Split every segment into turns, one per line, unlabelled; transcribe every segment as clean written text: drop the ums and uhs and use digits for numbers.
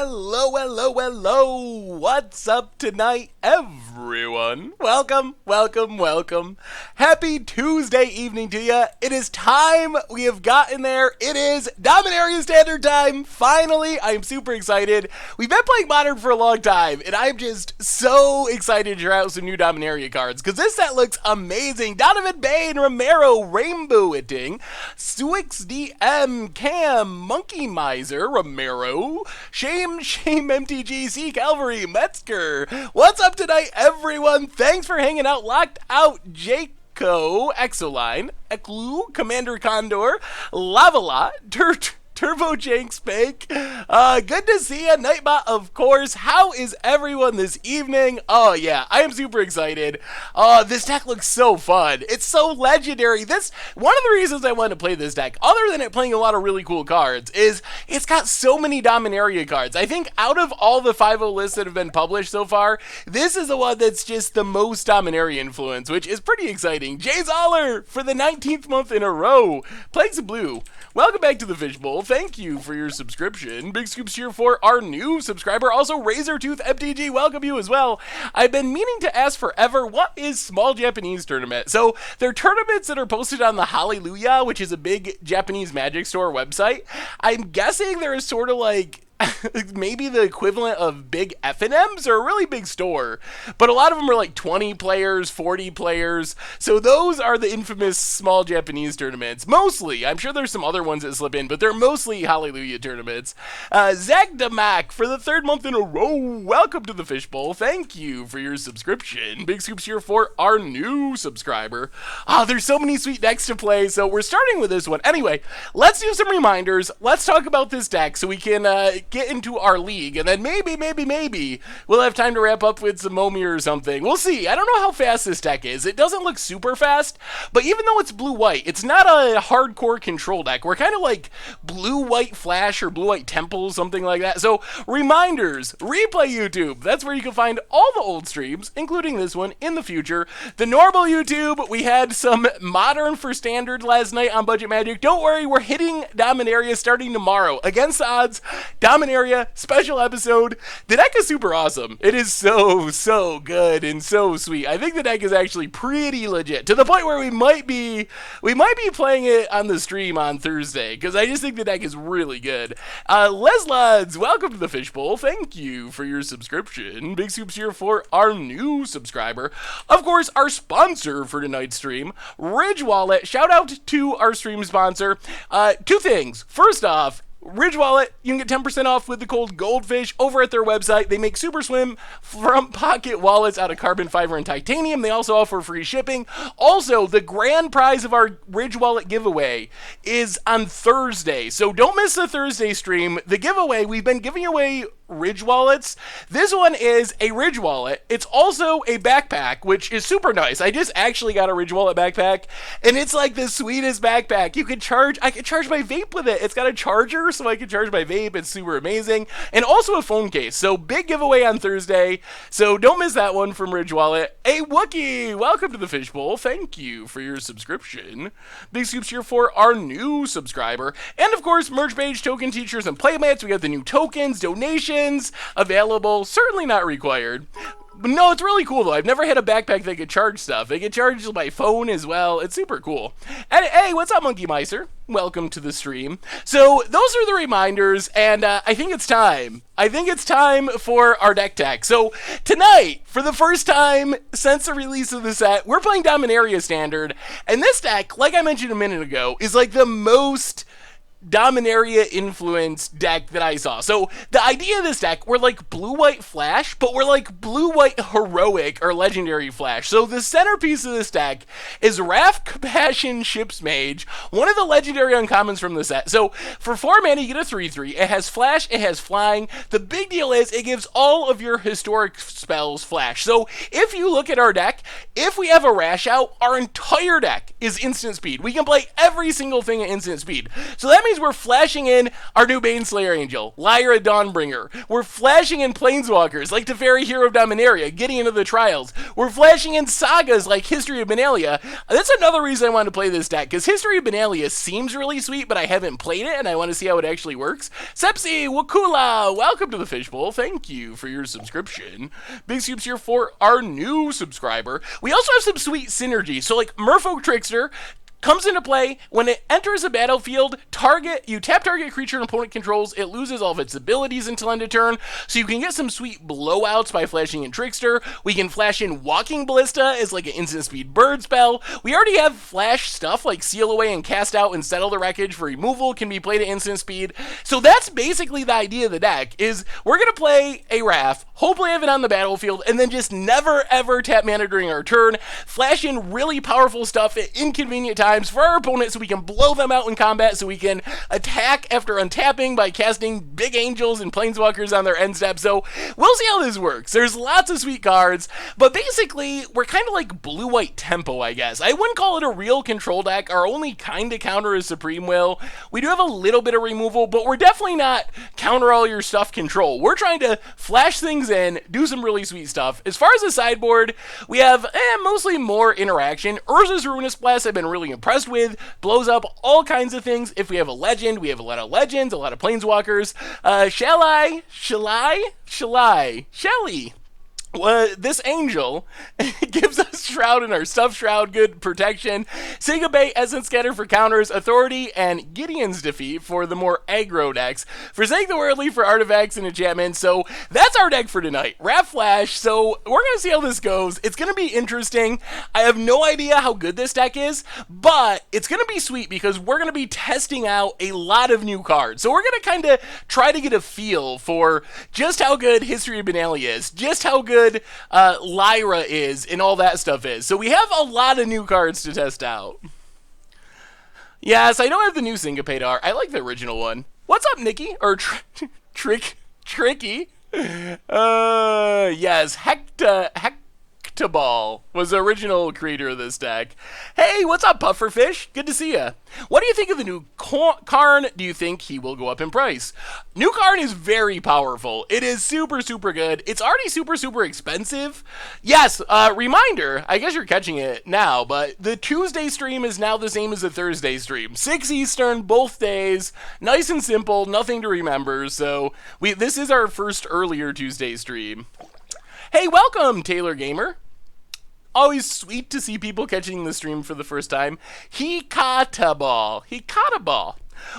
Hello. What's up tonight, everyone? Welcome. Happy Tuesday evening to ya. It is time. We have gotten there. It is Dominaria Standard time. Finally, I am super excited. We've been playing Modern for a long time, and I'm just so excited to try out some new Dominaria cards, because this set looks amazing. Donovan Bane, Romero, Rainbow Itting, Suix DM, Cam, Monkey Miser, Romero, Shame, MTG, C Calvary, Metzger. What's up tonight, everyone? Thanks for hanging out. Locked Out, Jaco, Exoline, Eklu, Commander Condor, Lavalot, Turbo Janks Fake. Good to see you, Nightbot, of course. How is everyone this evening? Oh yeah, I am super excited. This deck looks so fun. It's so legendary. One of the reasons I wanted to play this deck, other than it playing a lot of really cool cards, is it's got so many Dominaria cards. I think out of all the 5.0 lists that have been published so far, this is the one that's just the most Dominaria influence, which is pretty exciting. Jay Zoller for the 19th month in a row. Plagues of Blue, welcome back to the Fishbowl. Thank you for your subscription. Big scoops here for our new subscriber. Also, Razortooth MTG, welcome you as well. I've been meaning to ask forever, what is Small Japanese Tournament? So, they're tournaments that are posted on the Hallelujah, which is a big Japanese Magic Store website. I'm guessing there is sort of like maybe the equivalent of big F&Ms or a really big store, but a lot of them are like 20 players, 40 players, so those are the infamous Small Japanese tournaments. Mostly, I'm sure there's some other ones that slip in, but they're mostly Hallelujah tournaments. Zach Damac for the 3rd month in a row, welcome to the Fishbowl. Thank you for your subscription. Big scoops here for our new subscriber. There's so many sweet decks to play, so we're starting with this one. Anyway, let's do some reminders. Let's talk about this deck so we can get into our league, and then maybe we'll have time to wrap up with some Momi or something. We'll see. I don't know how fast this deck is. It doesn't look super fast, but even though it's blue-white, it's not a hardcore control deck. We're kind of like blue-white Flash or blue-white Temple, something like that. So, reminders, replay YouTube. That's where you can find all the old streams, including this one, in the future. The normal YouTube, we had some Modern for Standard last night on Budget Magic. Don't worry, we're hitting Dominaria starting tomorrow. Against the odds, Dominaria special episode. The deck is super awesome. It is so good and so sweet. I think the deck is actually pretty legit, to the point where we might be playing it on the stream on Thursday, because I just think the deck is really good. Les Lads, welcome to the Fishbowl. Thank you for your subscription. Big scoops here for our new subscriber. Of course, our sponsor for tonight's stream, Ridge Wallet. Shout out to our stream sponsor. Two things. First off, Ridge Wallet, you can get 10% off with the code GOLDFISH over at their website. They make super slim from pocket wallets out of carbon fiber and titanium. They also offer free shipping. Also, the grand prize of our Ridge Wallet giveaway is on Thursday, so don't miss the Thursday stream. The giveaway, we've been giving away Ridge Wallets. This one is a Ridge Wallet. It's also a backpack, which is super nice. I just actually got a Ridge Wallet backpack, and it's like the sweetest backpack. I could charge my vape with it. It's got a charger, so I can charge my vape. It's super amazing. And also a phone case. So big giveaway on Thursday. So don't miss that one from Ridge Wallet. Hey, Wookie, welcome to the Fishbowl. Thank you for your subscription. Big scoops here for our new subscriber. And of course, merch page, token teachers, and playmats. We got the new tokens, donations available, certainly not required. But no, it's really cool though. I've never had a backpack that could charge stuff. It can charge my phone as well. It's super cool. And hey, what's up, Monkey Miser? Welcome to the stream. So those are the reminders, and I think it's time. I think it's time for our deck tech. So tonight, for the first time since the release of the set, we're playing Dominaria Standard, and this deck, like I mentioned a minute ago, is like the most Dominaria influenced deck that I saw. So the idea of this deck, we're like blue-white Flash, but we're like blue-white heroic or legendary Flash. So the centerpiece of this deck is Raff, Compassion, Ship's Mage, one of the legendary uncommons from the set. So for 4 mana, you get a 3/3. It has Flash, it has Flying. The big deal is it gives all of your historic spells Flash. So if you look at our deck, if we have a Rash out, our entire deck is instant speed. We can play every single thing at instant speed. So that means means we're flashing in our new Baneslayer Angel, Lyra Dawnbringer. We're flashing in Planeswalkers like Teferi Hero of Dominaria, getting into the trials. We're flashing in sagas like History of Benalia. That's another reason I wanted to play this deck, because History of Benalia seems really sweet, but I haven't played it, and I want to see how it actually works. Sepsi Wakula, welcome to the Fishbowl. Thank you for your subscription. Big soups here for our new subscriber. We also have some sweet synergy. So like Merfolk Trickster comes into play when it enters the battlefield. You tap target creature and opponent controls, it loses all of its abilities until end of turn, so you can get some sweet blowouts by flashing in Trickster. We can flash in Walking Ballista as like an instant speed bird spell. We already have flash stuff like Seal Away and Cast Out and Settle the Wreckage for removal can be played at instant speed. So that's basically the idea of the deck, is we're going to play a Raff, hopefully have it on the battlefield, and then just never ever tap mana during our turn, flash in really powerful stuff at inconvenient times for our opponent so we can blow them out in combat, so we can attack after untapping by casting big angels and planeswalkers on their end step. So we'll see how this works. There's lots of sweet cards, but basically we're kind of like blue-white tempo, I guess. I wouldn't call it a real control deck. Our only kind of counter is Supreme Will. We do have a little bit of removal, but we're definitely not counter all your stuff control. We're trying to flash things in, do some really sweet stuff. As far as the sideboard, we have mostly more interaction. Urza's Ruinous Blast I've been really impressed with. Blows up all kinds of things. If we have a legend, we have a lot of legends, a lot of planeswalkers. Shelly. This angel gives us Shroud in our Stuffed Shroud, good protection. Syncopate, Essence Scatter for counters, Authority, and Gideon's Defeat for the more aggro decks. Forsake the Worldly for artifacts and enchantments. So that's our deck for tonight. Raff Flash. So we're going to see how this goes. It's going to be interesting. I have no idea how good this deck is, but it's going to be sweet because we're going to be testing out a lot of new cards. So we're going to kind of try to get a feel for just how good History of Benalia is, just how good Lyra is, and all that stuff is. So we have a lot of new cards to test out. Yes, I don't have the new Syncopate art. I like the original one. What's up, Nikki? Or Tricky? Yes, Hectaball was the original creator of this deck. Hey, what's up, Pufferfish? Good to see ya. What do you think of the new Karn? Do you think he will go up in price? New Karn is very powerful. It is super, super good. It's already super, super expensive. Yes, reminder, I guess you're catching it now, but the Tuesday stream is now the same as the Thursday stream. 6 Eastern, both days. Nice and simple, nothing to remember. So this is our first earlier Tuesday stream. Hey, welcome, Taylor Gamer. Always sweet to see people catching the stream for the first time. He caught a ball.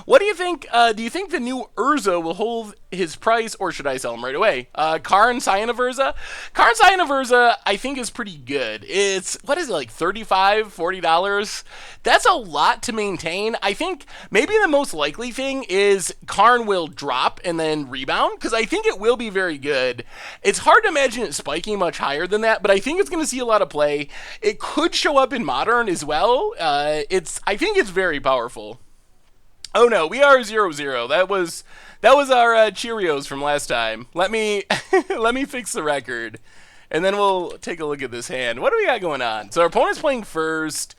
What do you think? Do you think the new Urza will hold his price, or should I sell him right away? Karn Scion of Urza? Karn Scion of Urza, I think, is pretty good. It's, what is it, like $35, $40? That's a lot to maintain. I think maybe the most likely thing is Karn will drop and then rebound, because I think it will be very good. It's hard to imagine it spiking much higher than that, but I think it's going to see a lot of play. It could show up in Modern as well. I think it's very powerful. Oh no, we are 0-0. That was our Cheerios from last time. Let me fix the record, and then we'll take a look at this hand. What do we got going on? So our opponent's playing first.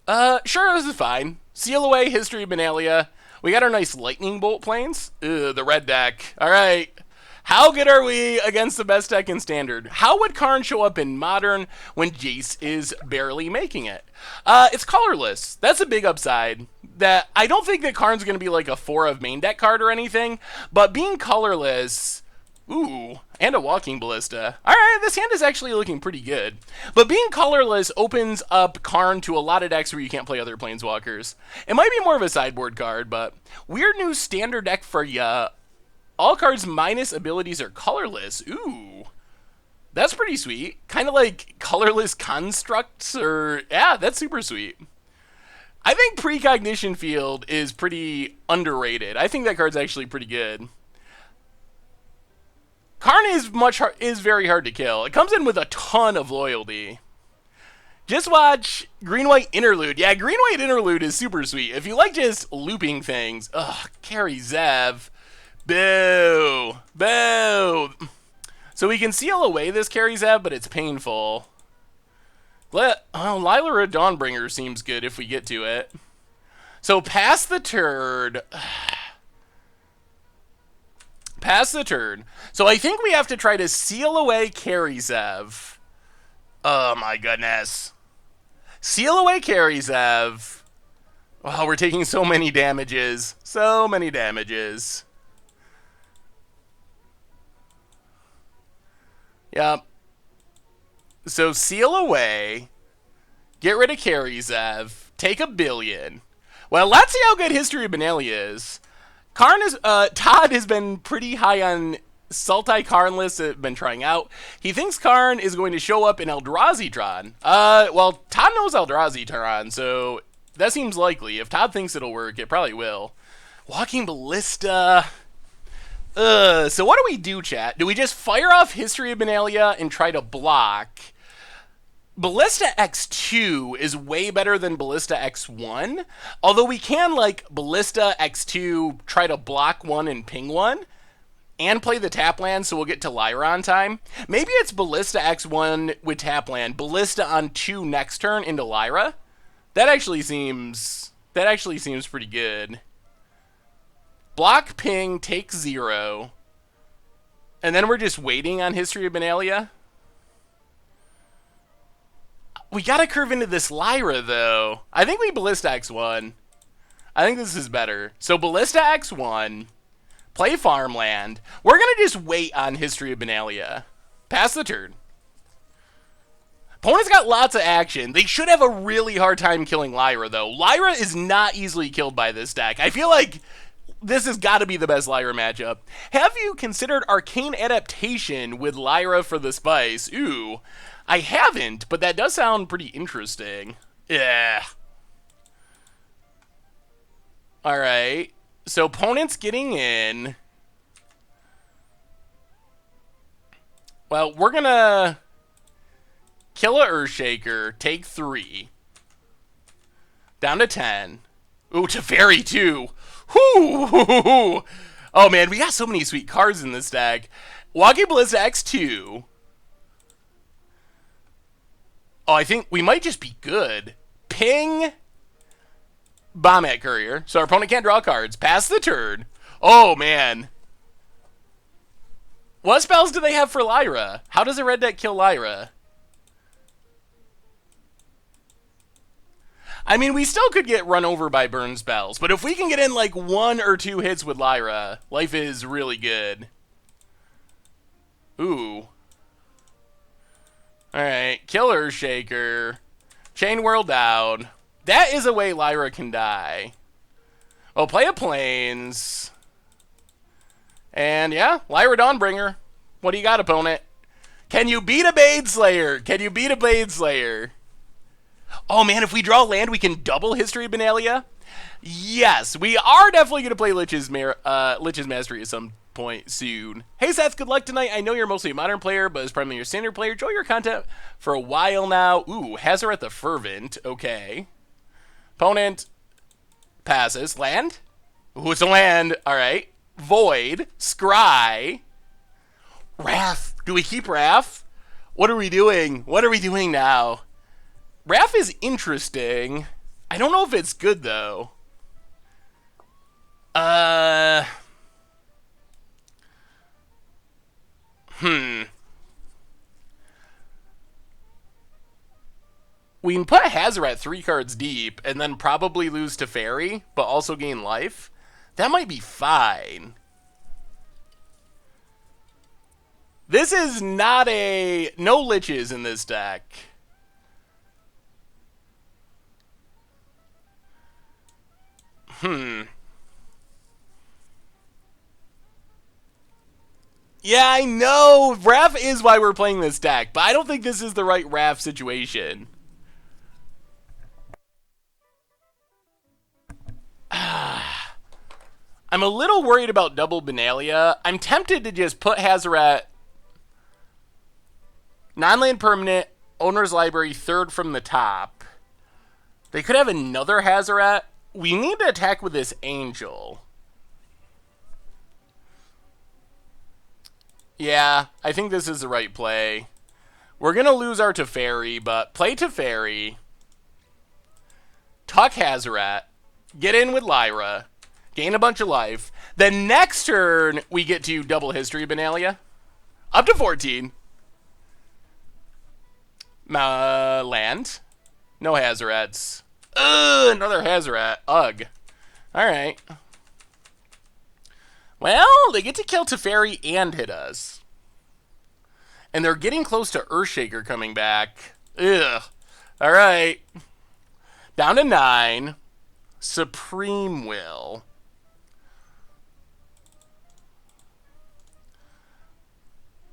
Sure, this is fine. Seal Away, History of Benalia. We got our nice Lightning Bolt planes. The red deck. All right. How good are we against the best deck in Standard? How would Karn show up in Modern when Jace is barely making it? It's colorless. That's a big upside. That I don't think that Karn's going to be like a 4 of main deck card or anything, but being colorless, ooh, and a Walking Ballista. All right, this hand is actually looking pretty good. But being colorless opens up Karn to a lot of decks where you can't play other planeswalkers. It might be more of a sideboard card, but weird new Standard deck for ya. All cards minus abilities are colorless. Ooh. That's pretty sweet. Kind of like colorless constructs, or yeah, that's super sweet. I think Precognition Field is pretty underrated. I think that card's actually pretty good. Karn is very hard to kill. It comes in with a ton of loyalty. Just watch Green-White Interlude. Yeah, Green-White Interlude is super sweet. If you like just looping things, ugh, Carry Zev. Boo! Boo! So we can seal away this Carry Zev, but it's painful. Lyra Dawnbringer seems good if we get to it. So pass the turn. Pass the turn. So I think we have to try to seal away Karizev. Oh my goodness. Seal away Karizev. Wow, we're taking so many damages. So many damages. Yep. So seal away. Get rid of Karizev. Take 1 billion. Well, let's see how good History of Benalia is. Todd has been pretty high on Sultai Karn lists that have been trying out. He thinks Karn is going to show up in Eldrazi-tron. Well, Todd knows Eldrazi-tron, so that seems likely. If Todd thinks it'll work, it probably will. Walking Ballista. So what do we do, chat? Do we just fire off History of Benalia and try to block? Ballista X2 is way better than Ballista X1. Although we can, like, Ballista X2, try to block 1 and ping 1. And play the tap land, so we'll get to Lyra on time. Maybe it's Ballista X1 with tap land. Ballista on 2 next turn into Lyra. That actually seems pretty good. Block, ping, take 0. And then we're just waiting on History of Benalia. We gotta curve into this Lyra, though. I think we Ballista X1. I think this is better. So Ballista X1. Play farmland. We're gonna just wait on History of Benalia. Pass the turn. Opponent's got lots of action. They should have a really hard time killing Lyra, though. Lyra is not easily killed by this deck. I feel like this has got to be the best Lyra matchup. Have you considered Arcane Adaptation with Lyra for the spice? Ooh. I haven't, but that does sound pretty interesting. Yeah. Alright. So opponent's getting in. Well, we're gonna kill a Earthshaker, take 3. Down to 10. Ooh, Teferi too. Whoo! Oh man, we got so many sweet cards in this deck. Walking Ballista X2. Oh, I think we might just be good. Ping. Bombat Courier. So our opponent can't draw cards. Pass the turn. Oh, man. What spells do they have for Lyra? How does a red deck kill Lyra? I mean, we still could get run over by burn spells, but if we can get in like 1 or 2 hits with Lyra, life is really good. Ooh. Alright, Killer Shaker. Chain Whirl down. That is a way Lyra can die. Oh, play a Plains. And yeah, Lyra Dawnbringer. What do you got, opponent? Can you beat a Baneslayer? Can you beat a Baneslayer? Oh man, if we draw land, we can double History of Benalia? Yes, we are definitely going to play Lich's Mastery at some point soon. Hey Seth, good luck tonight. I know you're mostly a modern player, but as primarily your standard player, enjoy your content for a while now. Ooh, Hazaret the Fervent. Okay. Opponent passes. Land? Ooh, it's a land. Alright. Void. Scry. Raff. Do we keep Raff? What are we doing? What are we doing now? Raff is interesting. I don't know if it's good, though. We can put Hazaret 3 cards deep and then probably lose to Fairy, but also gain life. That might be fine. This is not a... No Liches in this deck. Yeah, I know. Raff is why we're playing this deck, but I don't think this is the right Raff situation. I'm a little worried about double Benalia. I'm tempted to just put Hazaret non-land permanent, owner's library, 3rd from the top. They could have another Hazaret. We need to attack with this Angel. Yeah, I think this is the right play. We're going to lose our Teferi, but play Teferi. Tuck Hazaret. get in with Lyra, gain a bunch of life. Then next turn, we get to double History of Benalia. Up to 14. Land. No Hazarets. Ugh, another Hazaret. Ugh. Alright. Well, they get to kill Teferi and hit us. And they're getting close to Earthshaker coming back. Ugh. Alright. Down to 9. Supreme Will.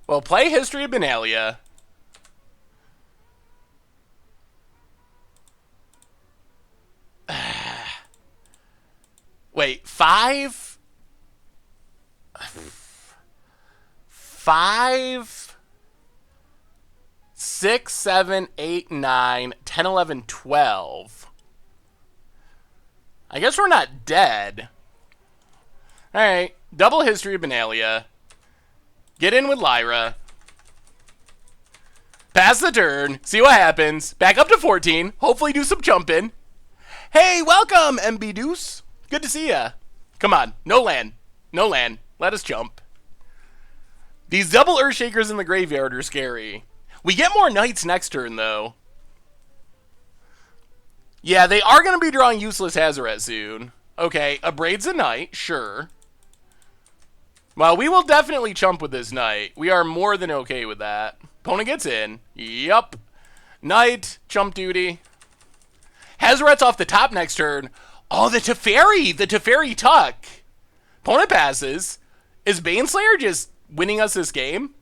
Well, play History of Benalia. Wait, 5? 5, 6, 7, 8, 9, 10, 11, 12. I guess we're not dead. Alright, double History of Benalia. Get in with Lyra. Pass the turn. See what happens. Back up to 14. Hopefully do some jumping. Hey, welcome, MB Deuce. Good to see ya. Come on. No land. No land. Let us jump. These double Earthshakers in the graveyard are scary. We get more Knights next turn, though. Yeah, they are going to be drawing useless Hazaret soon. Okay, Abrade's a Knight. Sure. Well, we will definitely chump with this Knight. We are more than okay with that. Opponent gets in. Yup. Knight. Chump duty. Hazaret's off the top next turn. Oh, the Teferi! The Teferi Tuck! Opponent passes. Is Baneslayer just winning us this game?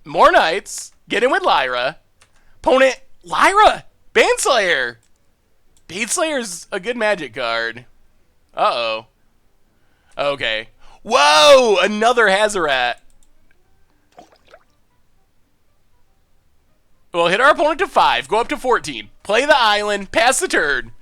More Knights. Get in with Lyra. Opponent... Lyra! Baneslayer! Baneslayer's a good magic card. Uh-oh. Okay. Whoa! Another Hazaret. We'll hit our opponent to 5. Go up to 14. Play the island. Pass the turn.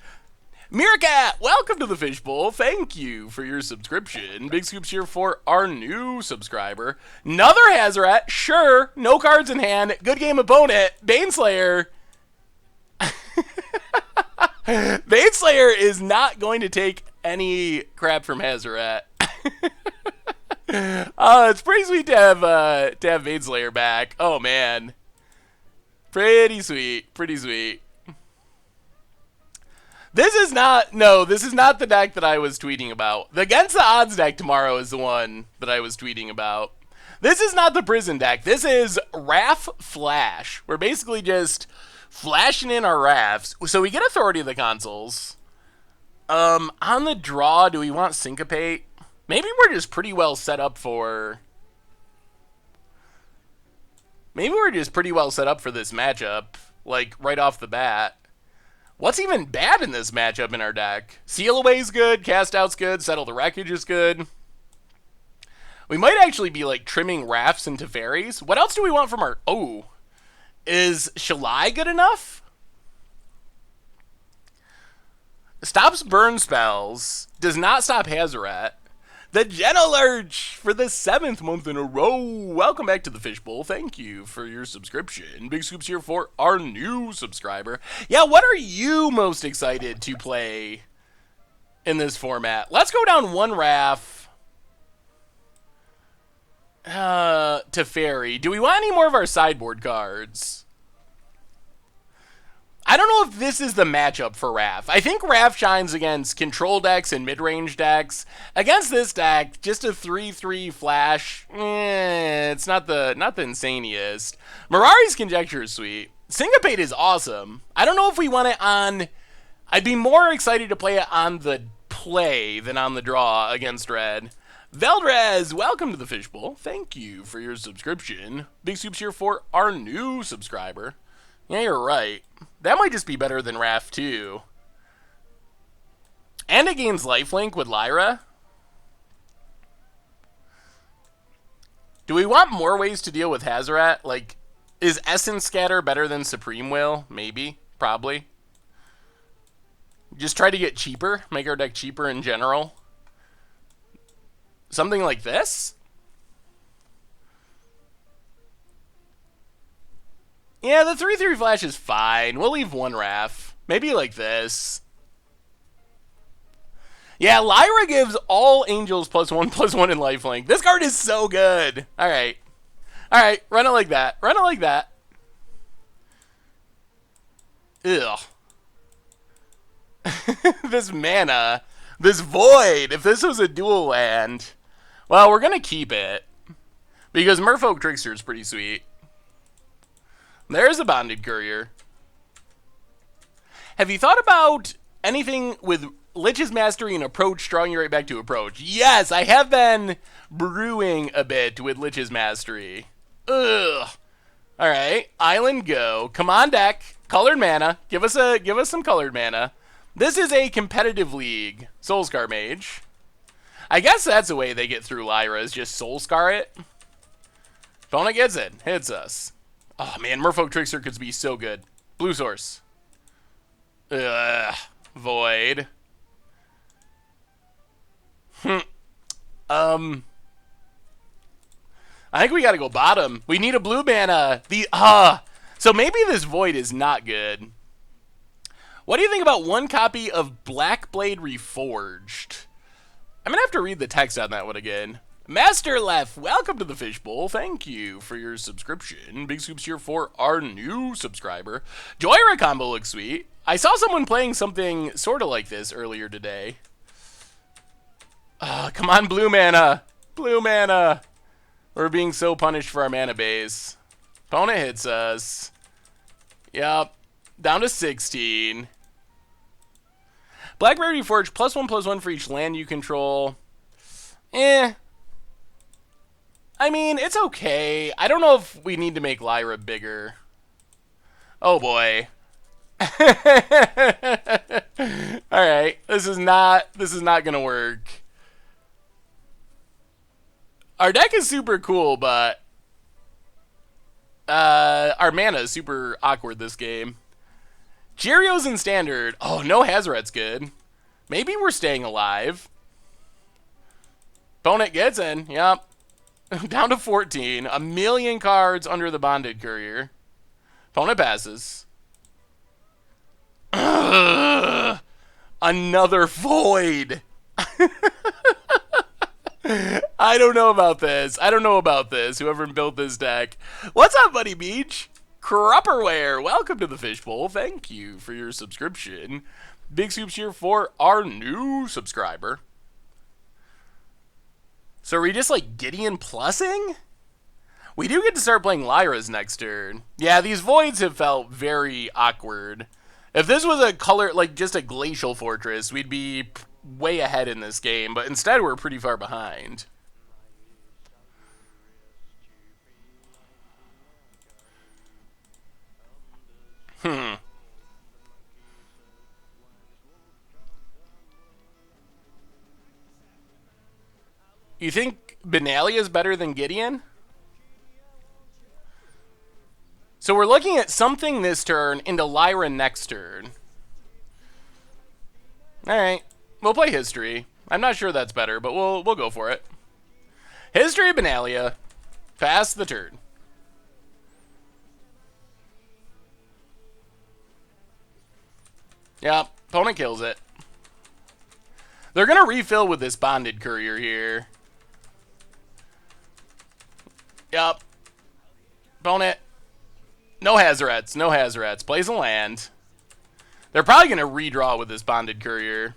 Meerkat, welcome to the Fishbowl. Thank you for your subscription. Big scoops here for our new subscriber. Another Hazaret. Sure. No cards in hand. Good game opponent. Baneslayer. Baneslayer is not going to take any crap from Hazaret. It's pretty sweet to have Baneslayer back. Oh man, pretty sweet, pretty sweet. This is not the deck that I was tweeting about. The Against the Odds deck tomorrow is the one that I was tweeting about. This is not the prison deck. This is Raff Flash. We're basically just flashing in our Raffs. So we get Authority of the Consuls. On the draw, do we want Syncopate? Maybe we're just pretty well set up for... Maybe we're just pretty well set up for this matchup, like, right off the bat. What's even bad in this matchup in our deck? Seal Away's good, Cast Out's good, Settle the Wreckage is good. We might actually be, like, trimming Raffs into Fairies. What else do we want from our... Oh. Is Shalai good enough? Stops burn spells. Does not stop Hazaret. The Genelurch for the 7th month in a row. Welcome back to the Fishbowl. Thank you for your subscription. Big scoops here for our new subscriber. Yeah, what are you most excited to play in this format? Let's go down one Raff to Fairy. Do we want any more of our sideboard cards? I don't know if this is the matchup for Raff. I think Raff shines against control decks and mid-range decks. Against this deck, just a 3/3 flash, it's not the insaniest. Mirari's Conjecture is sweet. Syncopate is awesome. I don't know if we want it on... I'd be more excited to play it on the play than on the draw against red. Veldrez, welcome to the Fishbowl. Thank you for your subscription. Big soups here for our new subscriber. Yeah, you're right. That might just be better than Raff, too. And it gains lifelink with Lyra. Do we want more ways to deal with Hazaret? Like, is Essence Scatter better than Supreme Will? Maybe. Probably. Just try to get cheaper. Make our deck cheaper in general. Something like this? Yeah, the 3/3 flash is fine. We'll leave one Raff. Maybe like this. Yeah, Lyra gives all angels +1/+1 in lifelink. This card is so good. All right. All right, run it like that. Run it like that. Ugh. This mana. This void. If this was a dual land. Well, we're going to keep it. Because Merfolk Trickster is pretty sweet. There's a Bonded Courier. Have you thought about anything with Lich's Mastery and Approach drawing you right back to Approach? Yes, I have been brewing a bit with Lich's Mastery. Ugh. All right, Island Go. Come on, deck. Colored mana. Give us some colored mana. This is a competitive league. Soulscar Mage. I guess that's the way they get through Lyra, is just Soulscar it. Opponent gets it. Hits us. Oh, man, Merfolk Trickster could be so good. Blue source. Ugh. Void. I think we gotta go bottom. We need a blue mana. So maybe this Void is not good. What do you think about one copy of Blackblade Reforged? I'm gonna have to read the text on that one again. Master Raff, welcome to the Fishbowl. Thank you for your subscription. Big scoops here for our new subscriber. Joyra combo looks sweet. I saw someone playing something sort of like this earlier today. Come on, blue mana. Blue mana. We're being so punished for our mana base. Opponent hits us. Yep. Down to 16. Blackberry Forge +1/+1 for each land you control. I mean, it's okay. I don't know if we need to make Lyra bigger. Oh boy. Alright. This is not gonna work. Our deck is super cool, but our mana is super awkward this game. Jirio's in Standard. Oh, no Hazoret's good. Maybe we're staying alive. Opponent gets in. Yep. Down to 14. A million cards under the Bonded Courier. Opponent passes. Ugh. Another Void. I don't know about this. I don't know about this. Whoever built this deck. What's up, Buddy Beach? Crupperware, welcome to the Fishbowl. Thank you for your subscription. Big scoops here for our new subscriber. So are we just like Gideon plussing? We do get to start playing Lyra's next turn. Yeah, these Voids have felt very awkward. If this was a color, like just a Glacial Fortress, we'd be way ahead in this game, but instead we're pretty far behind. You think Benalia is better than Gideon? So we're looking at something this turn into Lyra next turn. Alright. We'll play History. I'm not sure that's better, but we'll go for it. History of Benalia. Pass the turn. Yep. Opponent kills it. They're going to refill with this Bonded Courier here. Yep. Opponent. No Hazarets. No Hazarets. Plays a land. They're probably going to redraw with this Bonded Courier.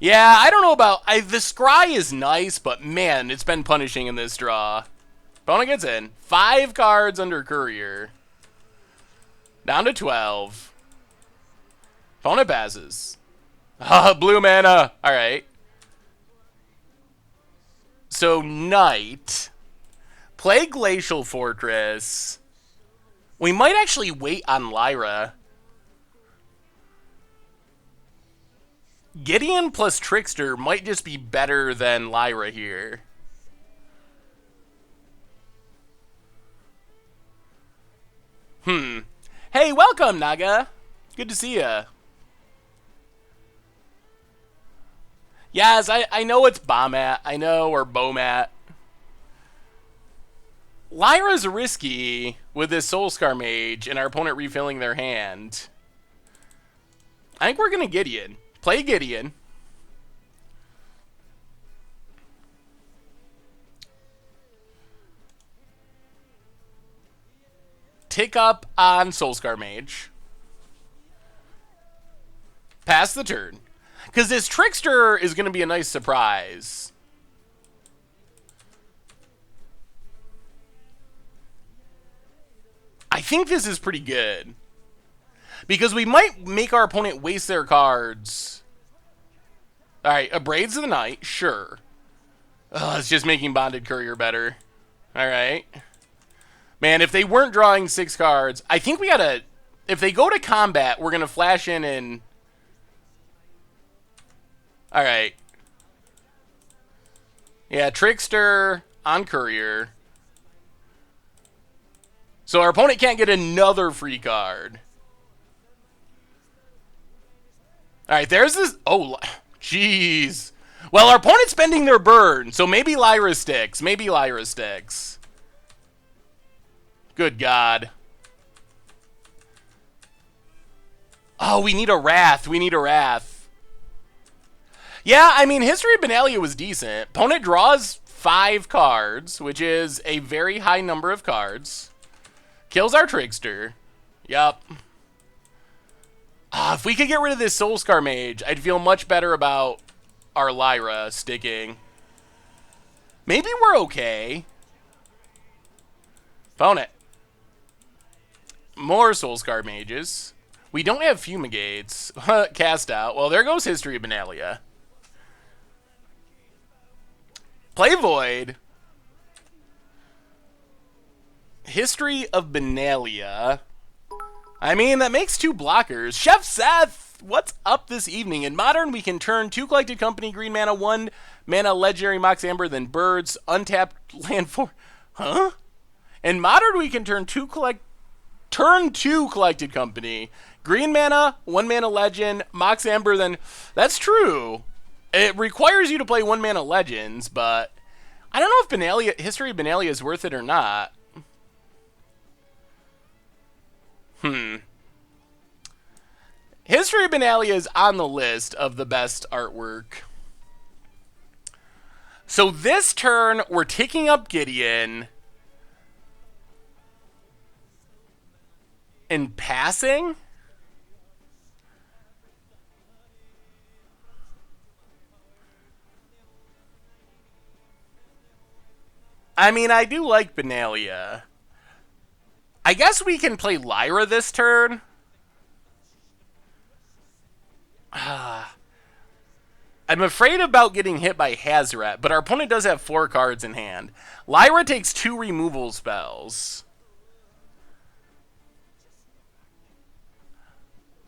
Yeah, I don't know about... the Scry is nice, but man, it's been punishing in this draw. Opponent gets in. 5 cards under Courier. Down to 12. Opponent passes. Blue mana. Alright. So, Knight. Play Glacial Fortress. We might actually wait on Lyra. Gideon plus Trickster might just be better than Lyra here. Hey, welcome, Naga. Good to see ya. Yes, I know it's Bomat. I know, or Bomat. Lyra's risky with this Soulscar Mage and our opponent refilling their hand. I think we're going to Gideon. Play Gideon. tick up on Soulscar Mage. Pass the turn. Because this Trickster is going to be a nice surprise. I think this is pretty good. Because we might make our opponent waste their cards. Alright, Abrades of the Night, sure. Ugh, it's just making Bonded Courier better. Alright. Man, if they weren't drawing 6 cards, I think we gotta... If they go to combat, we're gonna flash in and... Alright. Yeah, Trickster on Courier. So our opponent can't get another free card. Alright, there's this... Oh, jeez. Well, our opponent's spending their burn, so maybe Lyra sticks. Maybe Lyra sticks. Good God. Oh, we need a Wrath. We need a Wrath. Yeah, I mean, History of Benalia was decent. Opponent draws 5 cards, which is a very high number of cards. Kills our Trickster. Yup. If we could get rid of this Soulscar Mage, I'd feel much better about our Lyra sticking. Maybe we're okay. Opponent. More Soulscar Mages. We don't have Fumigates. Cast out. Well, there goes History of Benalia. Play Void. History of Benalia. I mean, that makes 2 blockers. Chef Seth, what's up this evening? In Modern, we can turn 2 Collected Company, green mana, 1 mana, Legendary Mox Amber, then Birds, untapped land 4. Huh? In Modern, we can turn 2 Collected Company, green mana, 1 mana Legend, Mox Amber, then... That's true. It requires you to play 1 mana Legends, but... I don't know if History of Benalia is worth it or not. History of Benalia is on the list of the best artwork. So this turn, we're taking up Gideon. And passing? I mean, I do like Benalia. I guess we can play Lyra this turn. I'm afraid about getting hit by Hazoret, but our opponent does have 4 cards in hand. Lyra takes 2 removal spells.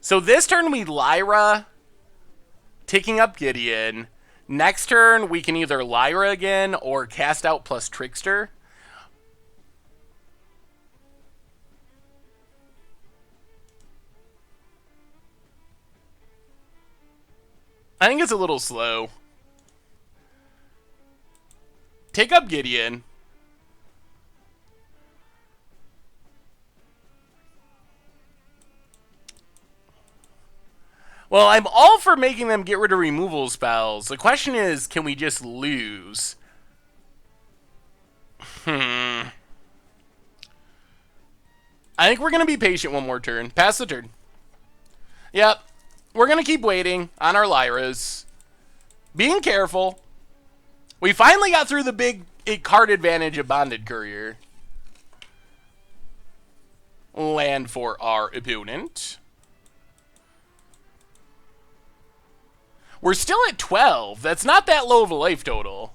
So this turn we Lyra, taking up Gideon. Next turn we can either Lyra again or cast out plus Trickster. I think it's a little slow. Take up Gideon. Well, I'm all for making them get rid of removal spells. The question is, can we just lose? I think we're going to be patient one more turn. Pass the turn. Yep. We're going to keep waiting on our Lyras. Being careful. We finally got through the big card advantage of Bonded Courier. Land for our opponent. We're still at 12. That's not that low of a life total.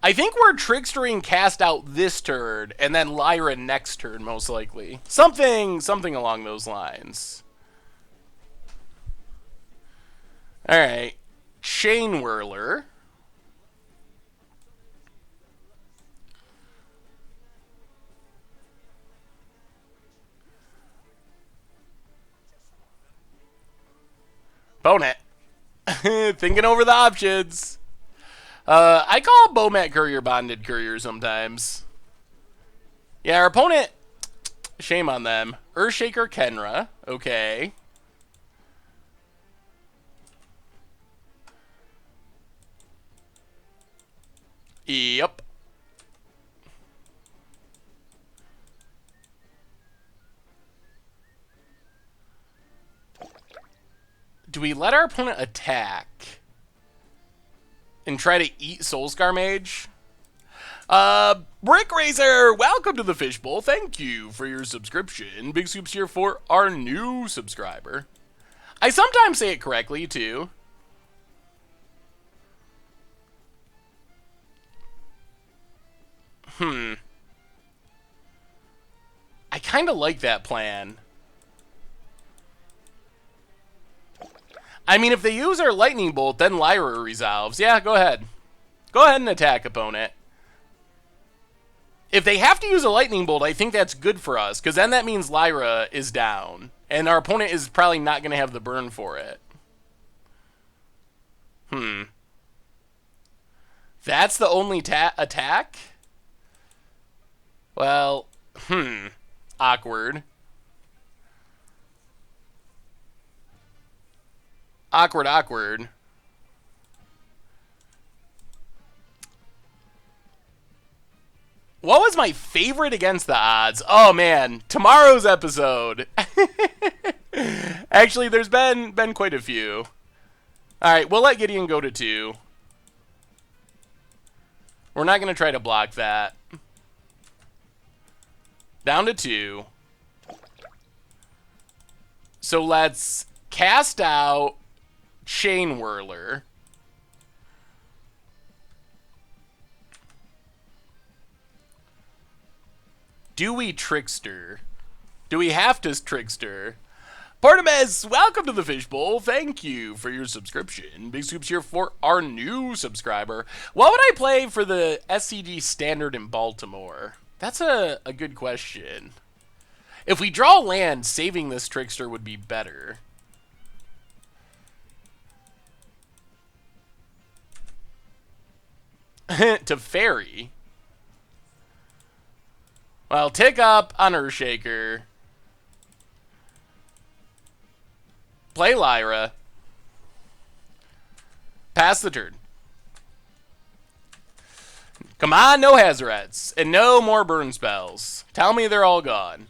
I think we're Trickstering cast out this turn, and then Lyra next turn, most likely. Something along those lines. Alright. Chain Whirler. Opponent. Thinking over the options. I call Bomat Courier Bonded Courier sometimes. Yeah, our opponent... Shame on them. Earthshaker Kenra. Okay. Yep. Do we let our opponent attack and try to eat Soulscar Mage? Brick Razor, welcome to the Fishbowl. Thank you for your subscription. Big Scoops here for our new subscriber. I sometimes say it correctly, too. I kind of like that plan. I mean, if they use our Lightning Bolt, then Lyra resolves. Yeah, go ahead. Go ahead and attack, opponent. If they have to use a Lightning Bolt, I think that's good for us, because then that means Lyra is down, and our opponent is probably not going to have the burn for it. That's the only attack? Well, awkward. Awkward. What was my favorite against the odds? Oh man, tomorrow's episode. Actually, there's been quite a few. All right, we'll let Gideon go to 2. We're not going to try to block that. Down to 2. So let's cast out Chain Whirler. Do we Trickster? Do we have to Trickster? Portimez, welcome to the Fishbowl. Thank you for your subscription. Big Scoops here for our new subscriber. What would I play for the SCG Standard in Baltimore? That's a good question. If we draw land, saving this Trickster would be better. To Fairy. Well, tick up on Earthshaker. Play Lyra. Pass the turn. Come on, no Hazarets. And no more burn spells. Tell me they're all gone.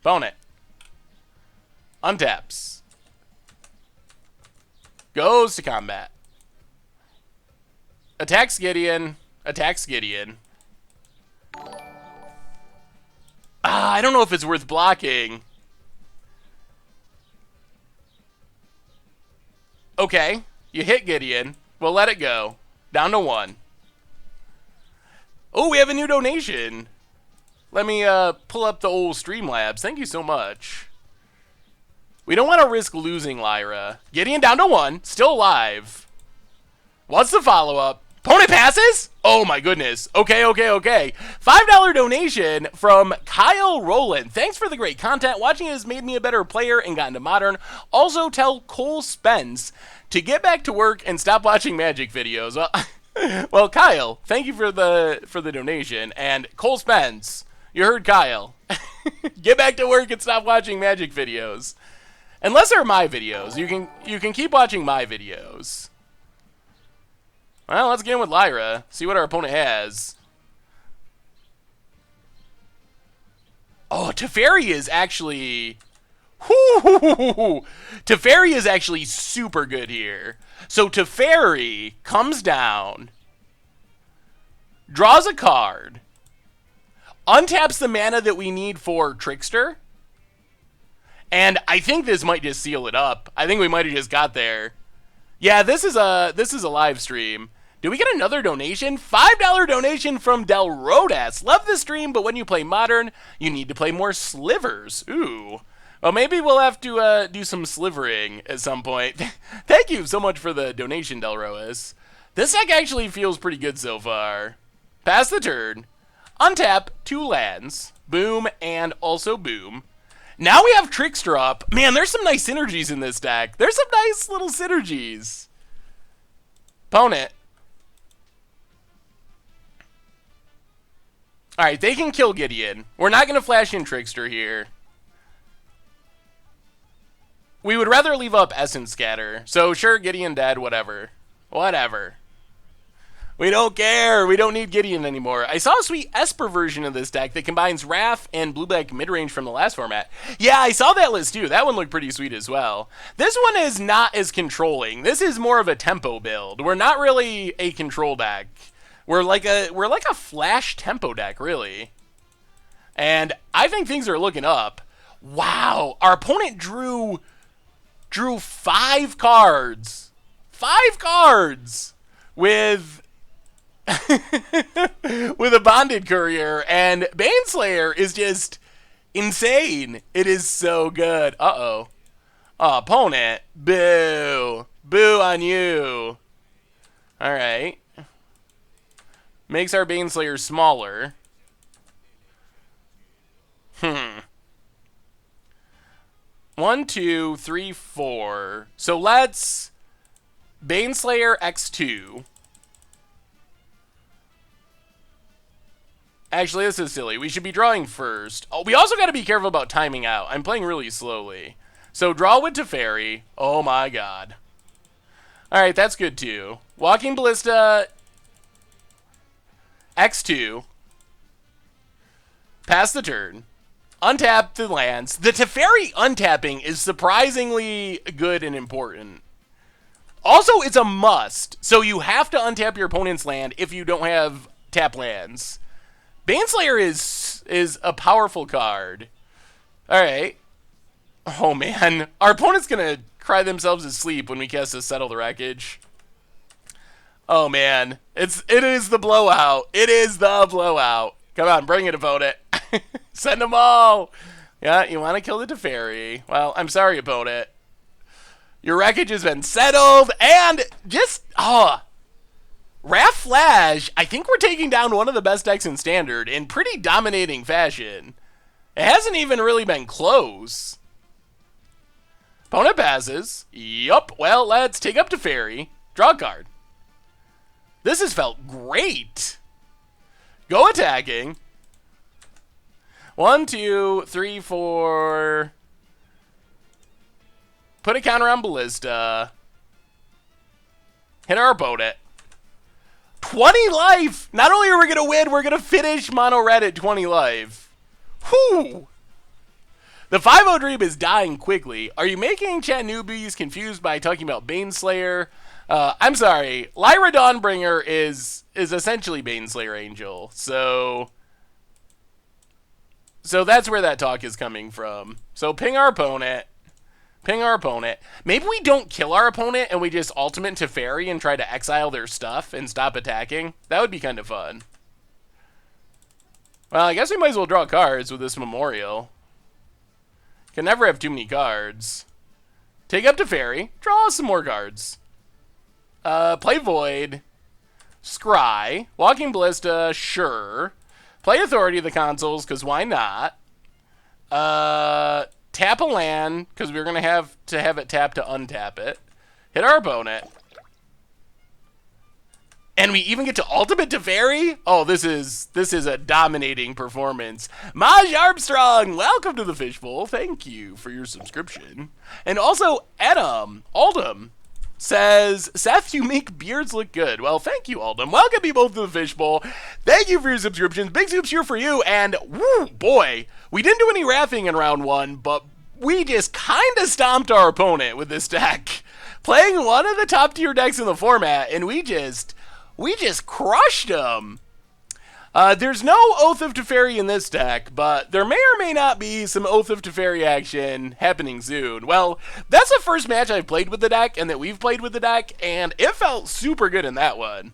Bone it. Untaps. Goes to combat. Attacks Gideon. Attacks Gideon. I don't know if it's worth blocking. Okay, you hit Gideon. We'll let it go. Down to 1. Oh, we have a new donation. Let me pull up the old Streamlabs. Thank you so much. We don't want to risk losing Lyra. Gideon down to 1. Still alive. What's the follow-up? Opponent passes? Oh my goodness. Okay. $5 donation from Kyle Rowland. Thanks for the great content. Watching it has made me a better player and got into Modern. Also tell Cole Spence to get back to work and stop watching Magic videos. Well, Kyle, thank you for the donation. And Cole Spence, you heard Kyle. Get back to work and stop watching Magic videos. Unless they're my videos. You can keep watching my videos. Well, let's get in with Lyra. See what our opponent has. Oh, Teferi is actually... Teferi is actually super good here. So Teferi comes down, draws a card, untaps the mana that we need for Trickster, and I think this might just seal it up. I think we might have just got there. Yeah, this is a live stream. Do we get another donation? $5 donation from Del Rodas. Love the stream, but when you play Modern, you need to play more slivers. Ooh. Well, maybe we'll have to do some slivering at some point. Thank you so much for the donation, Del Rodas. This deck actually feels pretty good so far. Pass the turn. Untap 2 lands. Boom and also boom. Now we have Trickster up. Man, there's some nice synergies in this deck. There's some nice little synergies. Opponent. Alright, they can kill Gideon. We're not going to flash in Trickster here. We would rather leave up Essence Scatter. So sure, Gideon dead, whatever. Whatever. We don't care. We don't need Gideon anymore. I saw a sweet Esper version of this deck that combines Raff and blue-black midrange from the last format. Yeah, I saw that list too. That one looked pretty sweet as well. This one is not as controlling. This is more of a tempo build. We're not really a control deck. We're like a flash tempo deck, really. And I think things are looking up. Wow, our opponent drew 5 cards. 5 cards with with a bonded courier, and Baneslayer is just insane. It is so good. Uh-oh. Oh, opponent. Boo. Boo on you. All right. Makes our Baneslayer smaller. 1, 2, 3, 4. So let's Baneslayer X2. Actually, this is silly. We should be drawing first. Oh, we also got to be careful about timing out. I'm playing really slowly. So draw with Teferi. Oh my god. Alright, that's good too. Walking Ballista X2. Pass the turn. Untap the lands. The Teferi untapping is surprisingly good and important. Also, it's a must. So you have to untap your opponent's land if you don't have tap lands. Baneslayer is a powerful card. Alright. Oh man. Our opponent's gonna cry themselves to sleep when we cast a Settle the Wreckage. Oh man. It is the blowout. It is the blowout. Come on, bring it, opponent. Send them all. Yeah, you want to kill the Teferi. Well, I'm sorry, opponent. Your wreckage has been settled, and just, Raff Flash, I think we're taking down one of the best decks in Standard in pretty dominating fashion. It hasn't even really been close. Opponent passes. Yup, well, let's take up Teferi. Draw a card. This has felt great. Go attacking. 1, 2, 3, 4. Put a counter on Ballista. Hit our opponent. 20 life! Not only are we going to win, we're going to finish mono red at 20 life. Whew! The 5-0 dream is dying quickly. Are you making chat newbies confused by talking about Baneslayer? I'm sorry. Lyra Dawnbringer is essentially Baneslayer Angel. So that's where that talk is coming from. So ping our opponent. Ping our opponent. Maybe we don't kill our opponent and we just ultimate Teferi and try to exile their stuff and stop attacking. That would be kind of fun. Well, I guess we might as well draw cards with this Memorial. Can never have too many cards. Take up Teferi. Draw some more cards. Play Void. Scry. Walking Ballista. Sure. Play Authority of the Consuls, because why not? Tap a land, because we're going to have it tap to untap it. Hit our opponent. And we even get to ultimate Teferi? Oh, this is a dominating performance. Maj Armstrong, welcome to the Fishbowl. Thank you for your subscription. And also, Aldum, says, Seth, you make beards look good. Well, thank you, Aldum. Welcome you both to the Fishbowl. Thank you for your subscriptions. Big soups here for you. And, woo, boy, we didn't do any wrathing in round 1, but we just kind of stomped our opponent with this deck. Playing one of the top tier decks in the format, and we just crushed them. There's no Oath of Teferi in this deck, but there may or may not be some Oath of Teferi action happening soon. Well, that's the first match I've played with the deck, and that we've played with the deck, and it felt super good in that one.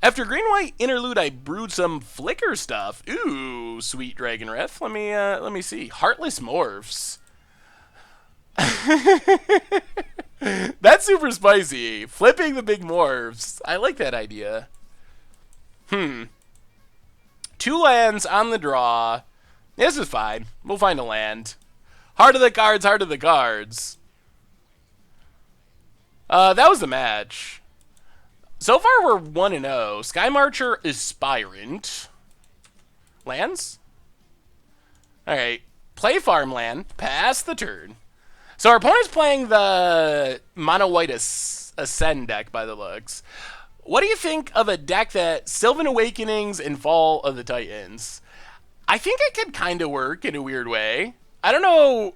After Green-White Interlude, I brewed some Flicker stuff. Ooh, sweet Dragon Riff. Let me see. Heartless Morphs. That's super spicy. Flipping the big morphs. I like that idea. 2 lands on the draw. This is fine. We'll find a land. Heart of the cards, heart of the cards. That was the match. So far, we're 1-0. Sky Marcher is Spirant. Lands? Alright. Play Farmland. Pass the turn. So our opponent's playing the Mono White Ascend deck by the looks. What do you think of a deck that Sylvan Awakenings and Fall of the Titans? I think it could kind of work in a weird way. I don't know.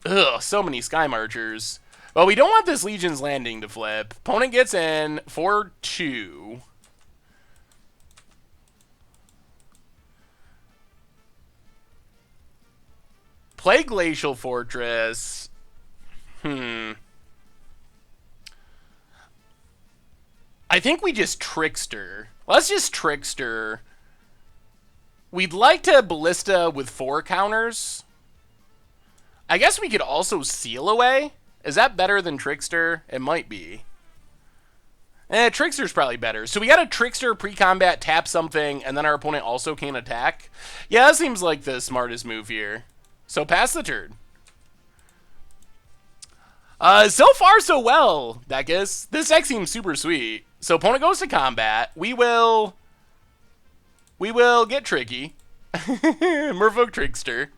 Ugh, so many Sky Marchers. Well, we don't want this Legion's Landing to flip. Opponent gets in for 2. Play Glacial Fortress. I think we just Trickster. Let's just Trickster. We'd like to Ballista with 4 counters. I guess we could also Seal Away. Is that better than Trickster? It might be. Trickster's probably better. So we got a Trickster pre-combat, tap something, and then our opponent also can't attack. Yeah, that seems like the smartest move here. So pass the turn. So far, so well, Dekus. This deck seems super sweet. So opponent goes to combat. We will get tricky. Merfolk Trickster.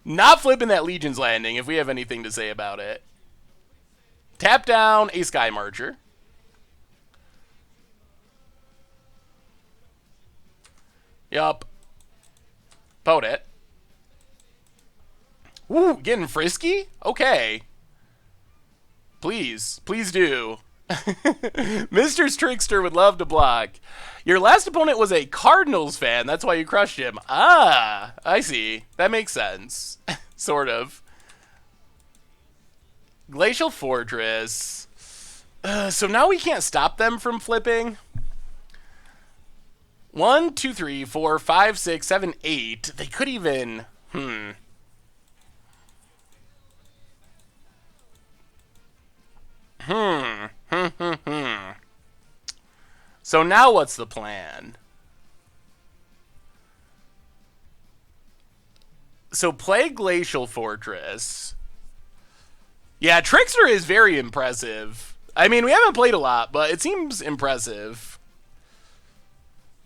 Not flipping that Legion's Landing if we have anything to say about it. Tap down a Sky Marcher. Yup. Pote it. Ooh, getting frisky? Okay. Please. Please do. Mr. Trickster would love to block. Your last opponent was a Cardinals fan. That's why you crushed him. Ah, I see. That makes sense. Sort of. Glacial Fortress. So now we can't stop them from flipping. 1, 2, 3, 4, 5, 6, 7, 8. They could even... So now what's the plan? So play Glacial Fortress. Yeah, Trickster is very impressive. I mean, we haven't played a lot, but it seems impressive.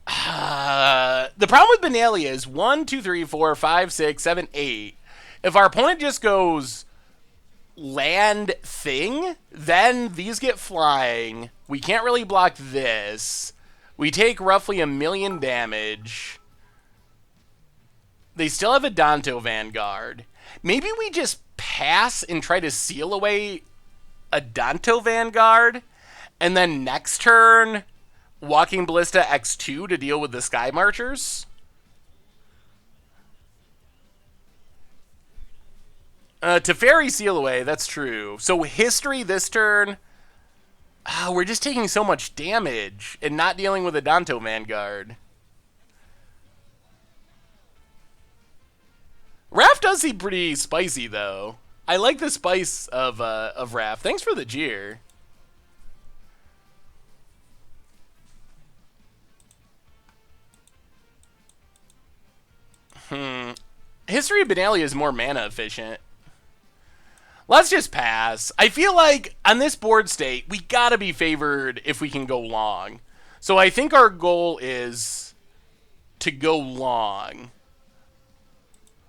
The problem with Benalia is 1, 2, 3, 4, 5, 6, 7, 8. If our opponent just goes land thing, then these get flying. We can't really block this. We take roughly 1,000,000 damage. They still have a Danto Vanguard. Maybe we just pass and try to seal away a Danto Vanguard, and then next turn, Walking Ballista X2 to deal with the Sky Marchers? Teferi Seal Away, that's true. So history this turn, we're just taking so much damage and not dealing with a Danto Vanguard. Raff does seem pretty spicy, though. I like the spice of Raff. Thanks for the jeer. History of Benalia is more mana efficient. Let's just pass. I feel like on this board state, we gotta be favored if we can go long. So I think our goal is to go long.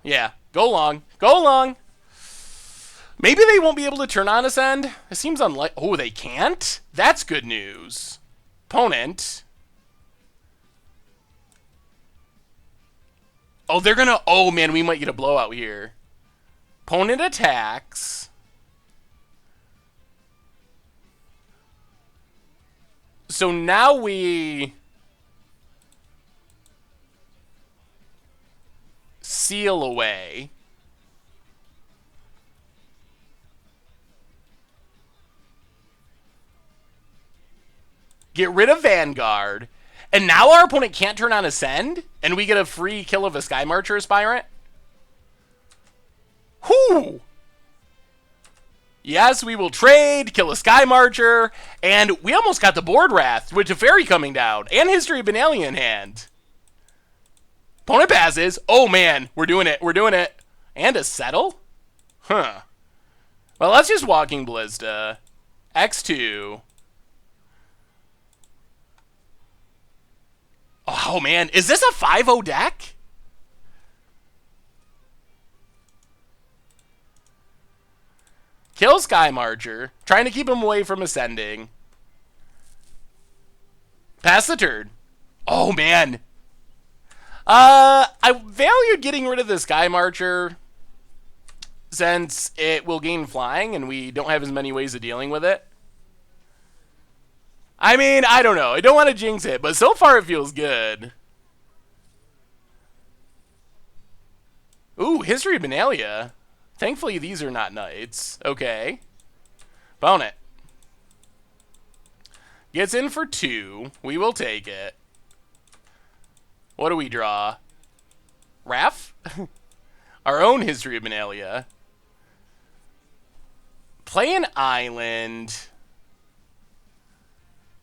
Yeah, go long. Go long. Maybe they won't be able to turn on Ascend. It seems unlikely. Oh, they can't? That's good news. Opponent. Oh, they're gonna... Oh, man, we might get a blowout here. Opponent attacks. So now we... seal away. Get rid of Vanguard. And now our opponent can't turn on Ascend? And we get a free kill of a Sky Marcher Aspirant? Whoo! Yes, we will trade, kill a Sky Marcher, and we almost got the board Wrath with Teferi coming down, and History of Benalia in hand. Opponent passes. Oh, man, we're doing it. We're doing it. And a Settle? Huh. Well, let's just Walking Ballista. X2. Oh, man. Is this a 5-0 deck? Kill Sky Marcher. Trying to keep him away from Ascending. Pass the turn. Oh, man. I valued getting rid of the Sky Marcher since it will gain flying and we don't have as many ways of dealing with it. I mean, I don't know. I don't want to jinx it, but so far it feels good. Ooh, History of Benalia. Thankfully, these are not knights. Okay. Bone it. Gets in for 2. We will take it. What do we draw? Raff? Our own History of Benalia. Play an island.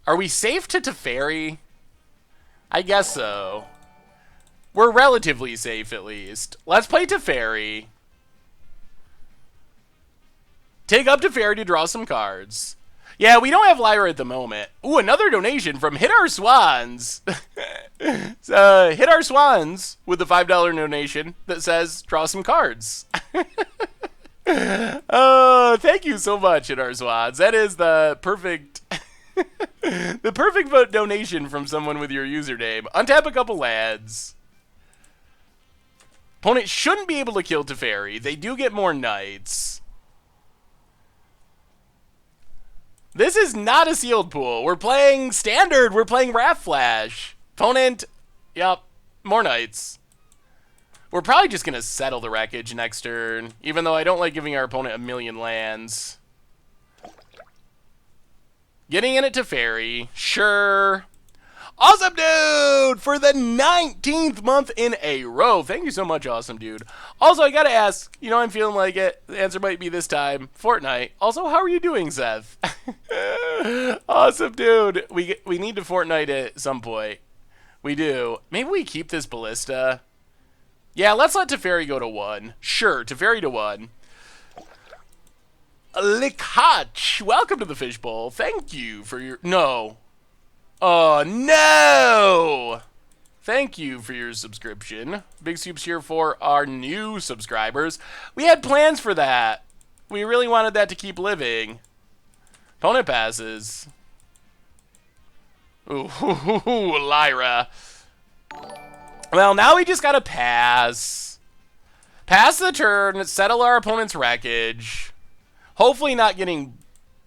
Are we safe to Teferi? I guess so. We're relatively safe, at least. Let's play Teferi. Take up Teferi to draw some cards. Yeah, we don't have Lyra at the moment. Ooh, another donation from Hit Our Swans. Hit Our Swans with the $5 donation that says, draw some cards. Oh, thank you so much, Hit Our Swans. That is the perfect... the perfect donation from someone with your username. Untap a couple lads. Opponent shouldn't be able to kill Teferi. They do get more knights. This is not a sealed pool. We're playing standard. We're playing Raff Flash. Opponent, yep, more knights. We're probably just going to settle the wreckage next turn, even though I don't like giving our opponent a million lands. Getting in it to Teferi. Sure. Awesome Dude for the 19th month in a row. Thank you so much, Awesome Dude. Also, I gotta ask, you know, I'm feeling like it. The answer might be this time, Fortnite. Also, how are you doing, Seth? Awesome Dude. We need to Fortnite at some point. We do. Maybe we keep this Ballista. Yeah, let's let Teferi go to 1. Sure, Teferi to 1. Likach, welcome to the Fishbowl. Thank you for your... No. Oh, no! Thank you for your subscription. Big soups here for our new subscribers. We had plans for that. We really wanted that to keep living. Opponent passes. Ooh, Lyra. Well, now we just gotta pass. Pass the turn, settle our opponent's wreckage. Hopefully not getting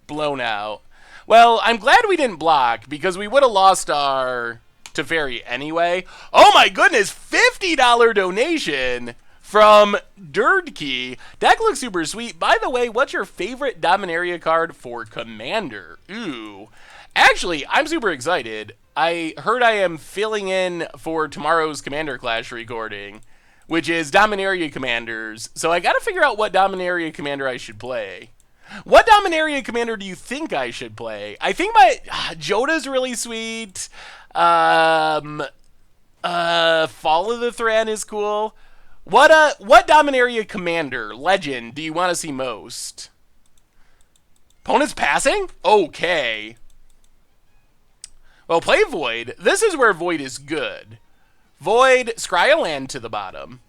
blown out. Well, I'm glad we didn't block, because we would have lost our Teferi anyway. Oh my goodness, $50 donation from Durdkey. Deck looks super sweet. By the way, what's your favorite Dominaria card for Commander? Ooh. Actually, I'm super excited. I heard I am filling in for tomorrow's Commander Clash recording, which is Dominaria Commanders. So I gotta figure out what Dominaria Commander I should play. What Dominaria Commander do you think I should play? I think my Joda's really sweet. Fall of the Thran is cool. What Dominaria Commander legend do you want to see most? Opponent's passing? Okay. Well, play Void. This is where Void is good. Void, scry a land to the bottom.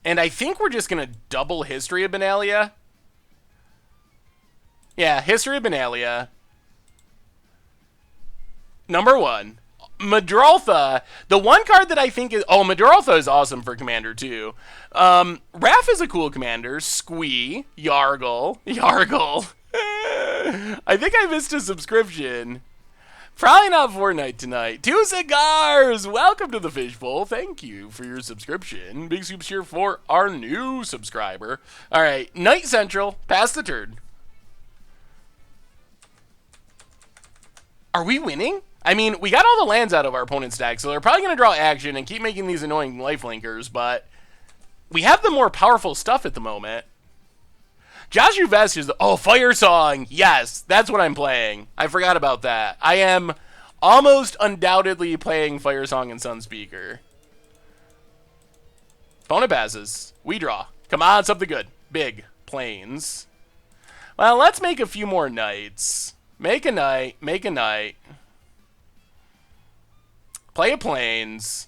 And I think we're just going to double History of Benalia. Yeah, History of Benalia. Number 1. Madraltha. The one card that I think is... Oh, Madraltha is awesome for Commander, too. Raff is a cool Commander. Squee. Yargle. Yargle. I think I missed a subscription. Probably not Fortnite tonight. 2 cigars! Welcome to the Fishbowl. Thank you for your subscription. Big soups here for our new subscriber. Alright, Night Central. Pass the turn. Are we winning? I mean, we got all the lands out of our opponent's deck, so they're probably going to draw action and keep making these annoying lifelinkers, but we have the more powerful stuff at the moment. Joshua Vest is the... Oh, Fire Song! Yes, that's what I'm playing. I forgot about that. I am almost undoubtedly playing Fire Song and Sunspeaker. Opponent passes. We draw. Come on, something good. Big. Plains. Well, let's make a few more knights. Make a knight. Make a knight. Play a plains.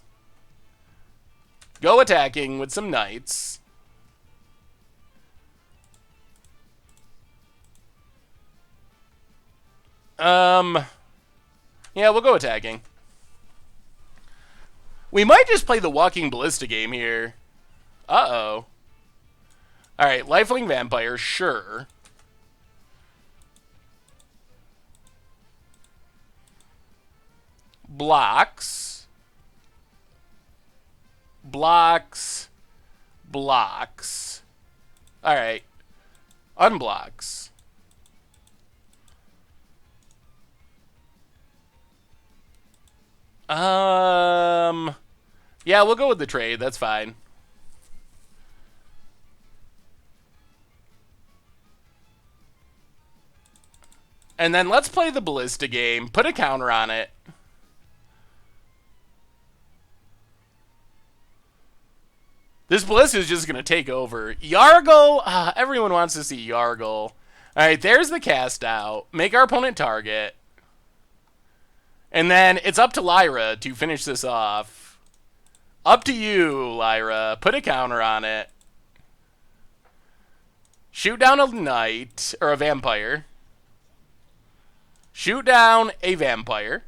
Go attacking with some knights. Yeah, we'll go attacking. We might just play the Walking Ballista game here. Uh-oh. Alright, Lifelink Vampire, sure. Blocks. Blocks. Blocks. Alright. Unblocks. Yeah, we'll go with the trade. That's fine. And then let's play the Ballista game. Put a counter on it. This Ballista is just going to take over. Yargle. Everyone wants to see Yargle. All right, there's the cast out. Make our opponent target. And then it's up to Lyra to finish this off. Up to you, Lyra. Put a counter on it. Shoot down a knight, or a vampire. Shoot down a vampire.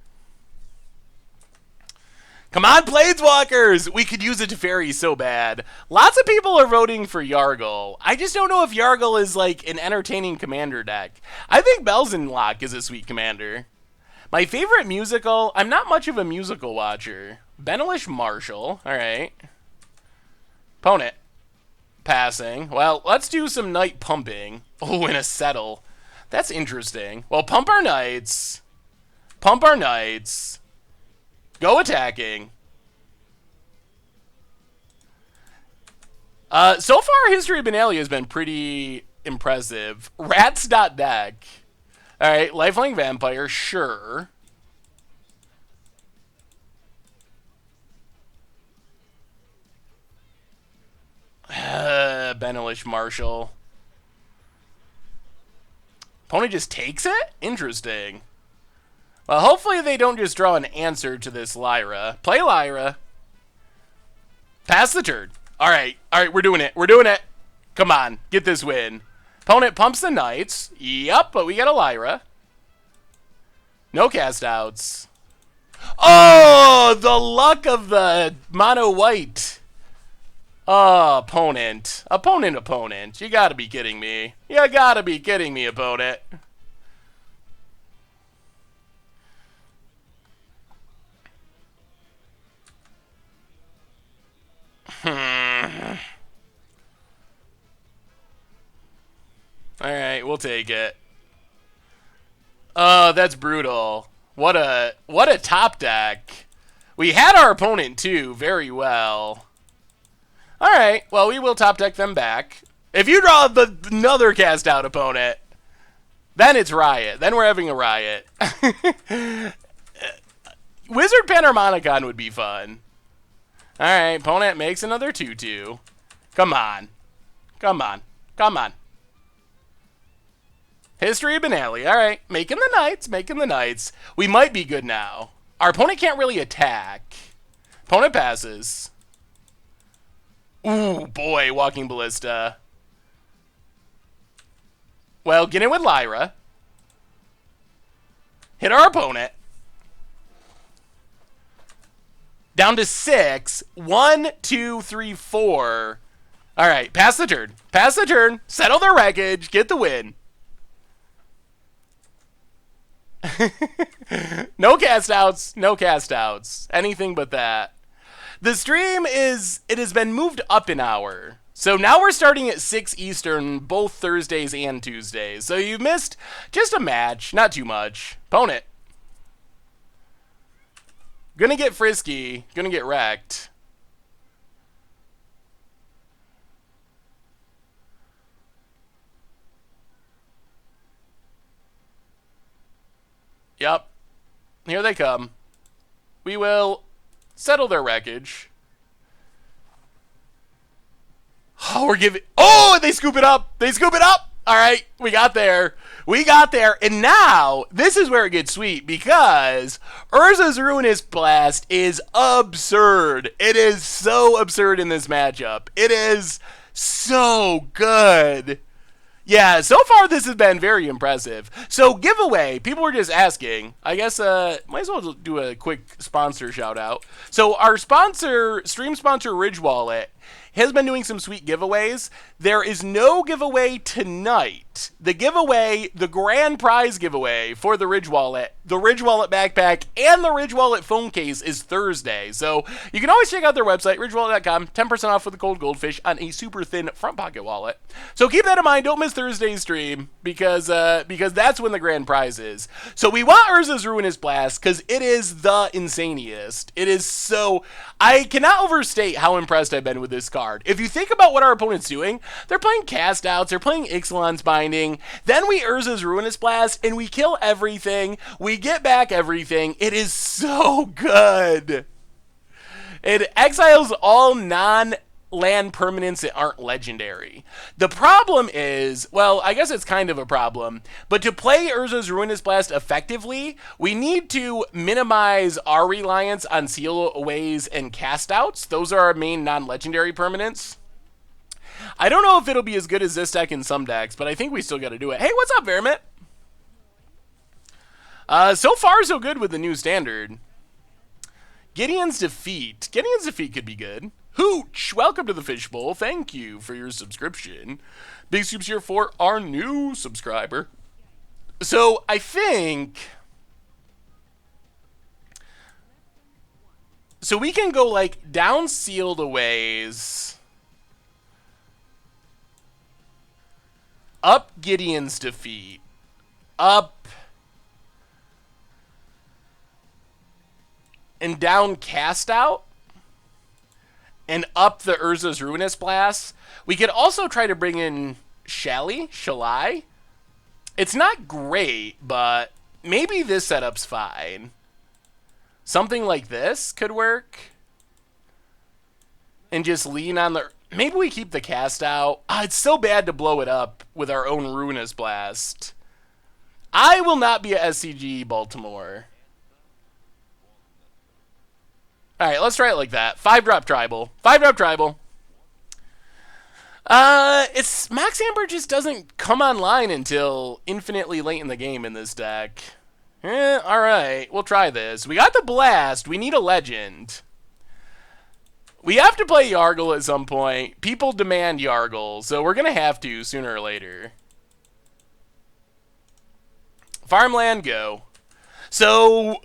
Come on, Planeswalkers! We could use a Teferi so bad. Lots of people are voting for Yargle. I just don't know if Yargle is like an entertaining commander deck. I think Belzenlock is a sweet commander. My favorite musical, I'm not much of a musical watcher. Benelish Marshall, alright. Opponent. Passing. Well, let's do some knight pumping. Oh, and a settle. That's interesting. Well, pump our knights. Pump our knights. Go attacking. So far, History of Benalia has been pretty impressive. Rats.deck. Alright, Lifelink Vampire, sure. Benelish Marshall. Opponent just takes it? Interesting. Well, hopefully they don't just draw an answer to this Lyra. Play Lyra. Pass the turn. Alright, we're doing it. We're doing it. Come on, get this win. Opponent pumps the knights. Yup, but we got a Lyra. No cast outs. Oh, the luck of the mono white. Oh, opponent. Opponent. You gotta be kidding me. You gotta be kidding me, opponent. Alright, we'll take it. Oh, that's brutal. What a top deck. We had our opponent too, very well. Alright, well, we will top deck them back. If you draw another cast out opponent, then it's riot. Then we're having a riot. Wizard Panharmonicon would be fun. Alright, opponent makes another 2-2. Come on. Come on. Come on. History of Benalia. Alright, making the knights, making the knights. We might be good now. Our opponent can't really attack. Opponent passes. Ooh, boy, Walking Ballista. Well, get in with Lyra. Hit our opponent. Down to 6. 1, 2, 3, 4. Alright, pass the turn. Pass the turn. Settle their wreckage. Get the win. No cast outs. No cast outs. Anything but that. The stream it has been moved up an hour. So now we're starting at 6 Eastern, both Thursdays and Tuesdays. So you've missed just a match. Not too much. Opponent. Gonna get frisky. Gonna get wrecked. Yep. Here they come. We will settle their wreckage. Oh, we're giving... Oh, they scoop it up. They scoop it up. All right, we got there. We got there. And now, this is where it gets sweet because Urza's Ruinous Blast is absurd. It is so absurd in this matchup. It is so good. Yeah, so far this has been very impressive. So giveaway, people were just asking. I guess might as well do a quick sponsor shout out. So our sponsor, stream sponsor Ridge Wallet, has been doing some sweet giveaways. There is no giveaway tonight. The giveaway, the grand prize giveaway for the Ridge Wallet backpack, and the Ridge Wallet phone case is Thursday. So you can always check out their website, ridgewallet.com, 10% off with the cold goldfish on a super thin front pocket wallet. So keep that in mind. Don't miss Thursday's stream because that's when the grand prize is. So we want Urza's Ruinous Blast because it is the insaniest. It is so... I cannot overstate how impressed I've been with this card. If you think about what our opponent's doing, they're playing Cast Outs, they're playing Ixalan's Binding, then we Urza's Ruinous Blast, and we kill everything, we get back everything. It is so good. It exiles all non-land permanents that aren't legendary. The problem is, well, I guess it's kind of a problem, but to play Urza's Ruinous Blast effectively, we need to minimize our reliance on Seal Aways and Cast Outs. Those are our main non-legendary permanents. I don't know if it'll be as good as this deck in some decks, but I think we still got to do it. Hey, what's up, Vermit? So far, so good with the new standard. Gideon's Defeat. Gideon's Defeat could be good. Hooch, welcome to the Fishbowl. Thank you for your subscription. Big soups here for our new subscriber. So, I think... So we can go, like, down Sealed Aways... Up Gideon's Defeat. Up. And down Cast Out. And up the Urza's Ruinous Blast. We could also try to bring in Shalai. It's not great, but maybe this setup's fine. Something like this could work. And just lean on the... Maybe we keep the Cast Out. It's so bad to blow it up with our own Ruinous Blast. I will not be at SCG Baltimore. Alright, let's try it like that. 5-drop Tribal. 5-drop Tribal. It's Mox Amber just doesn't come online until infinitely late in the game in this deck. Alright, we'll try this. We got the Blast. We need a Legend. We have to play Yargle at some point. People demand Yargle, so we're going to have to sooner or later. Farmland, go. So,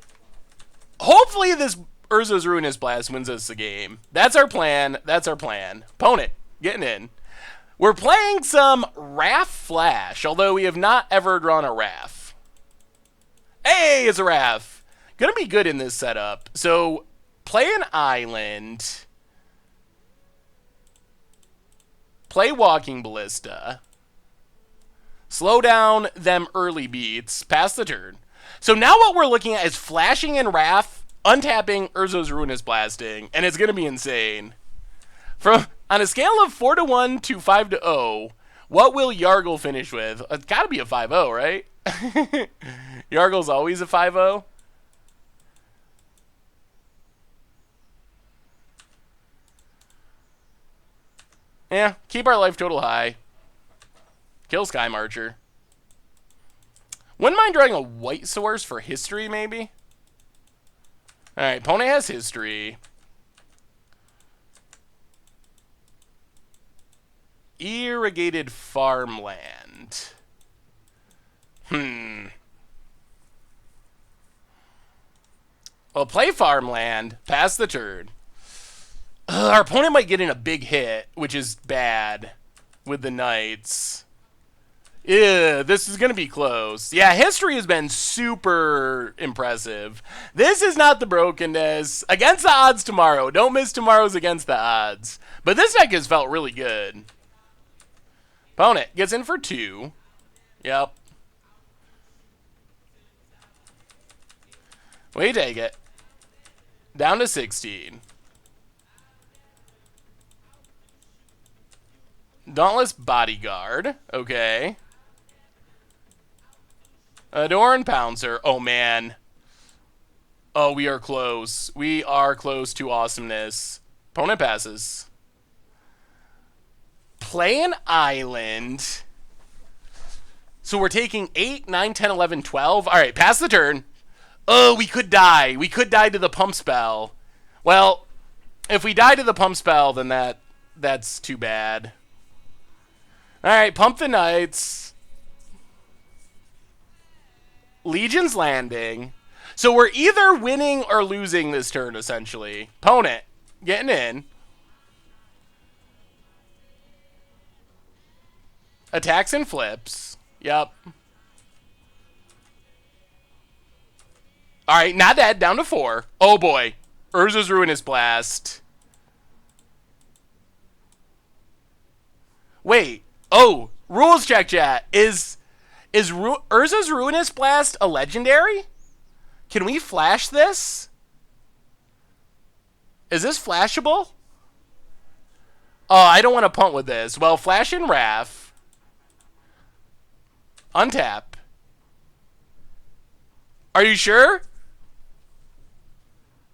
hopefully this Urza's Ruinous Blast wins us the game. That's our plan. That's our plan. Opponent, getting in. We're playing some Raff Flash, although we have not ever drawn a Raff. Hey, it's a Raff. Gonna be good in this setup. So, play an island... Play Walking Ballista. Slow down them early beats. Pass the turn. So now what we're looking at is flashing in Raff, untapping Urza's Ruinous Blasting, and it's going to be insane. On a scale of 4-1 to 5-0, what will Yargle finish with? It's got to be a 5-0, right? Yargle's always a 5-0. Yeah, keep our life total high. Kill Sky Marcher. Wouldn't mind drawing a white source for history, maybe? Alright, opponent has history. Irrigated farmland. Well, play farmland. Pass the turn. Our opponent might get in a big hit, which is bad with the Knights. Yeah, this is going to be close. Yeah, history has been super impressive. This is not the brokenness. Against the odds tomorrow. Don't miss tomorrow's against the odds. But this deck has felt really good. Opponent gets in for 2. Yep. We take it. Down to 16. Dauntless Bodyguard. Okay. Adoran Pouncer. Oh, man. Oh, we are close. We are close to awesomeness. Opponent passes. Play an island. So we're taking 8, 9, 10, 11, 12. All right, pass the turn. Oh, we could die. We could die to the pump spell. Well, if we die to the pump spell, then that's too bad. All right, pump the knights. Legion's Landing. So we're either winning or losing this turn, essentially. Opponent, getting in. Attacks and flips. Yep. All right, not dead. Down to 4. Oh, boy. Urza's Ruinous Blast. Wait. Oh, rules check, chat. Is Urza's Ruinous Blast a legendary? Can we flash this? Is this flashable? Oh, I don't want to punt with this. Well, flash in Raff. Untap. Are you sure?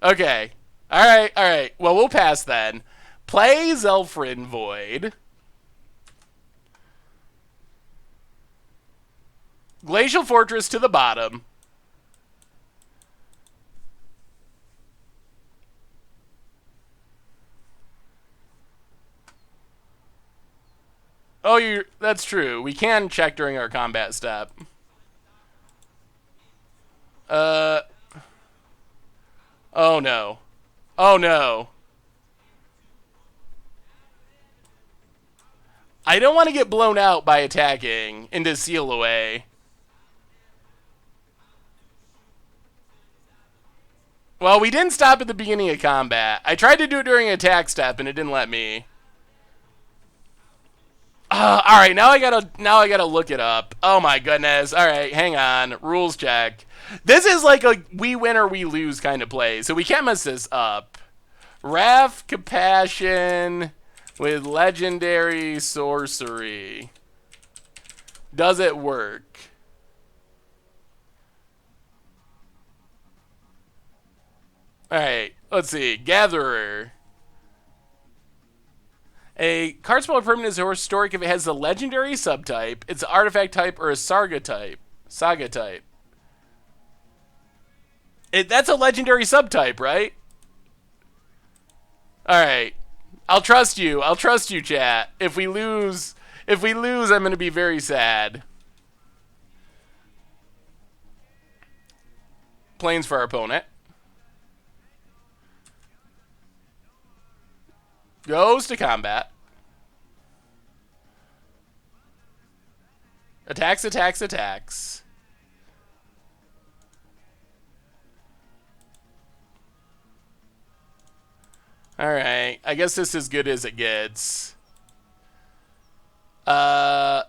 Okay. Alright, alright. Well, we'll pass then. Play Zelfrin Void. Glacial Fortress to the bottom. Oh, that's true. We can check during our combat step. Oh no. Oh no. I don't want to get blown out by attacking into Seal Away. Well, we didn't stop at the beginning of combat. I tried to do it during attack step and it didn't let me. All right, now I gotta look it up. Oh my goodness. All right, hang on. Rules check. This is like a we win or we lose kind of play, so we can't mess this up. Raff Compassion with Legendary Sorcery. Does it work? All right, let's see. Gatherer. A card spell or permanent is historic if it has the legendary subtype, it's an artifact type, or a saga type. That's a legendary subtype, right? Alright. I'll trust you. I'll trust you, chat. If we lose, I'm going to be very sad. Planes for our opponent. Goes to combat. Attacks, attacks, attacks. Alright, I guess this is as good as it gets. Urza's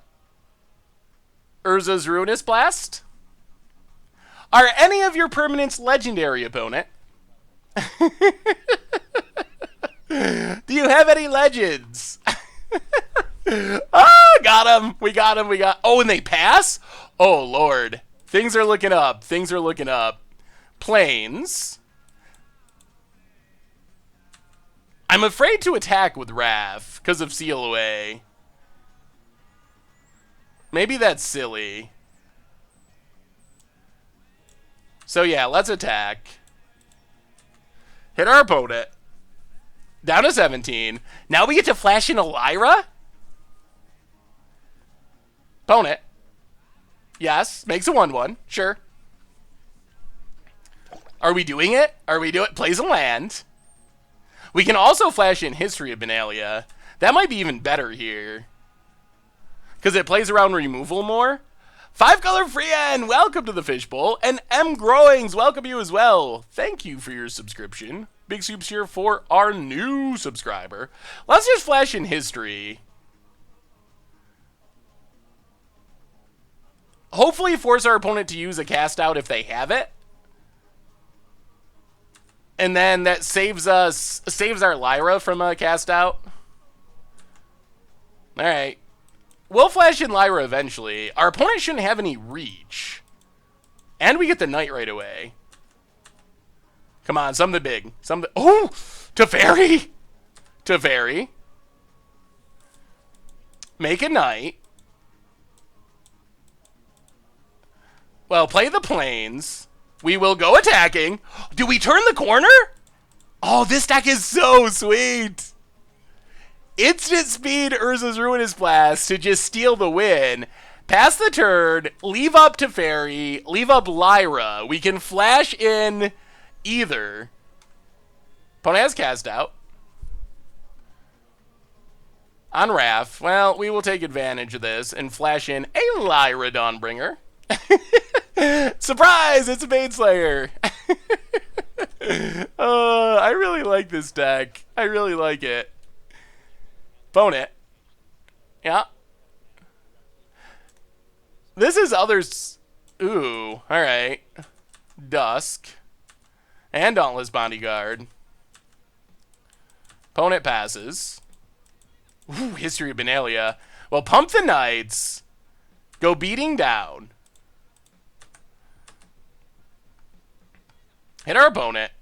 Ruinous Blast? Are any of your permanents legendary, opponent? Do you have any legends? Oh, got him. We got him. Oh, and they pass? Oh, Lord. Things are looking up. Planes. I'm afraid to attack with Raff because of Seal Away. Maybe that's silly. So, yeah, let's attack. Hit our opponent. Down to 17. Now we get to flash in a Lyra? Opponent. Yes. Makes a 1-1. Sure. Are we doing it? Plays a land. We can also flash in History of Benalia. That might be even better here. Because it plays around removal more. 5-color Freean, welcome to the Fishbowl. And M. Growings, welcome you as well. Thank you for your subscription. Big soups here for our new subscriber. Let's just flash in History. Hopefully force our opponent to use a cast out if they have it. And then that saves our Lyra from a cast out. Alright. We'll flash in Lyra eventually. Our opponent shouldn't have any reach. And we get the Knight right away. Come on, something big. Oh! Teferi. Make a Knight. Well, play the plains. We will go attacking. Do we turn the corner? Oh, this deck is so sweet. Instant speed Urza's Ruinous Blast to just steal the win. Pass the turn, leave up to Fairy, leave up Lyra. We can flash in either. Opponent has cast out. On Raff, well, we will take advantage of this and flash in a Lyra Dawnbringer. Surprise! It's a Baneslayer. I really like this deck. I really like it. Opponent. Yeah. This is others. Ooh, alright. Dusk. And Dauntless Bodyguard. Opponent passes. Ooh, History of Benalia. Well, pump the Knights. Go beating down. Hit our opponent.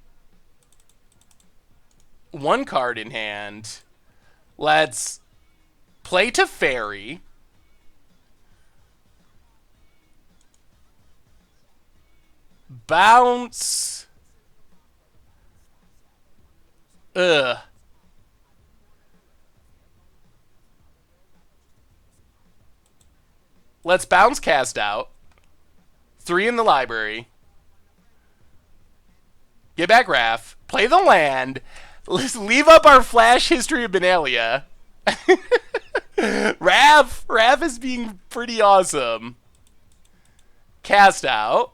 One card in hand. Let's play to Fairy. Bounce. Ugh. Let's bounce cast out. 3 in the library. Get back Raff. Play the land. Let's leave up our flash History of Benalia. Raff is being pretty awesome. Cast out.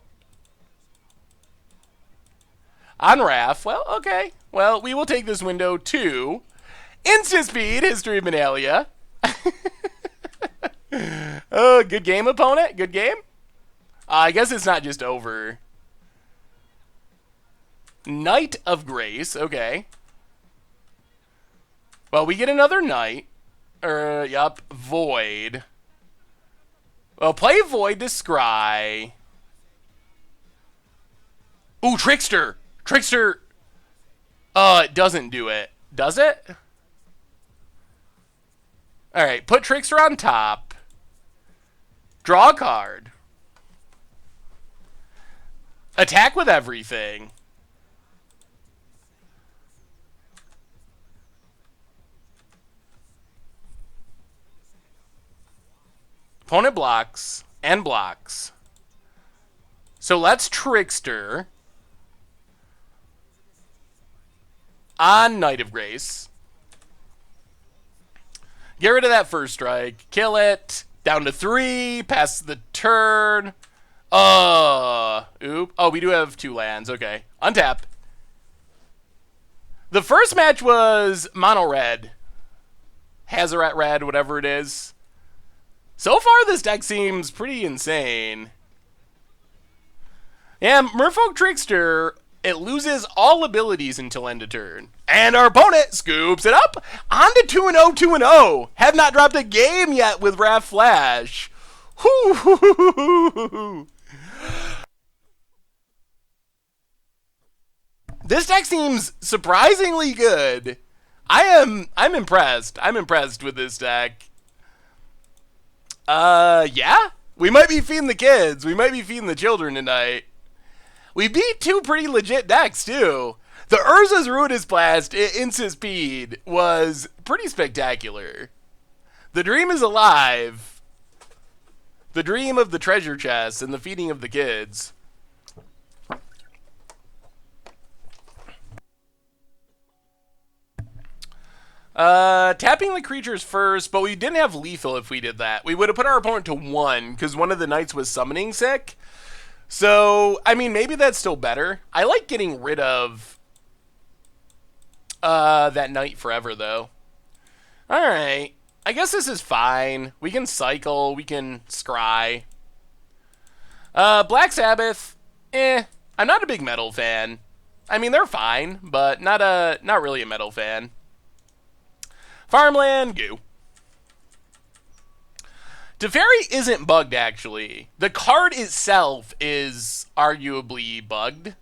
On Raff. Well, okay. Well, we will take this window to instant speed History of Benalia. Oh, good game, opponent. Good game. I guess it's not just over. Knight of Grace. Okay. Well, we get another knight. Yup. Void. Well, play Void to scry. Ooh, Trickster. Trickster. It doesn't do it. Does it? Alright, put Trickster on top. Draw a card. Attack with everything. Opponent blocks and blocks. So let's Trickster on Knight of Grace. Get rid of that first strike. Kill it. Down to 3. Pass the turn. Oop. Oh, we do have 2 lands. Okay. Untap. The first match was mono red. Hazaret red, whatever it is. So far, this deck seems pretty insane. Yeah, Merfolk Trickster, it loses all abilities until end of turn. And our opponent scoops it up on to 2-0, 2-0. Have not dropped a game yet with Raff Flash. This deck seems surprisingly good. I'm impressed. I'm impressed with this deck. Yeah. We might be feeding the kids. We might be feeding the children tonight. We beat 2 pretty legit decks, too. The Urza's Ruinous Blast instant speed was pretty spectacular. The dream is alive. The dream of the treasure chest and the feeding of the kids. Tapping the creatures first, but we didn't have lethal if we did that. We would have put our opponent to 1, because one of the knights was summoning sick. So, I mean, maybe that's still better. I like getting rid of that knight forever, though. Alright. I guess this is fine. We can cycle. We can scry. Black Sabbath. I'm not a big metal fan. I mean, they're fine, but not really a metal fan. Farmland, goo. Teferi isn't bugged, actually. The card itself is arguably bugged.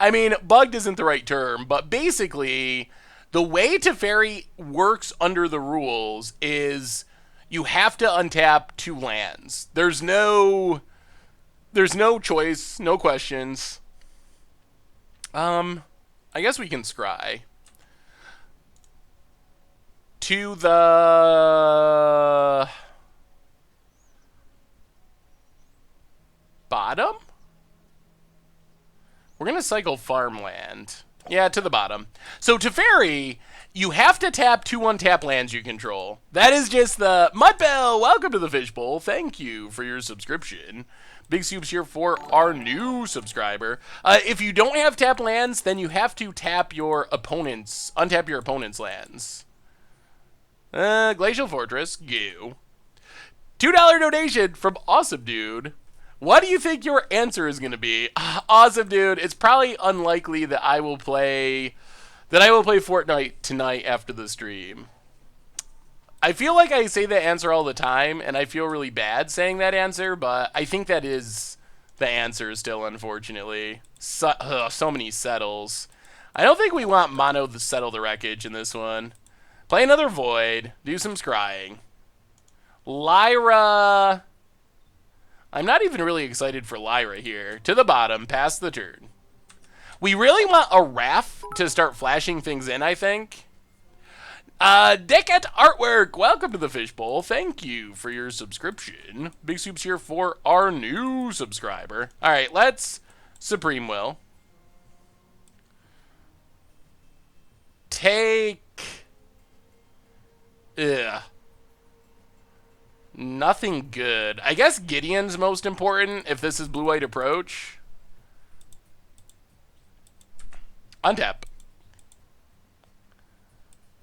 I mean, bugged isn't the right term, but basically, the way Teferi works under the rules is you have to untap 2 lands. There's no There's no choice, no questions. I guess we can scry. To the bottom? We're going to cycle farmland. Yeah, to the bottom. So Teferi, you have to tap 2 untap lands you control. That is just the... Mudbell, welcome to the Fishbowl. Thank you for your subscription. Big Soup's here for our new subscriber. If you don't have tap lands, then you have to tap your opponent's... Untap your opponent's lands. Glacial Fortress, go. $2 donation from Awesome Dude. What do you think your answer is going to be? Awesome Dude, it's probably unlikely that I will play Fortnite tonight after the stream. I feel like I say that answer all the time, and I feel really bad saying that answer, but I think that is the answer still, unfortunately. So many settles. I don't think we want mono to settle the wreckage in this one. Play another Void. Do some scrying. Lyra. I'm not even really excited for Lyra here. To the bottom, pass the turn. We really want a Raff to start flashing things in, I think. Decet Artwork, welcome to the Fishbowl. Thank you for your subscription. Big Soup's here for our new subscriber. All right, let's Supreme Will. Take... Ugh. Nothing good. I guess Gideon's most important if this is blue-white approach. Untap.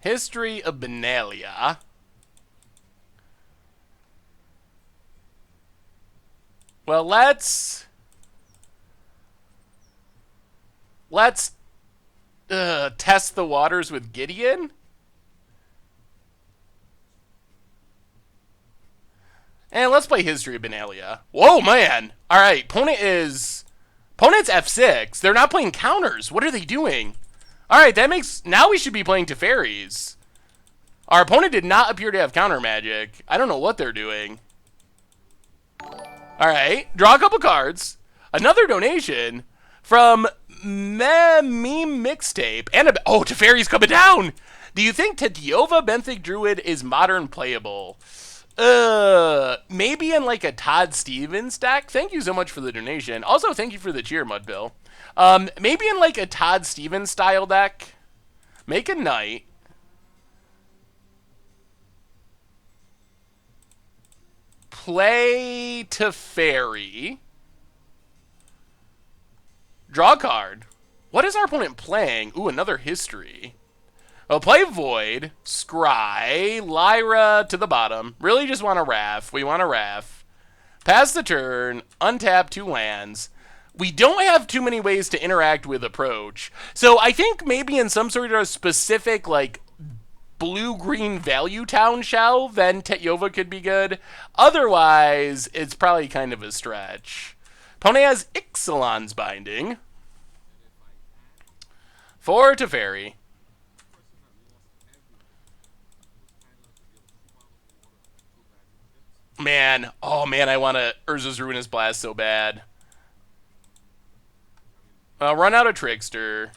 History of Benalia. Well, let's test the waters with Gideon. And let's play History of Benalia. Whoa, man. All right, opponent's F6. They're not playing counters. What are they doing? All right, that makes... Now we should be playing Teferis. Our opponent did not appear to have counter magic. I don't know what they're doing. All right, draw a couple cards. Another donation from Meme Mixtape. And oh, Teferi's coming down. Do you think Tetiova Benthic Druid is modern playable? Maybe in like a Todd Stevens deck. Thank you so much for the donation. Also, thank you for the cheer, Mudbill. Maybe in like a Todd Stevens style deck. Make a knight. Play Teferi. Draw a card. What is our opponent playing? Ooh, another history. Well, play Void, Scry, Lyra to the bottom. Really just want a Raff. We want a Raff. Pass the turn, untap 2 lands. We don't have too many ways to interact with approach. So I think maybe in some sort of specific, like, blue-green value town shell, then Tetiova could be good. Otherwise, it's probably kind of a stretch. Opponent has Ixalan's Binding. For Teferi. Man, oh man, I want to Urza's Ruinous Blast so bad. Run out of Trickster.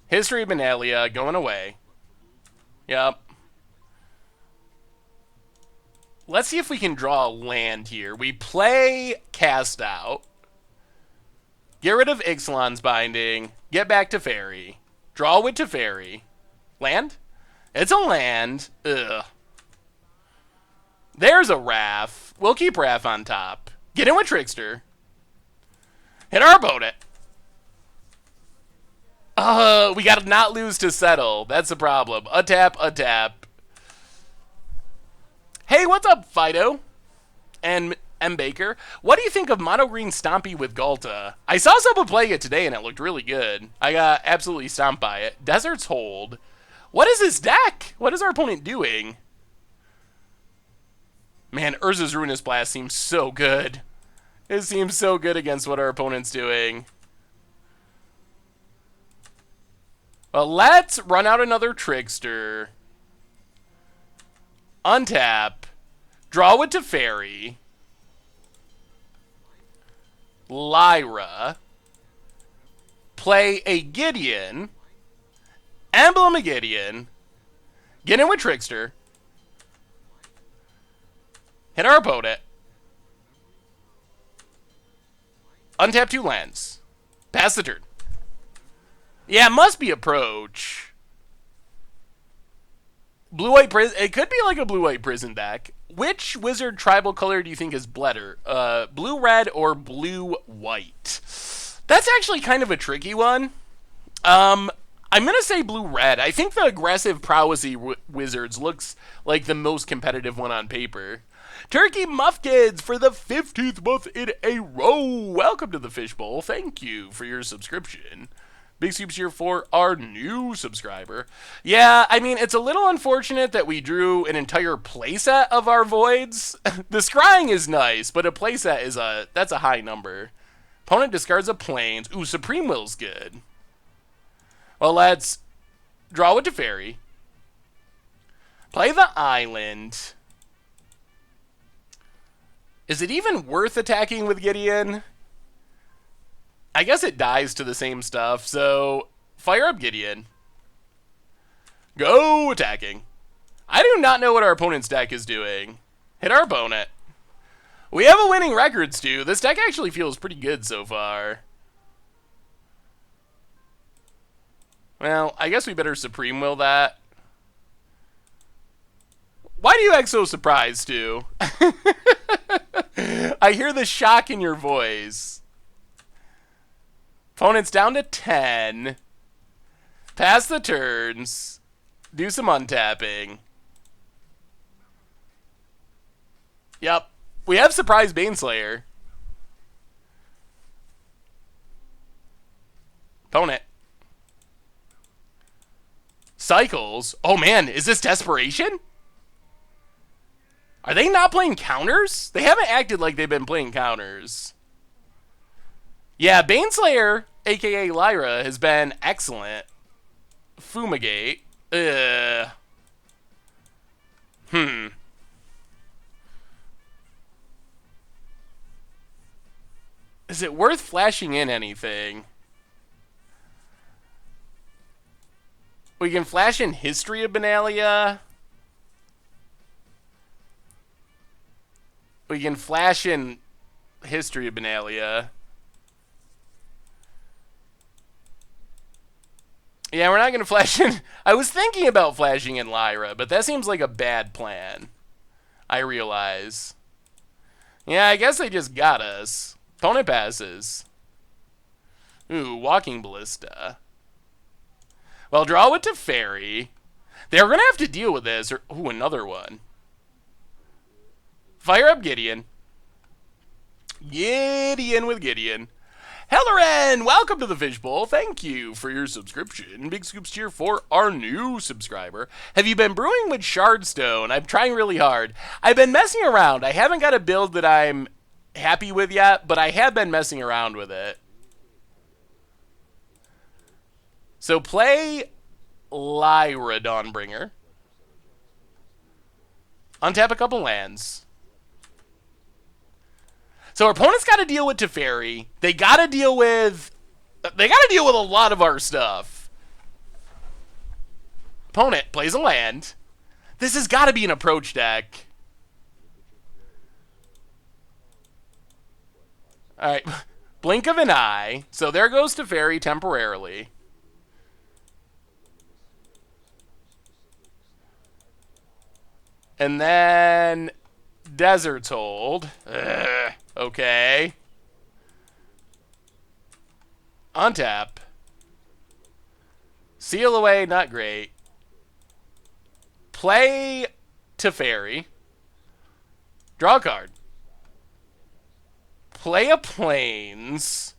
History of Benalia going away. Yep. Let's see if we can draw a land here. We play Cast Out. Get rid of Ixalan's Binding. Get back to Teferi. Draw with Teferi. Land? It's a land. Ugh. There's a Raff. We'll keep Raff on top. Get in with Trickster. Hit our opponent. We gotta not lose to settle. That's the problem. Untap, untap. Hey, what's up, Fido? And M. Baker. What do you think of Mono Green Stompy with Galta? I saw someone playing it today and it looked really good. I got absolutely stomped by it. Desert's Hold. What is this deck? What is our opponent doing? Man, Urza's Ruinous Blast seems so good. It seems so good against what our opponent's doing. Well, let's run out another Trickster. Untap. Draw with Teferi. Lyra, play a Gideon, Emblem of Gideon, get in with Trickster, hit our opponent, untap 2 lands, pass the turn. Yeah, it must be approach. Blue-white prison. It could be like a blue-white prison deck. Which wizard tribal color do you think is better? Blue-red or blue-white? That's actually kind of a tricky one. I'm going to say blue-red. I think the aggressive prowessy wizards looks like the most competitive one on paper. Turkey Muffkids for the 15th month in a row. Welcome to the Fishbowl. Thank you for your subscription. Big soups here for our new subscriber. Yeah, I mean, it's a little unfortunate that we drew an entire playset of our voids. The scrying is nice, but a playset is that's a high number. Opponent discards a plains. Ooh, Supreme Will's good. Well, let's draw with Teferi. Play the island. Is it even worth attacking with Gideon? I guess it dies to the same stuff, so fire up Gideon. Go attacking. I do not know what our opponent's deck is doing. Hit our opponent. We have a winning record, Stu. This deck actually feels pretty good so far. Well, I guess we better Supreme Will that. Why do you act so surprised, Stu? I hear the shock in your voice. Opponent's down to 10. Pass the turns. Do some untapping. Yep. We have Surprise Baneslayer. Opponent. Cycles. Oh man, is this Desperation? Are they not playing counters? They haven't acted like they've been playing counters. Yeah, Baneslayer, aka Lyra, has been excellent. Fumigate. Is it worth flashing in anything? We can flash in History of Benalia. We can flash in History of Benalia. Yeah, we're not going to flash in. I was thinking about flashing in Lyra, but that seems like a bad plan. I realize. Yeah, I guess they just got us. Opponent passes. Ooh, Walking Ballista. Well, draw with Teferi. They're going to have to deal with this. Or, ooh, another one. Fire up Gideon. Gideon with Gideon. Helloren, welcome to the Fishbowl. Thank you for your subscription. Big scoops here for our new subscriber. Have you been brewing with Shardstone? I'm trying really hard. I've been messing around. I haven't got a build that I'm happy with yet, but I have been messing around with it. So play Lyra Dawnbringer. Untap a couple lands. So our opponent's got to deal with Teferi. They got to deal with a lot of our stuff. Opponent plays a land. This has got to be an approach deck. All right. Blink of an eye. So there goes Teferi temporarily. And then Desert's Hold. Okay. Untap. Seal away, not great. Play Teferi. Draw a card. Play a Plains.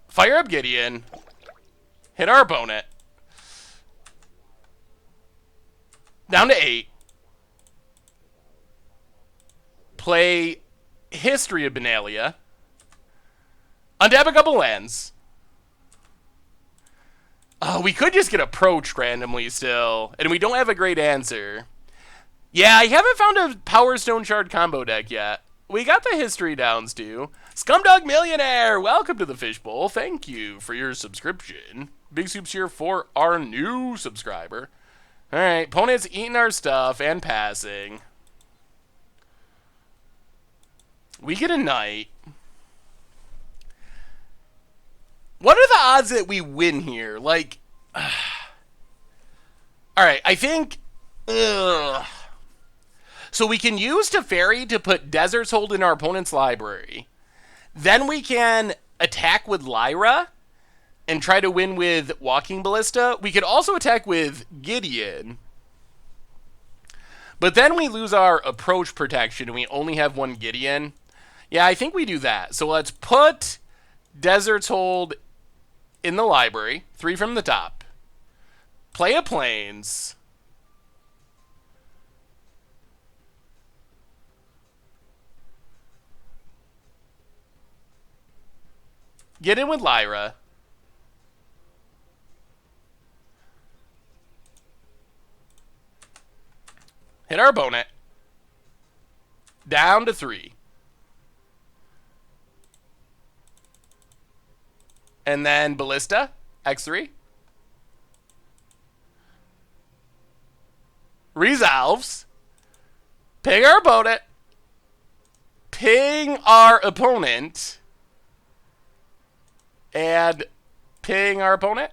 Fire up Gideon. Hit our opponent. Down to 8. Play History of Benalia. Untap a couple lands. Oh, we could just get approached randomly still, and we don't have a great answer. Yeah, I haven't found a Power Stone Shard combo deck yet. we got the history downs too. Scumdog Millionaire, welcome to the Fishbowl. Thank you for your subscription. Big soups here for our new subscriber. All right, opponent's eating our stuff and passing. We get a knight. What are the odds that we win here? Like, all right, I think. So we can use Teferi to put Desert's Hold in our opponent's library. Then we can attack with Lyra and try to win with Walking Ballista. We could also attack with Gideon. But then we lose our approach protection and we only have one Gideon. Yeah, I think we do that. So let's put Desert's Hold in the library. 3 from the top. Play a Plains. Get in with Lyra. Hit our opponent. Down to 3. And then Ballista, X3. Resolves. Ping our opponent. Ping our opponent. And ping our opponent.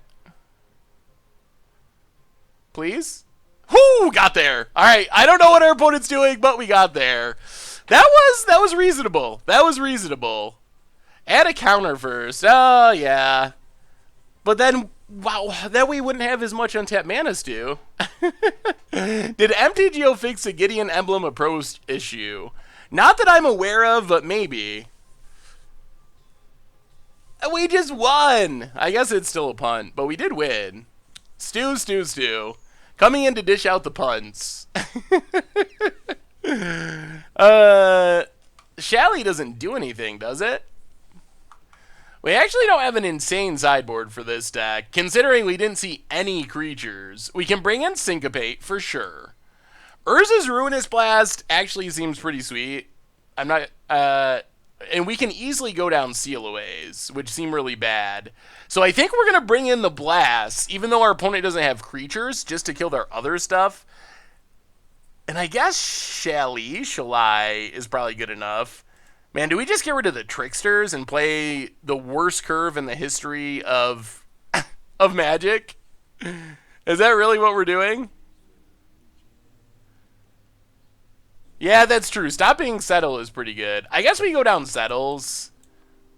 Please. Whoo! Got there. All right. I don't know what our opponent's doing, but we got there. That was reasonable. That was reasonable. Add a counter first. Oh, yeah. But then, wow, then we wouldn't have as much untapped mana stew. Did MTGO fix the Gideon Emblem approach issue? Not that I'm aware of, but maybe. We just won. I guess it's still a punt, but we did win. Stew, stew, stew. Coming in to dish out the punts. Shally doesn't do anything, does it? We actually don't have an insane sideboard for this deck, considering we didn't see any creatures. We can bring in Syncopate, for sure. Urza's Ruinous Blast actually seems pretty sweet. I'm not... and we can easily go down Sealaways, which seem really bad. So I think we're going to bring in the Blast, even though our opponent doesn't have creatures, just to kill their other stuff. And I guess Shalai is probably good enough. Man, do we just get rid of the Tricksters and play the worst curve in the history of Magic? Is that really what we're doing? Yeah, that's true. Stopping Settle is pretty good. I guess we go down Settles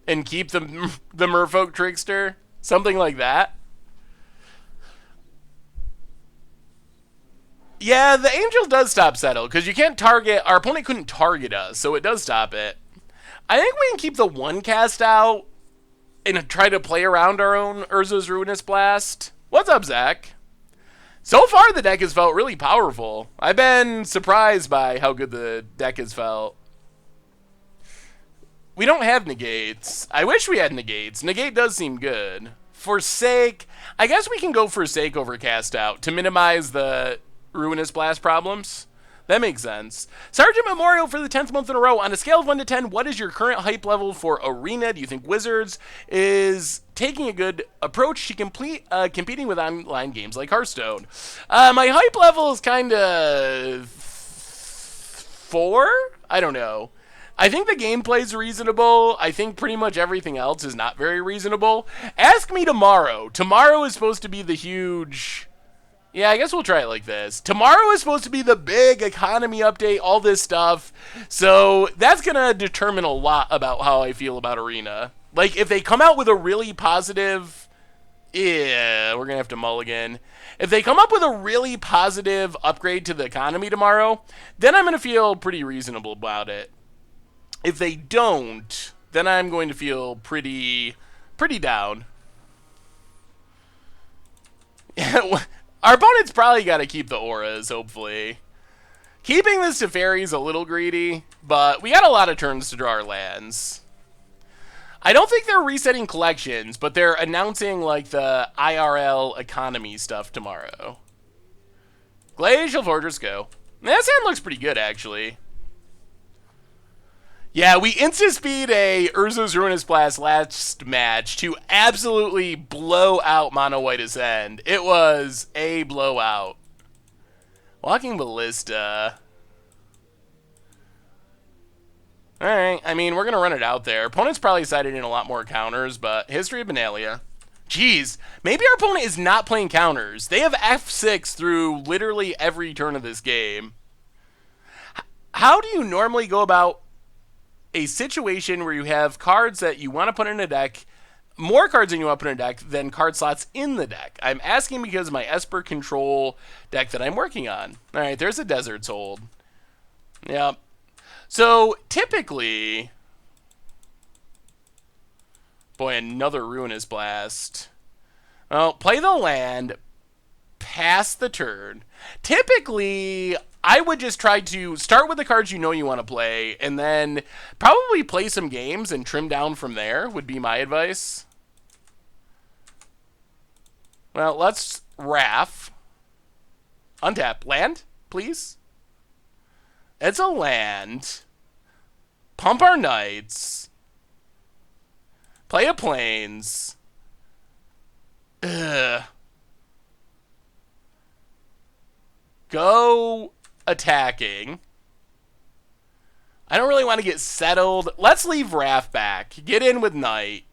and keep the Merfolk Trickster. Something like that. Yeah, the Angel does stop Settle, because you can't target... Our opponent couldn't target us, so it does stop it. I think we can keep the one cast out and try to play around our own Urza's Ruinous Blast. What's up, Zach? So far, the deck has felt really powerful. I've been surprised by how good the deck has felt. We don't have negates. I wish we had negates. Negate does seem good. Forsake. I guess we can go Forsake over Cast Out to minimize the Ruinous Blast problems. That makes sense. Sergeant Memorial for the 10th month in a row. On a scale of 1 to 10, what is your current hype level for Arena? Do you think Wizards is taking a good approach to competing with online games like Hearthstone? My hype level is kind of 4? I don't know. I think the gameplay's reasonable. I think pretty much everything else is not very reasonable. Ask me tomorrow. Tomorrow is supposed to be the huge... Yeah, I guess we'll try it like this. Tomorrow is supposed to be the big economy update, all this stuff. So that's going to determine a lot about how I feel about Arena. Like, if they come out with a really positive... Yeah, we're going to have to mulligan. If they come up with a really positive upgrade to the economy tomorrow, then I'm going to feel pretty reasonable about it. If they don't, then I'm going to feel pretty down. Our opponent's probably got to keep the auras, hopefully. Keeping this Teferi is a little greedy, but we got a lot of turns to draw our lands. I don't think they're resetting collections, but they're announcing like the IRL economy stuff tomorrow. Glacial Fortress, go. That hand looks pretty good, actually. Yeah, we insta-speed a Urza's Ruinous Blast last match to absolutely blow out Mono White Ascend. It was a blowout. Walking Ballista. Alright, I mean, we're going to run it out there. Opponent's probably sided in a lot more counters, but History of Benalia. Jeez, maybe our opponent is not playing counters. They have F6 through literally every turn of this game. How do you normally go about a situation where you have cards that you want to put in a deck, more cards than you want to put in a deck than card slots in the deck? I'm asking because of my Esper Control deck that I'm working on. Alright, there's a Desert's Hold. Yep. So, typically... Boy, another Ruinous Blast. Well, play the land, pass the turn. Typically, I would just try to start with the cards you know you want to play, and then probably play some games and trim down from there, would be my advice. Well, let's Raff. Untap. Land, please. It's a land. Pump our Knights. Play a Plains. Ugh. Go attacking. I don't really want to get settled. Let's leave Raff back. Get in with Knight.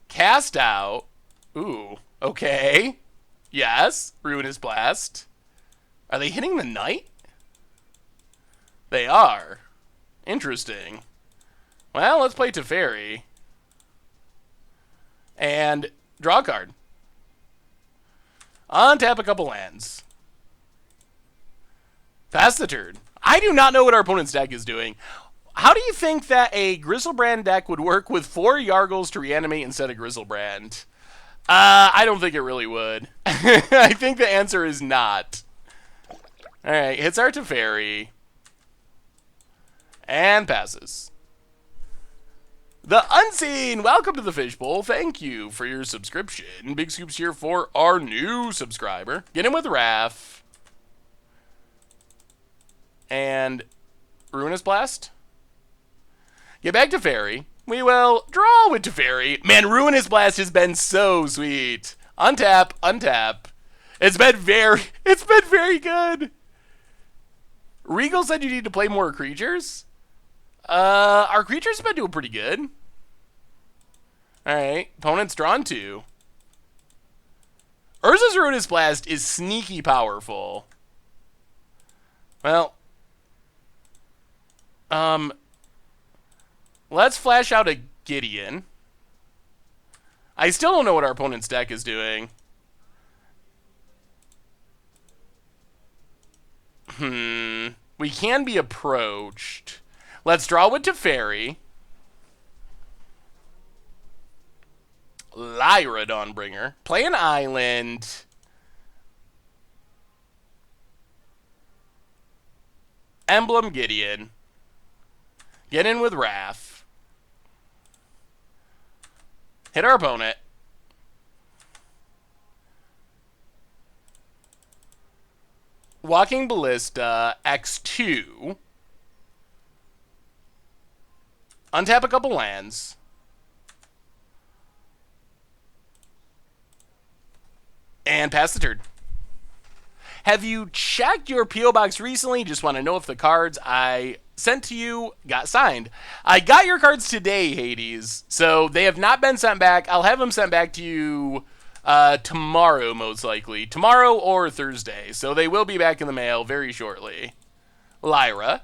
Cast out. Ooh, okay. Yes, Ruinous Blast. Are they hitting the Knight? They are. Interesting. Well, let's play Teferi. And draw a card. Untap a couple lands. Pass the turn. I do not know what our opponent's deck is doing. How do you think that a Griselbrand deck would work with 4 Yargles to reanimate instead of Griselbrand? I don't think it really would. I think the answer is not. Alright, hits our Teferi. And passes. The Unseen, welcome to the Fishbowl. Thank you for your subscription. Big scoops here for our new subscriber. Get in with Raff. And Ruinous Blast. Get back to Teferi. We will draw with Teferi. Man, Ruinous Blast has been so sweet. Untap, untap. It's been very good. Regal said you need to play more creatures. Our creatures have been doing pretty good. Alright, opponent's drawn 2. Urza's Ruinous Blast is sneaky powerful. Well, let's flash out a Gideon. I still don't know what our opponent's deck is doing. We can be approached. Let's draw with Teferi. Lyra Dawnbringer. Play an island. Emblem Gideon. Get in with Raff. Hit our opponent. Walking Ballista, X2. Untap a couple lands. And pass the turn. Have you checked your P.O. Box recently? Just want to know if the cards I sent to you got signed. I got your cards today, Hades. So they have not been sent back. I'll have them sent back to you tomorrow, most likely. Tomorrow or Thursday. So they will be back in the mail very shortly. Lyra.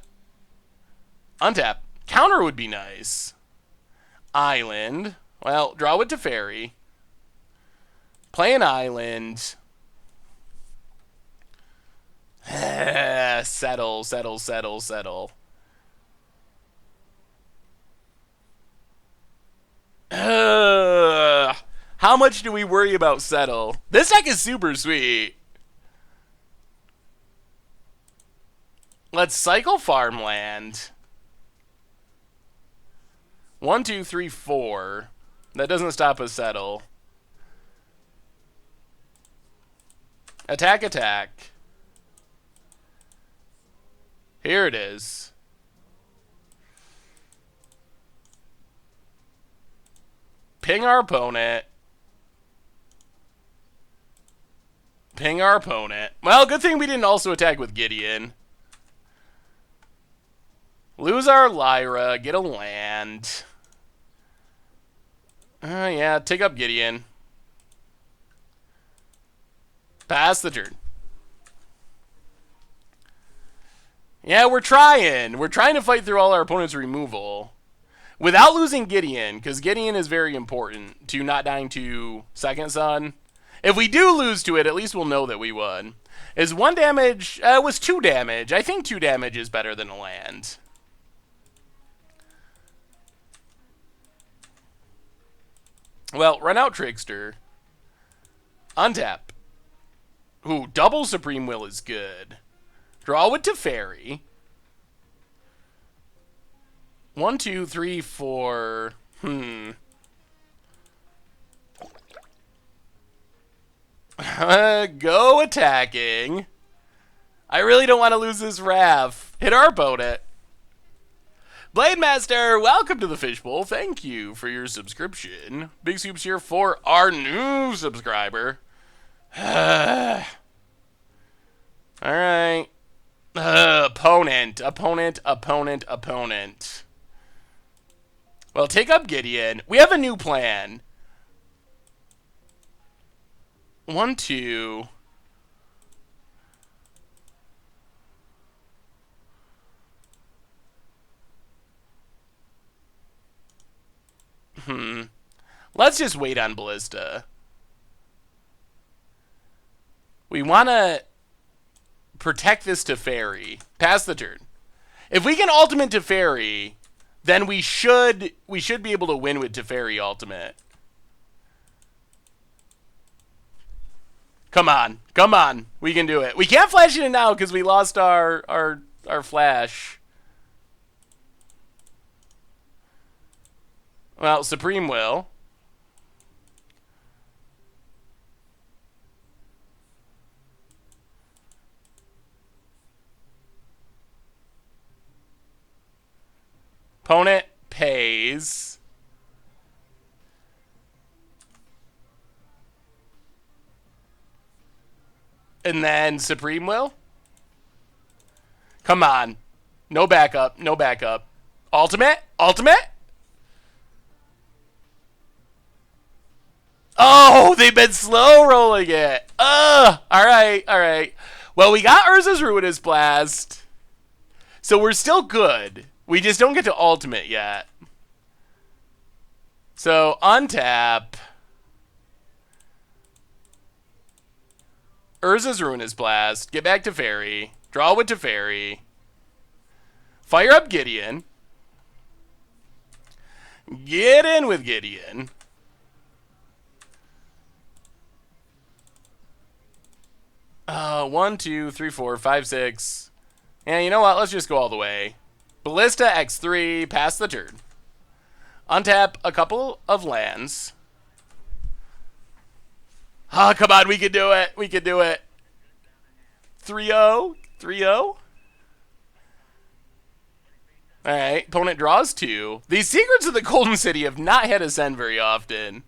Untap. Counter would be nice. Island. Well, draw with Teferi. Play an island. Settle, settle, settle, settle. How much do we worry about settle? This deck is super sweet. Let's cycle farmland. 1, 2, 3, 4. That doesn't stop us settle. Attack, attack. Here it is. Ping our opponent. Ping our opponent. Well, good thing we didn't also attack with Gideon. Lose our Lyra. Get a land. Yeah, take up Gideon. Pass the turn. Yeah, we're trying. We're trying to fight through all our opponent's removal. Without losing Gideon, because Gideon is very important to not dying to Second Son. If we do lose to it, at least we'll know that we won. Is 1 damage? It was 2 damage. I think 2 damage is better than a land. Well, run out Trickster. Untap. Ooh, double Supreme Will is good. Draw with Teferi. 1, 2, 3, 4. Go attacking. I really don't want to lose this Raff. Hit our opponent. Blade Master, welcome to the Fishbowl. Thank you for your subscription. Big soups here for our new subscriber. Alright. Opponent. Well, take up Gideon. We have a new plan. 1, 2. Let's just wait on Ballista. We want to protect this Teferi. Pass the turn. If we can ultimate Teferi, then we should be able to win with Teferi ultimate. Come on. Come on. We can do it. We can't flash it in now because we lost our flash. Well, Supreme Will. Opponent pays. And then Supreme Will. Come on. No backup. No backup. Ultimate? Ultimate? Oh, they've been slow rolling it. Alright, alright. Well, we got Urza's Ruinous Blast. So we're still good. We just don't get to ultimate yet. So, untap. Urza's Ruinous Blast. Get back to Fairy. Draw with Teferi. Fire up Gideon. Get in with Gideon. One, 2, 3, 4, 5, 6. Yeah, you know what? Let's just go all the way. Ballista X3. Pass the turn. Untap a couple of lands. Oh, come on. We can do it. We can do it. 3-0. 3-0. Alright. Opponent draws 2. These Secrets of the Golden City have not had a send very often.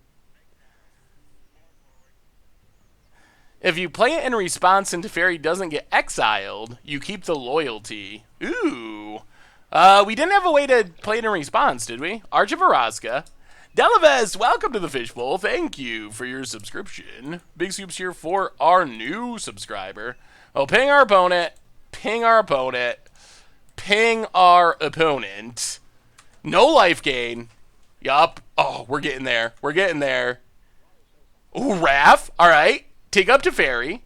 If you play it in response and Teferi doesn't get exiled, you keep the loyalty. Ooh. We didn't have a way to play it in response, did we? Arch of Araska. Delaves, welcome to the Fishbowl. Thank you for your subscription. Big soups here for our new subscriber. Oh, ping our opponent. Ping our opponent. Ping our opponent. No life gain. Yup. Oh, we're getting there. We're getting there. Ooh, Raff. All right. Take up Teferi,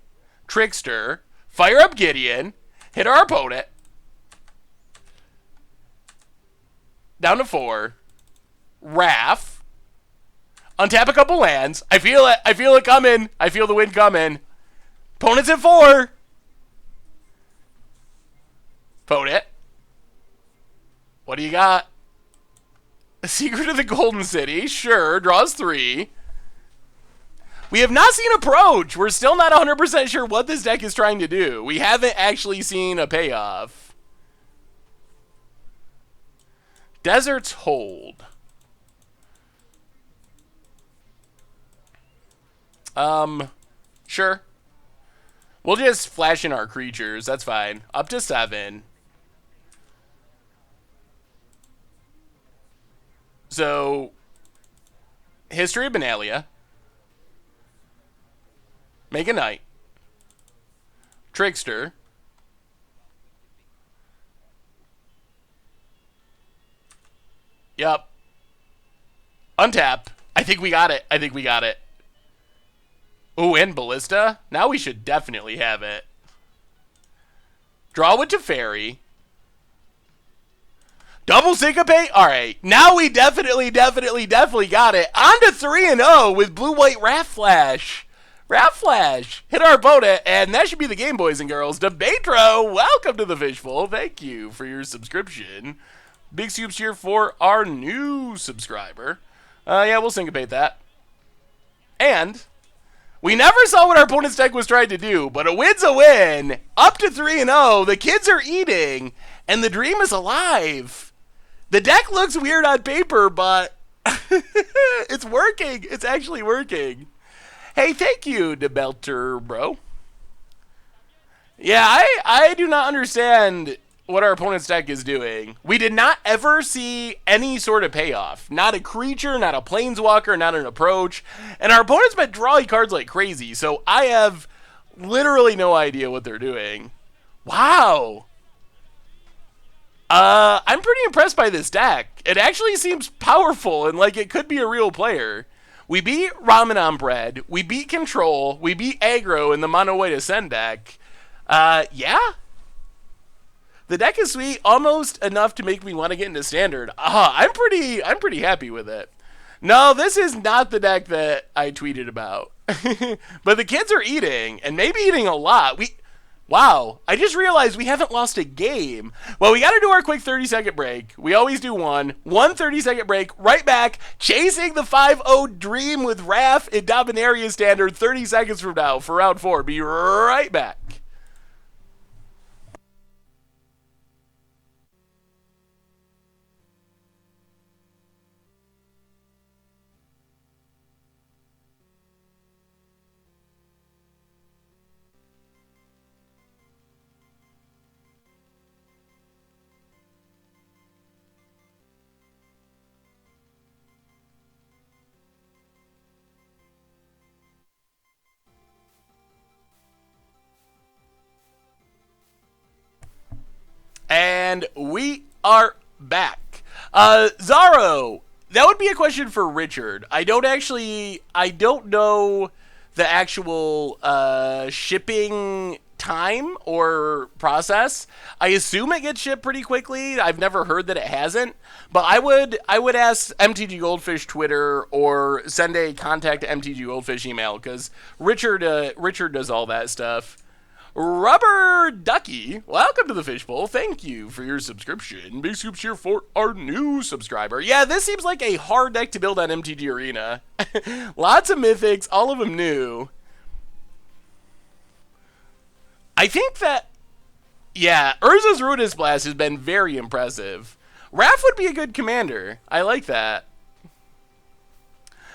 Trickster, fire up Gideon, hit our opponent. Down to 4. Raff. Untap a couple lands. I feel it. I feel it coming. I feel the wind coming. Opponent's at 4. Opponent. What do you got? A Secret of the Golden City. Sure. Draws 3. We have not seen approach. We're still not 100% sure what this deck is trying to do. We haven't actually seen a payoff. Desert's Hold. Sure. We'll just flash in our creatures. That's fine. Up to 7. So, History of Benalia. Make a Knight. Trickster. Yup. Untap. I think we got it. I think we got it. Ooh, and Ballista? Now we should definitely have it. Draw with Teferi. Double Syncopate? Alright. Now we definitely got it. On to 3-0 with Blue-White Raff Flash. Raff Flash. Hit our opponent, and that should be the game, boys and girls. Debatro, welcome to the Fishbowl. Thank you for your subscription. Big soups here for our new subscriber. Yeah, we'll syncopate that. And we never saw what our opponent's deck was trying to do, but a win's a win. Up to 3-0. The kids are eating, and the dream is alive. The deck looks weird on paper, but it's working. It's actually working. Hey, thank you, DeBelter, bro. Yeah, I do not understand what our opponent's deck is doing. We did not ever see any sort of payoff. Not a creature, not a planeswalker, not an approach. And our opponent's been drawing cards like crazy, so I have literally no idea what they're doing. Wow. I'm pretty impressed by this deck. It actually seems powerful and like it could be a real player. We beat Ramen Bread. We beat Control. We beat Aggro in the Mono White Ascend deck. Yeah. The deck is sweet, almost enough to make me want to get into Standard. I'm pretty happy with it. No, this is not the deck that I tweeted about. But the kids are eating, and maybe eating a lot. Wow, I just realized we haven't lost a game. Well, we got to do our quick 30-second break. We always do one 30-second break, right back, chasing the 5-0 dream with Raff in Dominaria Standard 30 seconds from now for round 4. Be right back. And we are back. Zaro, that would be a question for Richard. I don't know the actual shipping time or process. I assume it gets shipped pretty quickly. I've never heard that it hasn't. But I would ask MTG Goldfish Twitter or send a contact to MTG Goldfish email because Richard does all that stuff. Rubber Ducky, welcome to the Fishbowl. Thank you for your subscription. Big soups here for our new subscriber. Yeah, this seems like a hard deck to build on MTG Arena. Lots of mythics, all of them new. I think that, yeah, Urza's Ruinous Blast has been very impressive. Raff would be a good commander. I like that.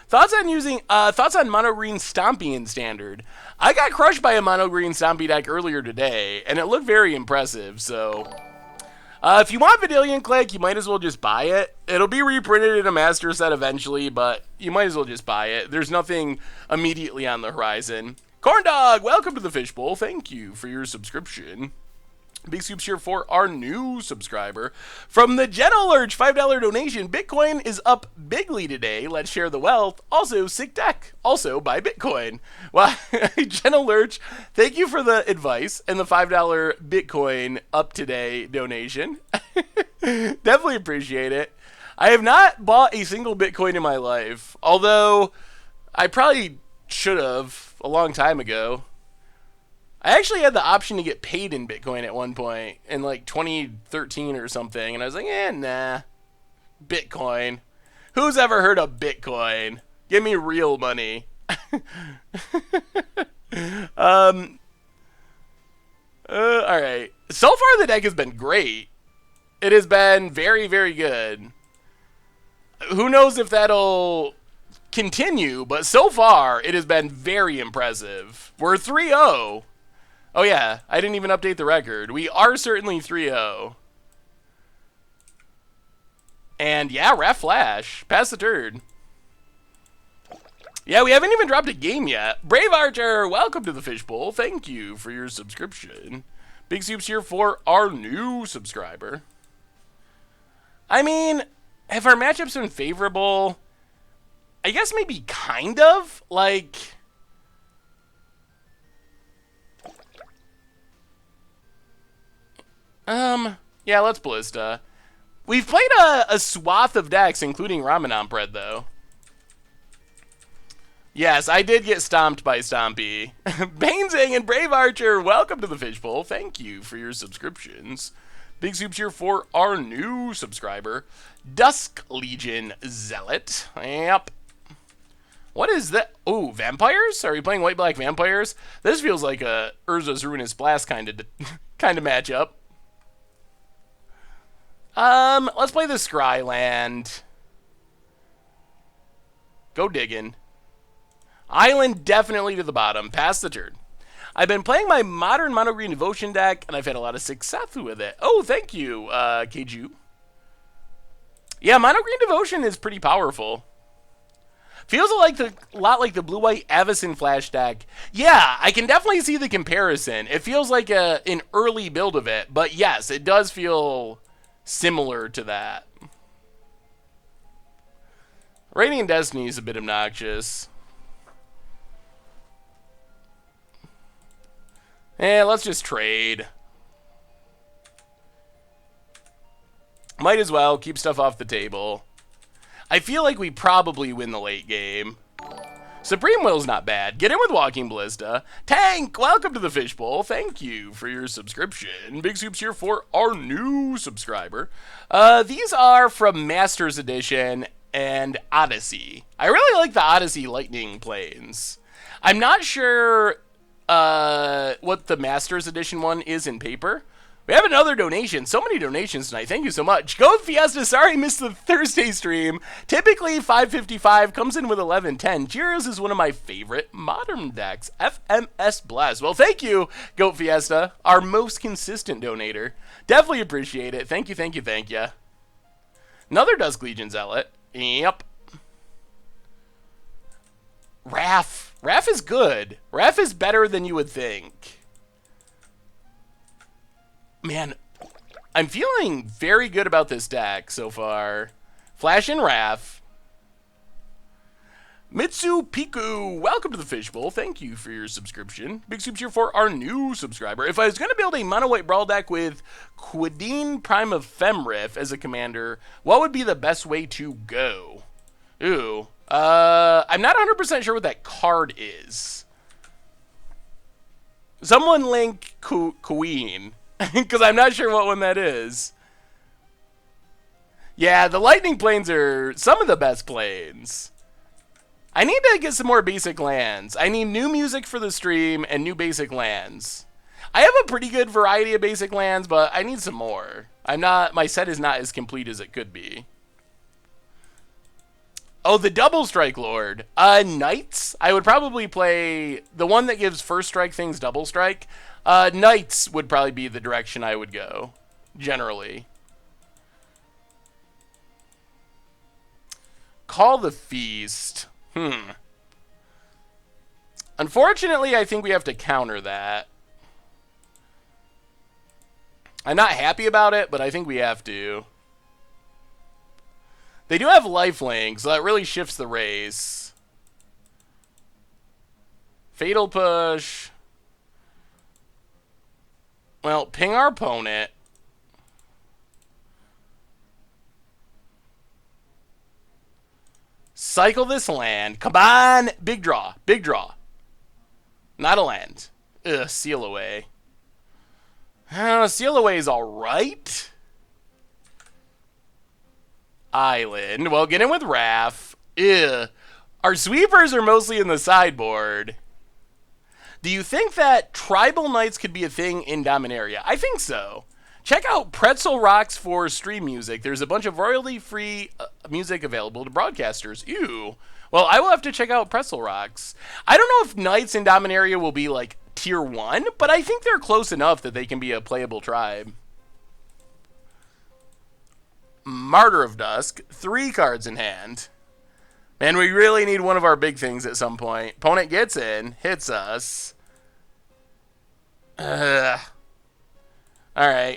Thoughts on Mono Green Stompy in Standard. I got crushed by a Mono Green Stompy deck earlier today, and it looked very impressive, so if you want Vidalian Click, you might as well just buy it. It'll be reprinted in a master set eventually, but you might as well just buy it. There's nothing immediately on the horizon. Corndog, welcome to the Fishbowl. Thank you for your subscription. Big soups here for our new subscriber. From the Gentle Lurch, $5 donation. Bitcoin is up bigly today. Let's share the wealth. Also, sick deck. Also, buy Bitcoin. Well, Gentle Lurch, thank you for the advice and the $5 Bitcoin up today donation. Definitely appreciate it. I have not bought a single Bitcoin in my life, although I probably should have a long time ago. I actually had the option to get paid in Bitcoin at one point in like 2013 or something, and I was like, nah. Bitcoin. Who's ever heard of Bitcoin? Give me real money. Alright. So far, the deck has been great. It has been very, very good. Who knows if that'll continue, but so far, it has been very impressive. We're 3-0. Oh, yeah. I didn't even update the record. We are certainly 3-0. And, yeah, Raff Flash. Pass the turn. Yeah, we haven't even dropped a game yet. Brave Archer, welcome to the Fishbowl. Thank you for your subscription. Big Soups here for our new subscriber. I mean, have our matchups been favorable? I guess maybe kind of. Like, yeah, let's Ballista. We've played a swath of decks, including Ramanampred, though. Yes, I did get stomped by Stompy. Bainsing and Brave Archer, welcome to the Fishbowl. Thank you for your subscriptions. Big Soups here for our new subscriber, Dusk Legion Zealot. Yep. What is that? Oh, vampires? Are we playing white-black vampires? This feels like a Urza's Ruinous Blast kind of matchup. Let's play the Scryland. Go digging. Island definitely to the bottom. Pass the turn. I've been playing my modern mono green devotion deck, and I've had a lot of success with it. Oh, thank you, Keiju. Yeah, mono green devotion is pretty powerful. Feels a lot like the blue-white Avacyn Flash deck. Yeah, I can definitely see the comparison. It feels like an early build of it, but yes, it does feel similar to that. Radiant Destiny is a bit obnoxious. Let's just trade. Might as well keep stuff off the table. I feel like we probably win the late game. Supreme Will's not bad. Get in with Walking Ballista. Tank, welcome to the Fishbowl. Thank you for your subscription. Big Soups here for our new subscriber. These are from Masters Edition and Odyssey. I really like the Odyssey Lightning Planes. I'm not sure what the Masters Edition one is in paper. We have another donation. So many donations tonight. Thank you so much. Go Fiesta. Sorry, missed the Thursday stream. Typically, 555 comes in with 1110. Cheerios is one of my favorite modern decks. FMS Blast. Well, thank you, Goat Fiesta, our most consistent donator. Definitely appreciate it. Thank you, thank you, thank you. Another Dusk Legion Zealot. Yep. Raff. Raff is good. Raff is better than you would think. Man, I'm feeling very good about this deck so far. Flash and Raff. Mitsu Piku, welcome to the Fishbowl. Thank you for your subscription. Big Soups here for our new subscriber. If I was going to build a mono-white brawl deck with Quidine Prime of Femriff as a commander, what would be the best way to go? Ooh. I'm not 100% sure what that card is. Someone link Queen. Because I'm not sure what one that is. Yeah, the Lightning Planes are some of the best planes. I need to get some more basic lands. I need new music for the stream and new basic lands. I have a pretty good variety of basic lands, but I need some more. My set is not as complete as it could be. Oh, the Double Strike Lord. Knights? I would probably play the one that gives first strike things double strike. Knights would probably be the direction I would go, generally. Call the Feast. Unfortunately, I think we have to counter that. I'm not happy about it, but I think we have to. They do have lifelink, so that really shifts the race. Fatal Push. Well, ping our opponent. Cycle this land. Come on! Big draw. Big draw. Not a land. Ugh, Seal Away. Seal Away is alright. Island. Well, get in with Raff. Ugh. Our sweepers are mostly in the sideboard. Do you think that Tribal Knights could be a thing in Dominaria? I think so. Check out Pretzel Rocks for stream music. There's a bunch of royalty-free music available to broadcasters. Ew. Well, I will have to check out Pretzel Rocks. I don't know if Knights in Dominaria will be like tier 1, but I think they're close enough that they can be a playable tribe. Martyr of Dusk, 3 cards in hand. Man, we really need one of our big things at some point. Opponent gets in, hits us. Alright,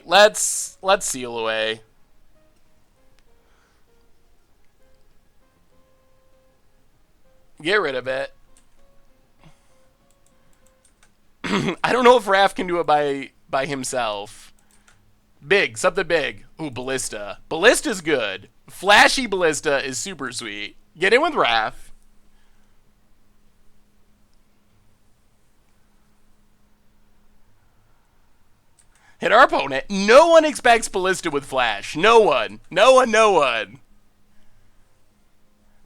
let's seal away. Get rid of it. I don't know if Raff can do it by himself. Big, something big. Ooh, Ballista. Ballista's good. Flashy Ballista is super sweet. Get in with Raff. Hit our opponent. No one expects Ballista with Flash. No one. No one, no one.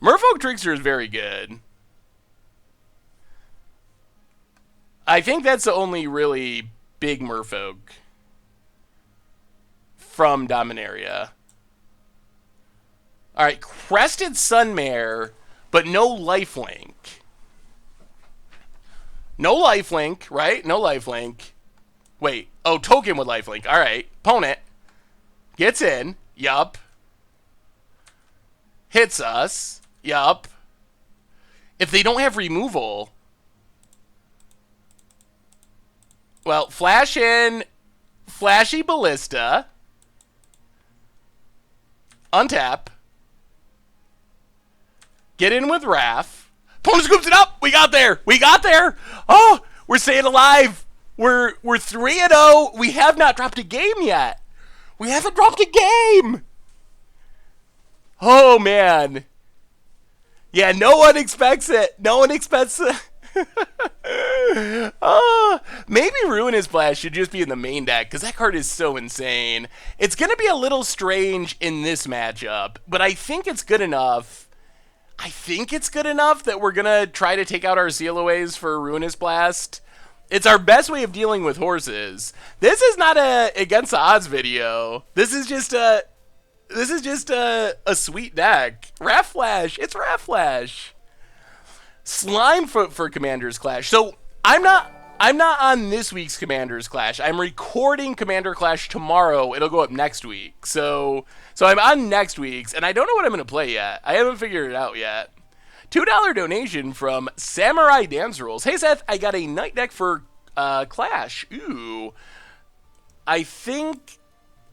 Merfolk Trickster is very good. I think that's the only really big Merfolk from Dominaria. Alright, Crested Sunmare, but no lifelink. No lifelink, right? No lifelink. Wait. Oh, token with lifelink. Alright. Opponent gets in. Yup. Hits us. Yup. If they don't have removal, well, flash in. Flashy Ballista. Untap. Get in with Raff. Opponent scoops it up. We got there. We got there. Oh, we're staying alive. We're 3-0. We have not dropped a game yet. We haven't dropped a game. Oh, man. Yeah, no one expects it. No one expects it. Maybe Ruinous Blast should just be in the main deck, because that card is so insane. It's going to be a little strange in this matchup, but I think it's good enough. I think it's good enough that we're going to try to take out our Sealaways for Ruinous Blast. It's our best way of dealing with horses. This is not a against the odds video. This is just a sweet deck. Raff Flash. It's Raff Flash. Slime for Commander's Clash. So I'm not on this week's Commander's Clash. I'm recording Commander Clash tomorrow. It'll go up next week. So I'm on next week's, and I don't know what I'm going to play yet. I haven't figured it out yet. $2 donation from Samurai Dance Rules. Hey, Seth, I got a night deck for Clash. Ooh. I think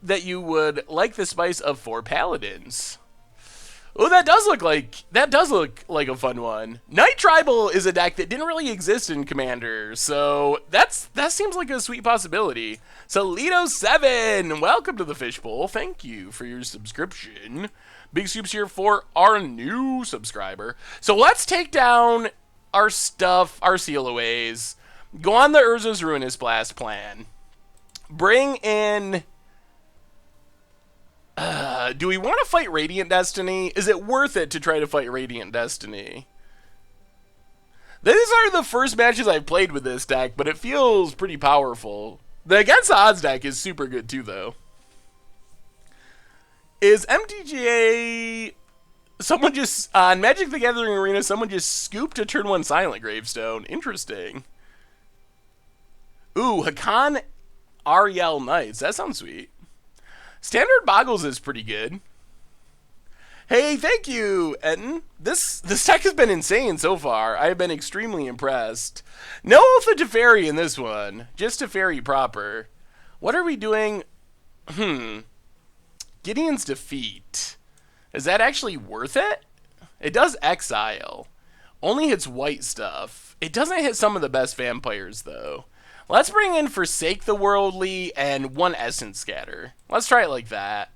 that you would like the spice of 4 Paladins. Oh, that does look like a fun one. Night Tribal is a deck that didn't really exist in Commander, so that seems like a sweet possibility. Solito7, welcome to the Fishbowl. Thank you for your subscription. Big soups here for our new subscriber. So let's take down our stuff, our Sealaways. Go on the Urza's Ruinous Blast plan. Bring in... do we want to fight Radiant Destiny? Is it worth it to try to fight Radiant Destiny? These are the first matches I've played with this deck, but it feels pretty powerful. The Against the Odds deck is super good too, though. Is MTGA... Someone just... on Magic the Gathering Arena, someone just scooped a turn 1 Silent Gravestone. Interesting. Ooh, Hakan Ariel Knights. That sounds sweet. Standard Boggles is pretty good. Hey, thank you, Etten. This deck has been insane so far. I have been extremely impressed. No Oath of Teferi in this one. Just Teferi proper. What are we doing? Gideon's Defeat. Is that actually worth it? It does Exile. Only hits white stuff. It doesn't hit some of the best vampires, though. Let's bring in Forsake the Worldly and 1 Essence Scatter. Let's try it like that.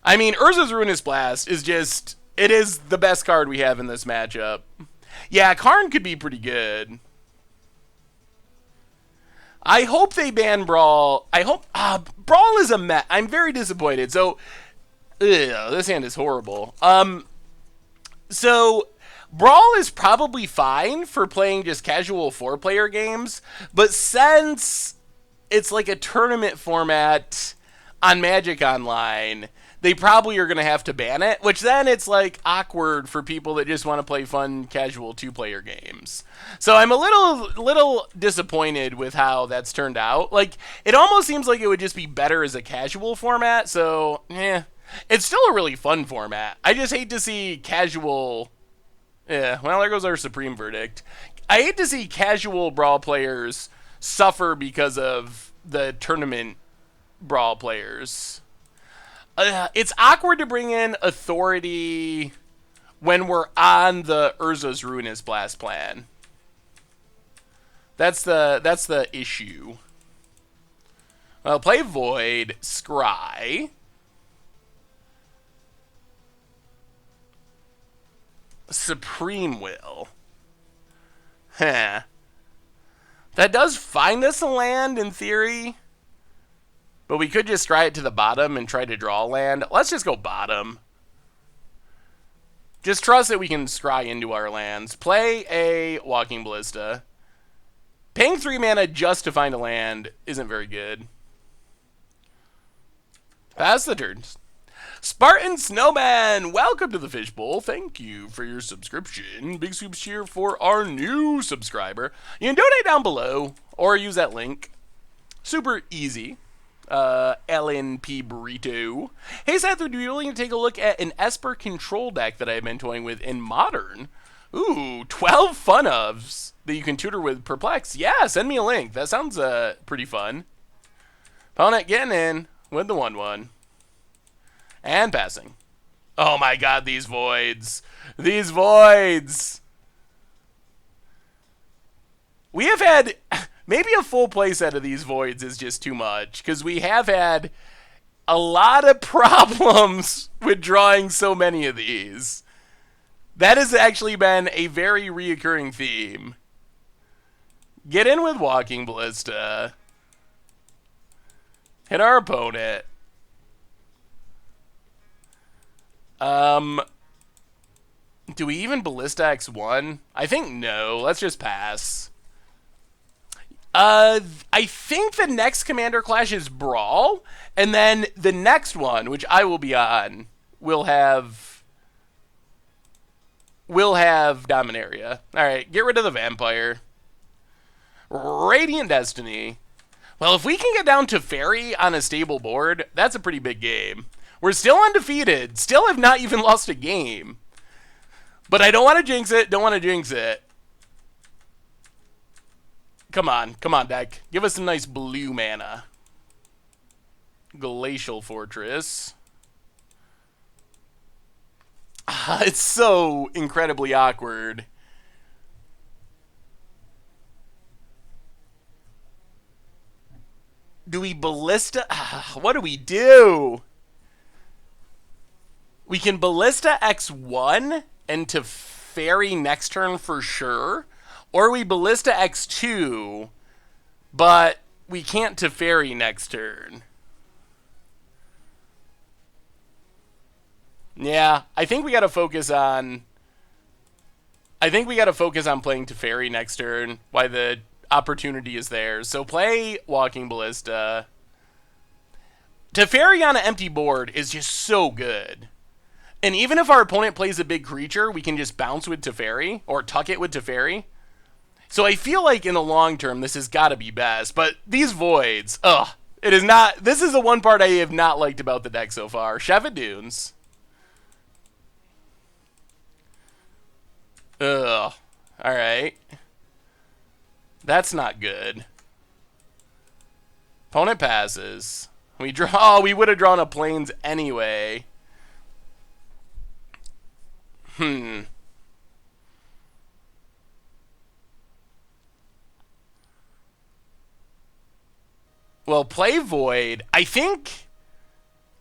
I mean, Urza's Ruinous Blast is just... it is the best card we have in this matchup. Yeah, Karn could be pretty good. I hope they ban Brawl. I hope... Brawl is a I'm very disappointed. So... this hand is horrible. So, Brawl is probably fine for playing just casual 4-player games, but since it's like a tournament format on Magic Online, they probably are going to have to ban it, which then it's like awkward for people that just want to play fun casual 2-player games. So I'm a little disappointed with how that's turned out. Like, it almost seems like it would just be better as a casual format, so it's still a really fun format. I just hate to see casual. Yeah, well, there goes our supreme verdict. I hate to see casual Brawl players suffer because of the tournament Brawl players. It's awkward to bring in authority when we're on the Urza's Ruinous Blast plan. That's the issue. Well, play Void, Scry. Supreme Will. Huh. That does find us a land in theory. But we could just scry it to the bottom and try to draw a land. Let's just go bottom. Just trust that we can scry into our lands. Play a Walking Ballista. Paying 3 mana just to find a land isn't very good. Pass the turns. Spartan Snowman, welcome to the Fishbowl. Thank you for your subscription. Big soups cheer for our new subscriber. You can donate down below or use that link. Super easy. LNP Burrito. Hey Seth, would you be willing to take a look at an Esper control deck that I've been toying with in Modern? Ooh, 12 fun ofs that you can tutor with Perplex. Yeah, send me a link. That sounds pretty fun. Opponent getting in with the 1/1. And passing. Oh my god, these voids. These voids. We have had maybe a full playset of these voids is just too much, because we have had a lot of problems with drawing so many of these. That has actually been a very reoccurring theme. Get in with Walking Ballista. Hit our opponent. Do we even Ballista X1? I think no. Let's just pass. I think the next Commander Clash is Brawl, and then the next one, which I will be on, will have Dominaria. Alright, get rid of the Vampire. Radiant Destiny. Well, if we can get down to Fairy on a stable board, that's a pretty big game. We're still undefeated. Still have not even lost a game. But I don't want to jinx it. Don't want to jinx it. Come on. Come on, deck. Give us some nice blue mana. Glacial Fortress. It's so incredibly awkward. Do we Ballista? What do we do? We can Ballista X1 and to Fairy next turn for sure. Or we Ballista X2, but we can't to Fairy next turn. Yeah, I think we got to focus on playing to Fairy next turn while the opportunity is there. So play Walking Ballista. To Fairy on an empty board is just so good. And even if our opponent plays a big creature, we can just bounce with Teferi or tuck it with Teferi. So I feel like in the long term, this has got to be best. But these voids, it is not. This is the one part I have not liked about the deck so far. Shevet Dunes. Ugh. Alright. That's not good. Opponent passes. We draw. Oh, we would have drawn a Plains anyway. Well, play Void. I think.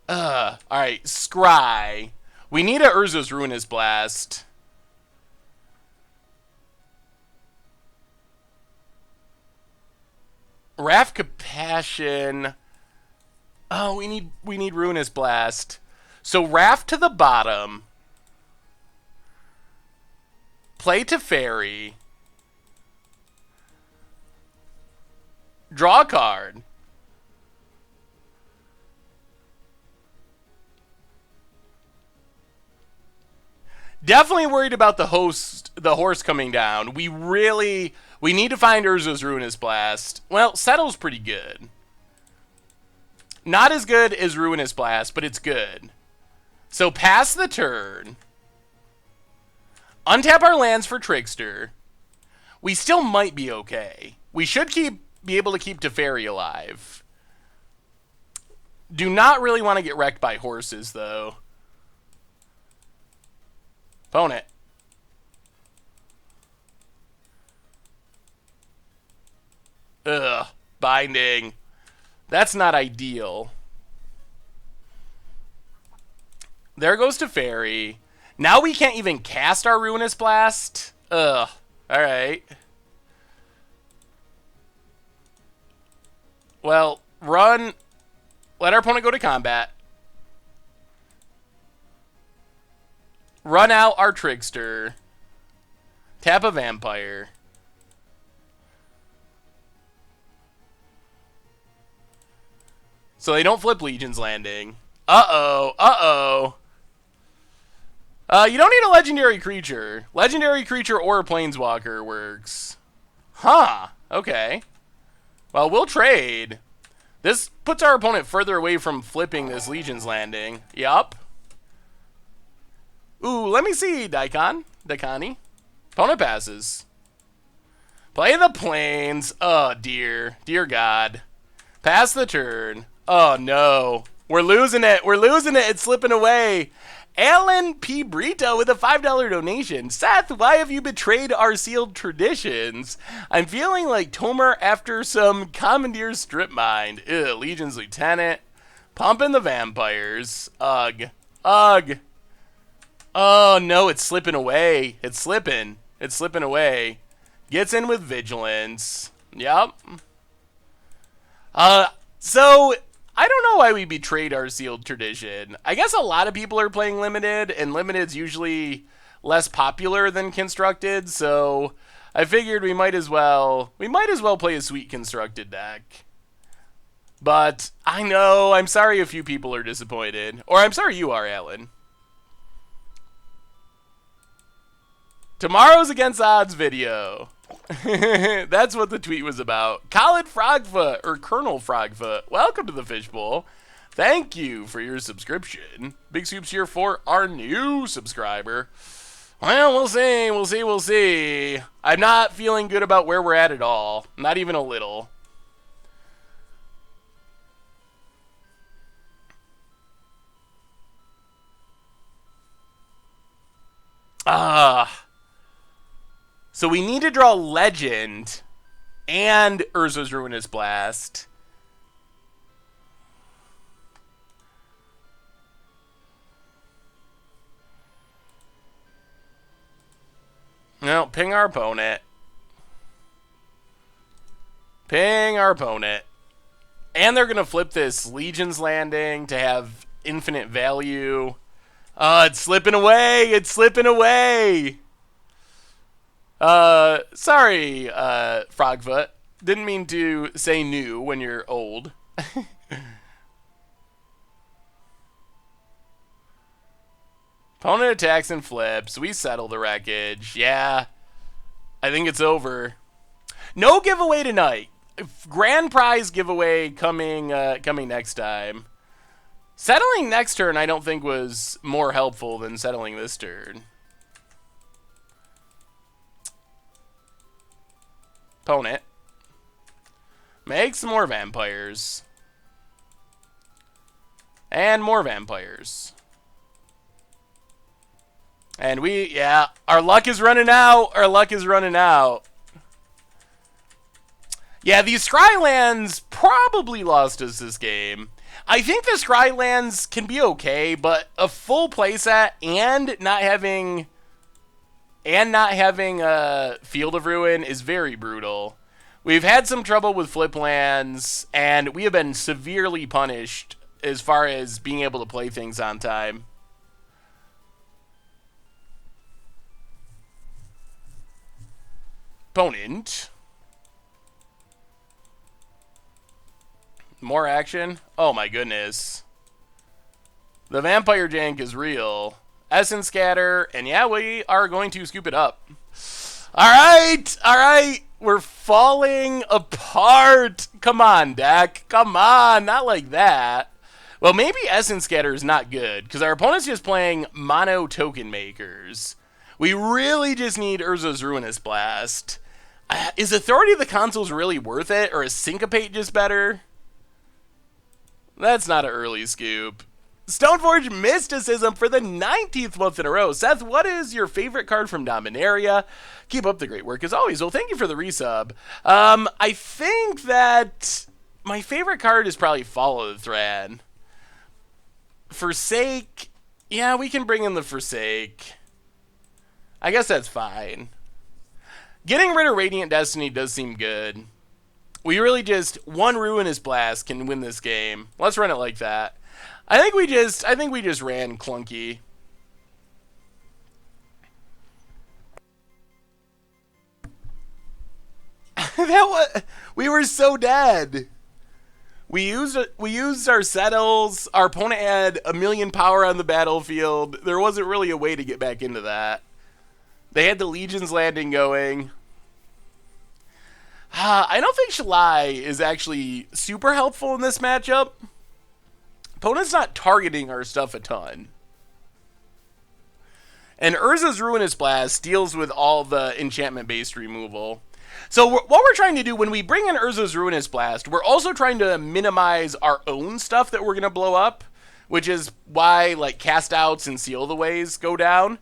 Alright, Scry. We need a Urza's Ruinous Blast. Raff Compassion. Oh, we need Ruinous Blast. So Raff to the bottom. Play Teferi. Draw a card. Definitely worried about the horse coming down. We need to find Urza's Ruinous Blast. Well, Settle's pretty good. Not as good as Ruinous Blast, but it's good. So pass the turn. Untap our lands for Trickster. We still might be okay. We should be able to keep Teferi alive. Do not really want to get wrecked by horses, though. Opponent. Ugh. Binding. That's not ideal. There goes Teferi. Now we can't even cast our Ruinous Blast. Ugh. Alright. Well, run. Let our opponent go to combat. Run out our Trickster. Tap a Vampire. So they don't flip Legion's Landing. Uh-oh. Uh-oh. You don't need a legendary creature. Legendary creature or a planeswalker works. Huh. Okay. Well, we'll trade. This puts our opponent further away from flipping this Legion's Landing. Yup. Ooh, let me see, Daikani. Opponent passes. Play the Plains. Oh, dear. Dear God. Pass the turn. Oh, no. We're losing it. We're losing it. It's slipping away. Alan P. Brito with a $5 donation. Seth, why have you betrayed our sealed traditions? I'm feeling like Tomer after some Commandeer Strip Mine. Ew, Legion's Lieutenant. Pumping the Vampires. Ugh. Ugh. Oh, no, it's slipping away. It's slipping. It's slipping away. Gets in with Vigilance. Yep. So I don't know why we betrayed our sealed tradition. I guess a lot of people are playing Limited, and Limited's usually less popular than Constructed, so I figured we might as well play a sweet Constructed deck. But I know, I'm sorry a few people are disappointed. Or I'm sorry you are, Alan. Tomorrow's Against Odds video. That's what the tweet was about. Colin Frogfoot, or Colonel Frogfoot, welcome to the Fishbowl. Thank you for your subscription. Big Soups here for our new subscriber. Well, we'll see, we'll see. I'm not feeling good about where we're at all. Not even a little. So we need to draw Legend and Urza's Ruinous Blast. No, ping our opponent. Ping our opponent. And they're going to flip this Legion's Landing to have infinite value. It's slipping away. It's slipping away. Sorry, Frogfoot. Didn't mean to say new when you're old. Opponent attacks and flips. We settle the wreckage. Yeah. I think it's over. No giveaway tonight. Grand prize giveaway coming next time. Settling next turn I don't think was more helpful than settling this turn. Opponent. Make some more vampires. And more vampires. And our luck is running out. Our luck is running out. Yeah, these Scrylands probably lost us this game. I think the Scrylands can be okay, but a full playset and not having a Field of Ruin is very brutal. We've had some trouble with flip lands, and we have been severely punished as far as being able to play things on time. Opponent. More action? Oh my goodness. The Vampire Jank is real. Essence Scatter, and yeah, we are going to scoop it up. Alright! We're falling apart. Come on, deck. Come on, not like that. Well, maybe Essence Scatter is not good, because our opponent's just playing mono token makers. We really just need Urza's Ruinous Blast. Is Authority of the Consuls really worth it, or is Syncopate just better? That's not an early scoop. Stoneforge Mysticism for the 19th month in a row. Seth, what is your favorite card from Dominaria? Keep up the great work as always. Well, thank you for the resub. I think that my favorite card is probably Follow the Thread. Forsake. Yeah, we can bring in the Forsake. I guess that's fine. Getting rid of Radiant Destiny does seem good. We really just, one Ruinous Blast can win this game. Let's run it like that. I think we just ran clunky. We were so dead. We used our settles. Our opponent had 1,000,000 power on the battlefield. There wasn't really a way to get back into that. They had the Legion's Landing going. I don't think Shalai is actually super helpful in this matchup. Opponent's not targeting our stuff a ton. And Urza's Ruinous Blast deals with all the enchantment-based removal. So what we're trying to do when we bring in Urza's Ruinous Blast, we're also trying to minimize our own stuff that we're going to blow up, which is why like Cast Outs and Seal the Ways go down.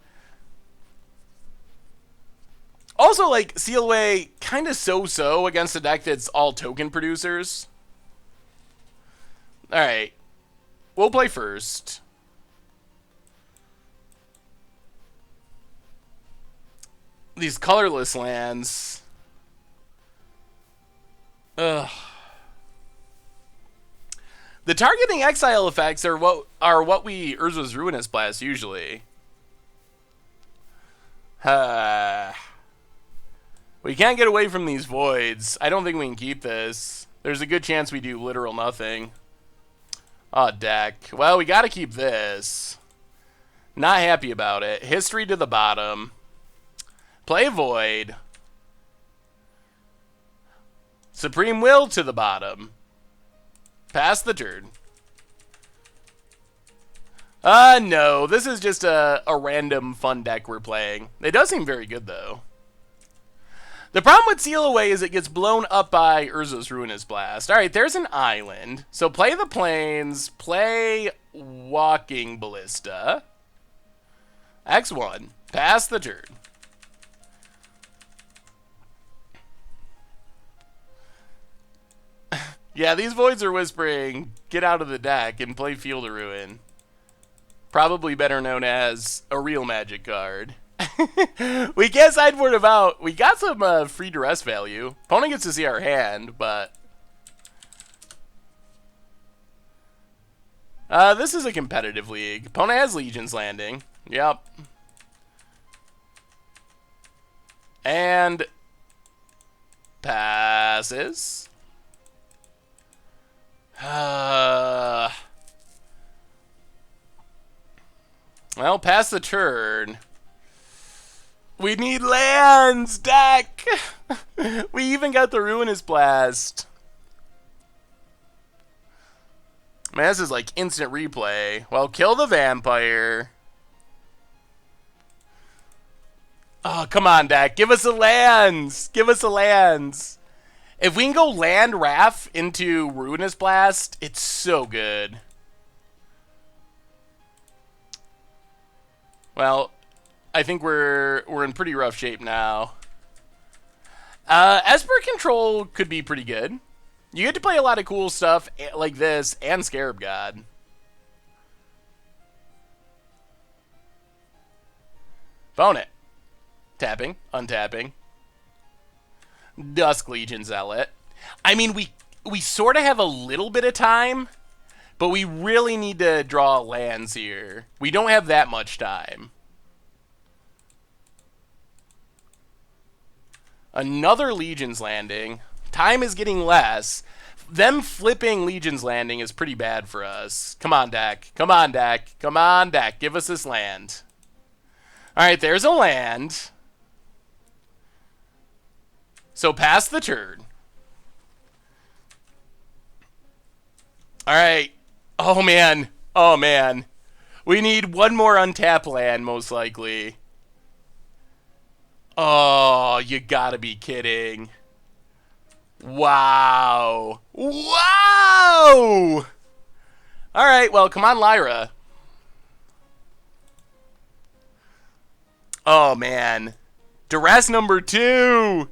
Also, like, Seal Away kind of so-so against a deck that's all token producers. Alright. We'll play first. These colorless lands. Ugh. The targeting exile effects are what we Urza's Ruinous Blast usually. We can't get away from these voids. I don't think we can keep this. There's a good chance we do literal nothing. Oh, deck. Well, we gotta keep this. Not happy about it. History to the bottom. Play Void. Supreme Will to the bottom. Pass the turn. No. This is just a random fun deck we're playing. It does seem very good, though. The problem with Seal Away is it gets blown up by Urza's Ruinous Blast. Alright, there's an island. So play the Plains, play Walking Ballista. X1, pass the turn. Yeah, these voids are whispering, get out of the deck and play Field of Ruin. Probably better known as a real Magic card. We can't sideboard him out. We got some free duress value. Opponent gets to see our hand, but this is a competitive league. Opponent has Legion's Landing. Yep. And passes. Well, pass the turn. We need lands, deck! We even got the Ruinous Blast. Man, this is like instant replay. Well, kill the vampire. Oh, come on, deck. Give us the lands. Give us the lands. If we can go land Raff into Ruinous Blast, it's so good. Well, I think we're in pretty rough shape now. Esper Control could be pretty good. You get to play a lot of cool stuff like this and Scarab God. Bone it. Tapping, untapping. Dusk Legion Zealot. I mean, we sort of have a little bit of time, but we really need to draw lands here. We don't have that much time. Another Legion's Landing. Time is getting less. Them flipping Legion's Landing is pretty bad for us. Come on, deck. Come on, deck. Come on, deck. Give us this land. Alright, there's a land. So pass the turn. Alright. Oh, man. Oh, man. We need one more untapped land, most likely. Oh, you gotta be kidding. Wow. Wow! Alright, well, come on, Lyra. Oh, man. Duress number 2.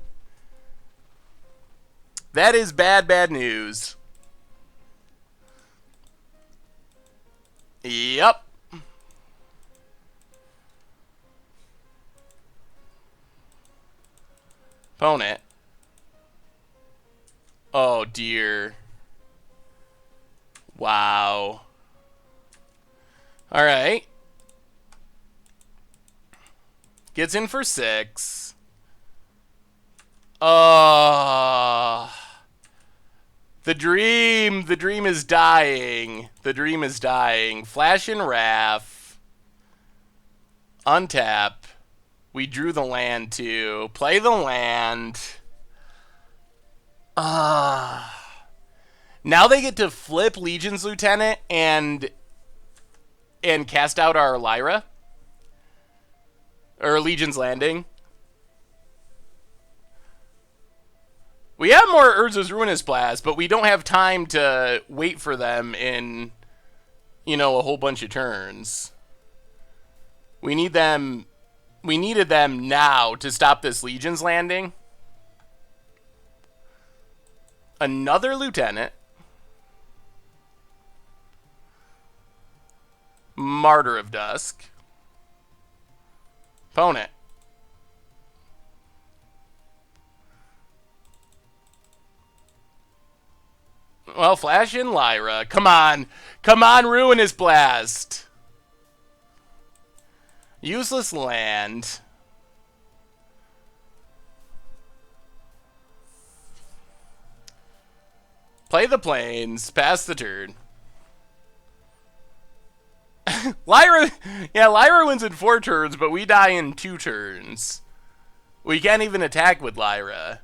That is bad, bad news. Yep. Opponent. Oh, dear. Wow. Alright. Gets in for 6. The dream is dying. The dream is dying. Flash and Raff. Untap. We drew the land too. Play the land. Now they get to flip Legion's Lieutenant and cast out our Lyra. Or Legion's Landing. We have more Urza's Ruinous Blast, but we don't have time to wait for them in, you know, a whole bunch of turns. We need them. We needed them now to stop this Legion's Landing. Another Lieutenant. Martyr of Dusk. Opponent. Well, Flash and Lyra. Come on. Come on, Ruinous Blast. Useless land. Play the plains. Pass the turn. Lyra wins in 4 turns, but we die in 2 turns. We can't even attack with Lyra.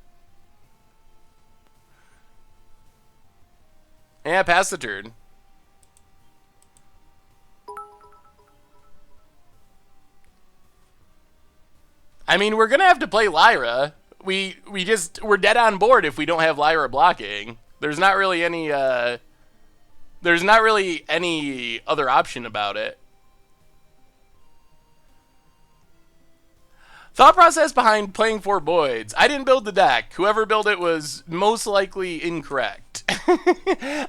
Yeah, pass the turn. I mean, we're gonna have to play Lyra. We're dead on board if we don't have Lyra blocking. There's not really any other option about it. Thought process behind playing 4 Voids. I didn't build the deck. Whoever built it was most likely incorrect.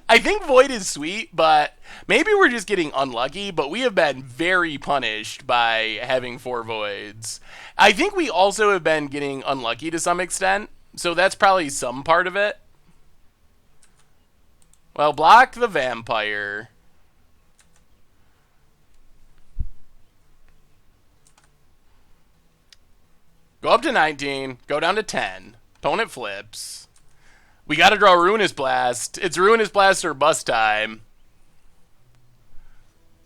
I think Void is sweet, but maybe we're just getting unlucky, but we have been very punished by having 4 Voids. I think we also have been getting unlucky to some extent, so that's probably some part of it. Well, block the Vampire. Go up to 19, go down to 10. Opponent flips. We gotta draw Ruinous Blast. It's Ruinous Blast or bust time.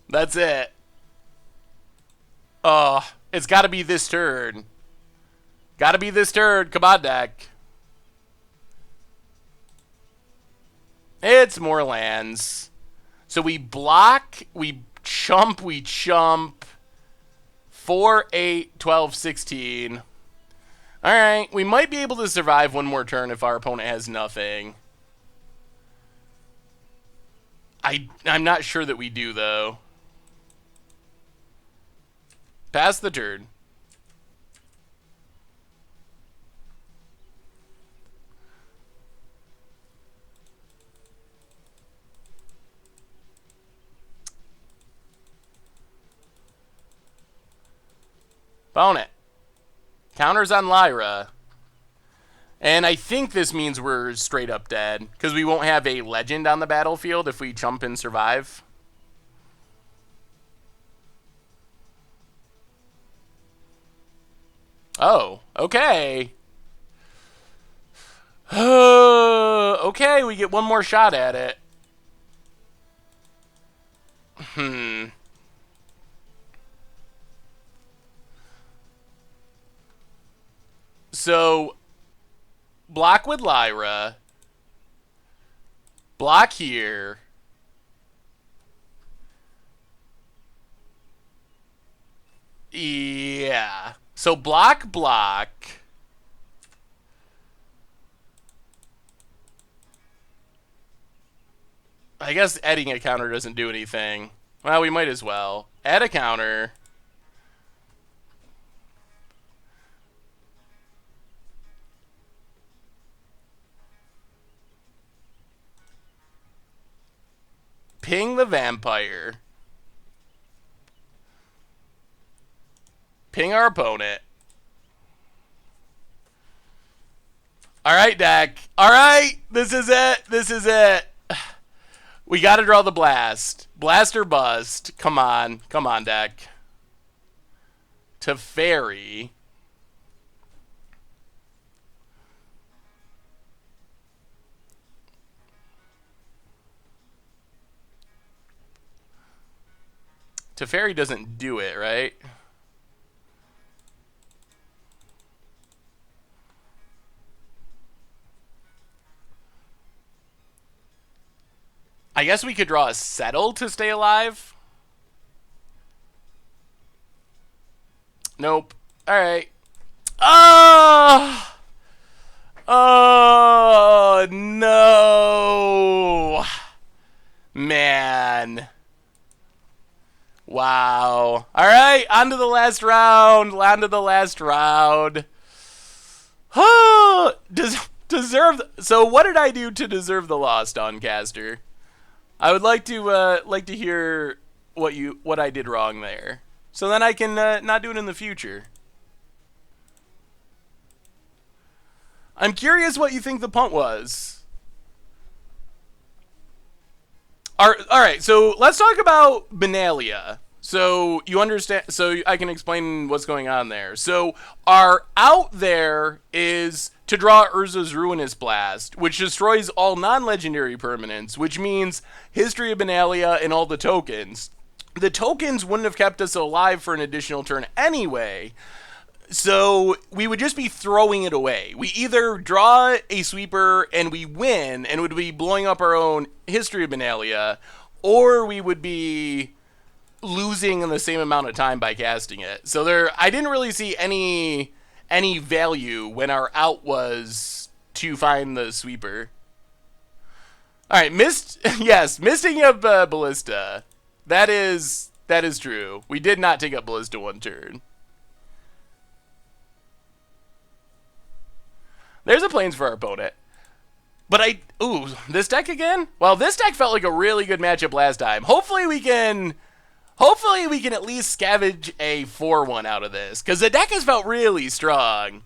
That's it. Oh, it's gotta be this turn. Gotta be this turn. Come on, deck. It's more lands. So we block, we chump. 4, 8, 12, 16. Alright, we might be able to survive one more turn if our opponent has nothing. I'm not sure that we do, though. Pass the turn. Opponent. Counters on Lyra. And I think this means we're straight up dead, because we won't have a legend on the battlefield if we chump and survive. Oh, okay. Okay, we get one more shot at it. So, block with Lyra. Block here. Yeah. So, block. I guess adding a counter doesn't do anything. Well, we might as well. Add a counter. Ping the vampire. Ping our opponent. Alright, deck. Alright, this is it. This is it. We gotta draw the blast. Blast or bust. Come on. Come on, deck. Teferi. Teferi doesn't do it, right? I guess we could draw a settle to stay alive. Nope. Alright. Oh! Oh, no. Man. Wow. Alright, on to the last round. On to the last round. Oh, deserve. So what did I do to deserve the loss, Doncaster? I would like to hear what I did wrong there, so then I can not do it in the future. I'm curious what you think the punt was. All right, so let's talk about Benalia. So you understand, so I can explain what's going on there. So our out there is to draw Urza's Ruinous Blast, which destroys all non-legendary permanents, which means History of Benalia and all the tokens. The tokens wouldn't have kept us alive for an additional turn anyway, so we would just be throwing it away. We either draw a sweeper and we win and would be blowing up our own History of Benalia, or we would be losing in the same amount of time by casting it. So I didn't really see any value when our out was to find the sweeper. All right, misting up Ballista. That is true. We did not take up Ballista one turn. There's a plains for our opponent. But this deck again? Well, this deck felt like a really good matchup last time. Hopefully we can at least scavenge a 4-1 out of this, because the deck has felt really strong.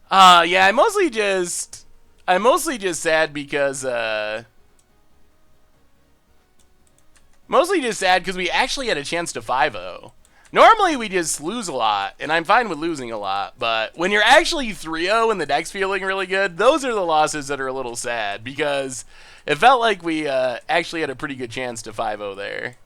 Yeah, I'm mostly just sad because we actually had a chance to 5-0. Normally we just lose a lot, and I'm fine with losing a lot, but when you're actually 3-0 and the deck's feeling really good, those are the losses that are a little sad, because it felt like we actually had a pretty good chance to 5-0 there.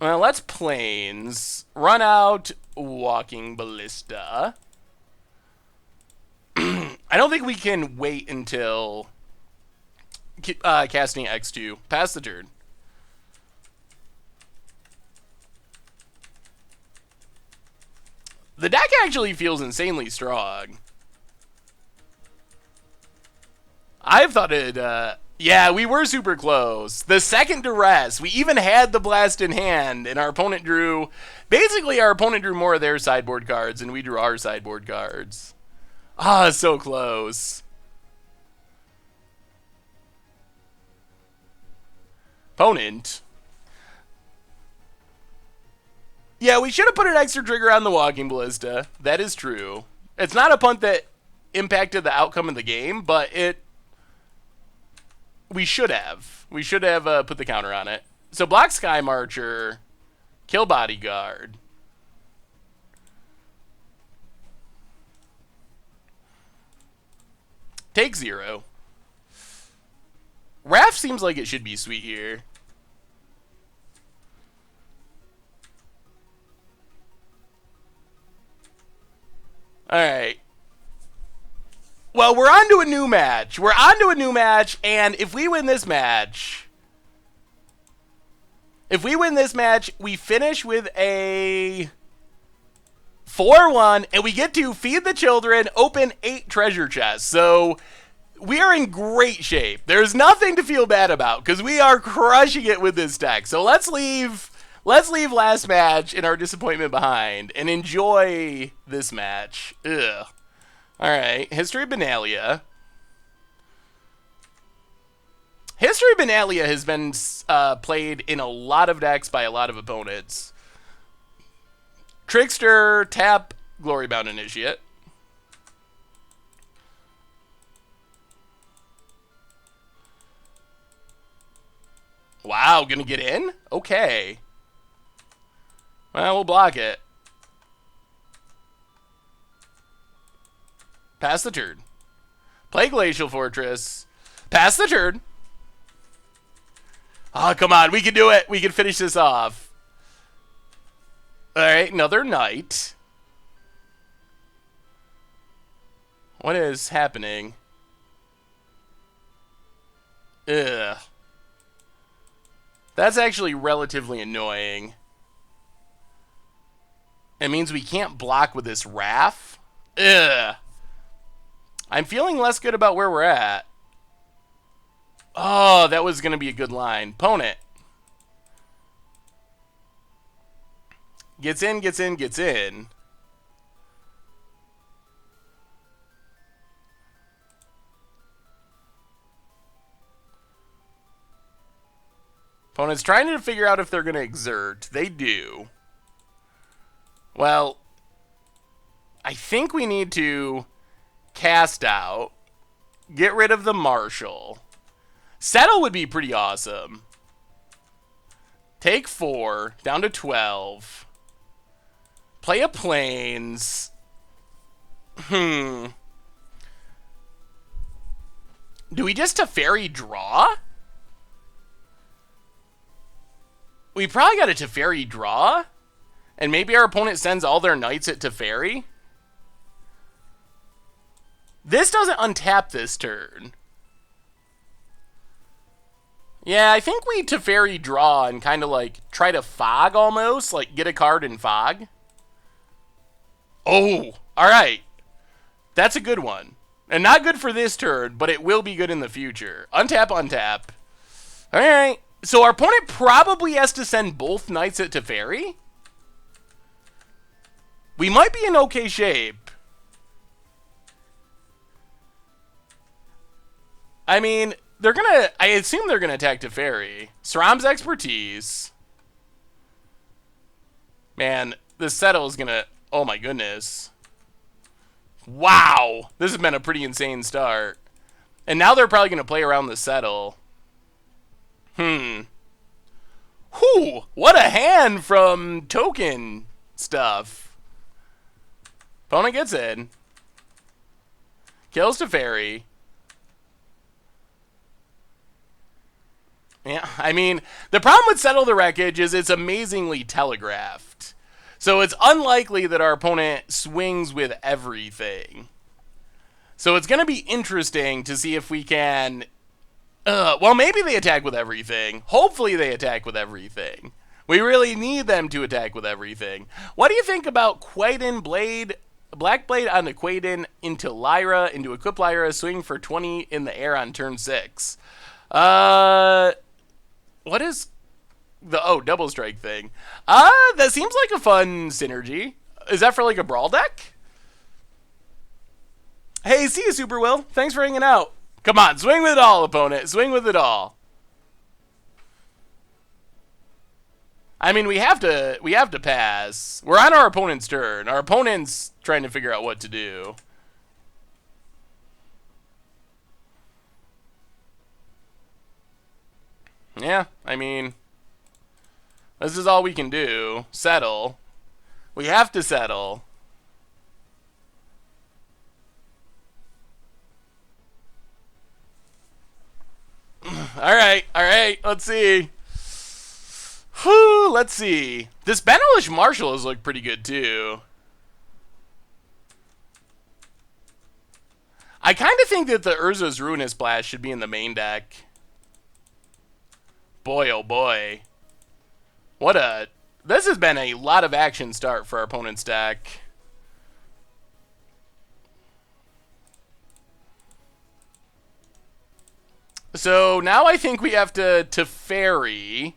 Well, let's plains. Run out Walking Ballista. I don't think we can wait until casting X2. Pass the turn. The deck actually feels insanely strong. I've thought it, yeah, we were super close. The second duress, we even had the blast in hand, and our opponent drew more of their sideboard cards, and we drew our sideboard cards. Ah, so close. Opponent. Yeah, we should have put an extra trigger on the Walking Ballista. That is true. It's not a punt that impacted the outcome of the game, but we should have. We should have put the counter on it. So block Sky Marcher. Kill bodyguard. Take 0. Raff seems like it should be sweet here. Alright. Well, we're on to a new match. We're on to a new match, and if we win this match... If we win this match, we finish with a 4-1, and we get to feed the children, open 8 treasure chests. So we are in great shape. There's nothing to feel bad about, because we are crushing it with this deck. So let's leave last match and our disappointment behind and enjoy this match. Ugh. Alright, History of Benalia. History of Benalia has been played in a lot of decks by a lot of opponents. Trickster, tap, Glorybound Initiate. Wow, gonna get in? Okay. Well, we'll block it. Pass the turn. Play Glacial Fortress. Pass the turn. Oh, come on. We can do it. We can finish this off. Alright, another knight. What is happening? Ugh. That's actually relatively annoying. It means we can't block with this Raff. Ugh. I'm feeling less good about where we're at. Oh, that was going to be a good line. Opponent. Gets in, gets in, gets in. Opponent's trying to figure out if they're going to exert. They do. Well, I think we need to cast out. Get rid of the Marshal. Settle would be pretty awesome. Take 4, down to 12. Play a Plains. Do we just Teferi draw? We probably got a Teferi draw. And maybe our opponent sends all their knights at Teferi. This doesn't untap this turn. Yeah, I think we Teferi draw and kind of like try to fog almost, like get a card and fog. Oh, all right. That's a good one. And not good for this turn, but it will be good in the future. Untap, untap. All right. So our opponent probably has to send both knights at Teferi. We might be in okay shape. I mean, they're gonna... I assume they're gonna attack Teferi. Sram's Expertise. Man, this Settle is gonna... Oh my goodness. Wow! This has been a pretty insane start. And now they're probably gonna play around the Settle. Whew! What a hand from token stuff. Opponent gets in. Kills Teferi. Yeah, I mean, the problem with Settle the Wreckage is it's amazingly telegraphed. So it's unlikely that our opponent swings with everything. So it's going to be interesting to see if we can... well, maybe they attack with everything. Hopefully they attack with everything. We really need them to attack with everything. What do you think about Quaiden Blade... Black Blade on the Quaiden into Lyra, into Equip Lyra, swing for 20 in the air on turn 6. What is the... Oh, double strike thing. That seems like a fun synergy. Is that for like a brawl deck? Hey, see you, Super Will. Thanks for hanging out. Come on, swing with it all, opponent. Swing with it all. I mean, we have to pass. We're on our opponent's turn. Our opponent's trying to figure out what to do. Yeah, I mean, This is all we can do. Settle. We have to settle. Alright, let's see. Whew, let's see. This Benelish Marshall has looked pretty good, too. I kind of think that the Urza's Ruinous Blast should be in the main deck. Boy, oh boy. This has been a lot of action start for our opponent's deck. So now I think we have to Teferi.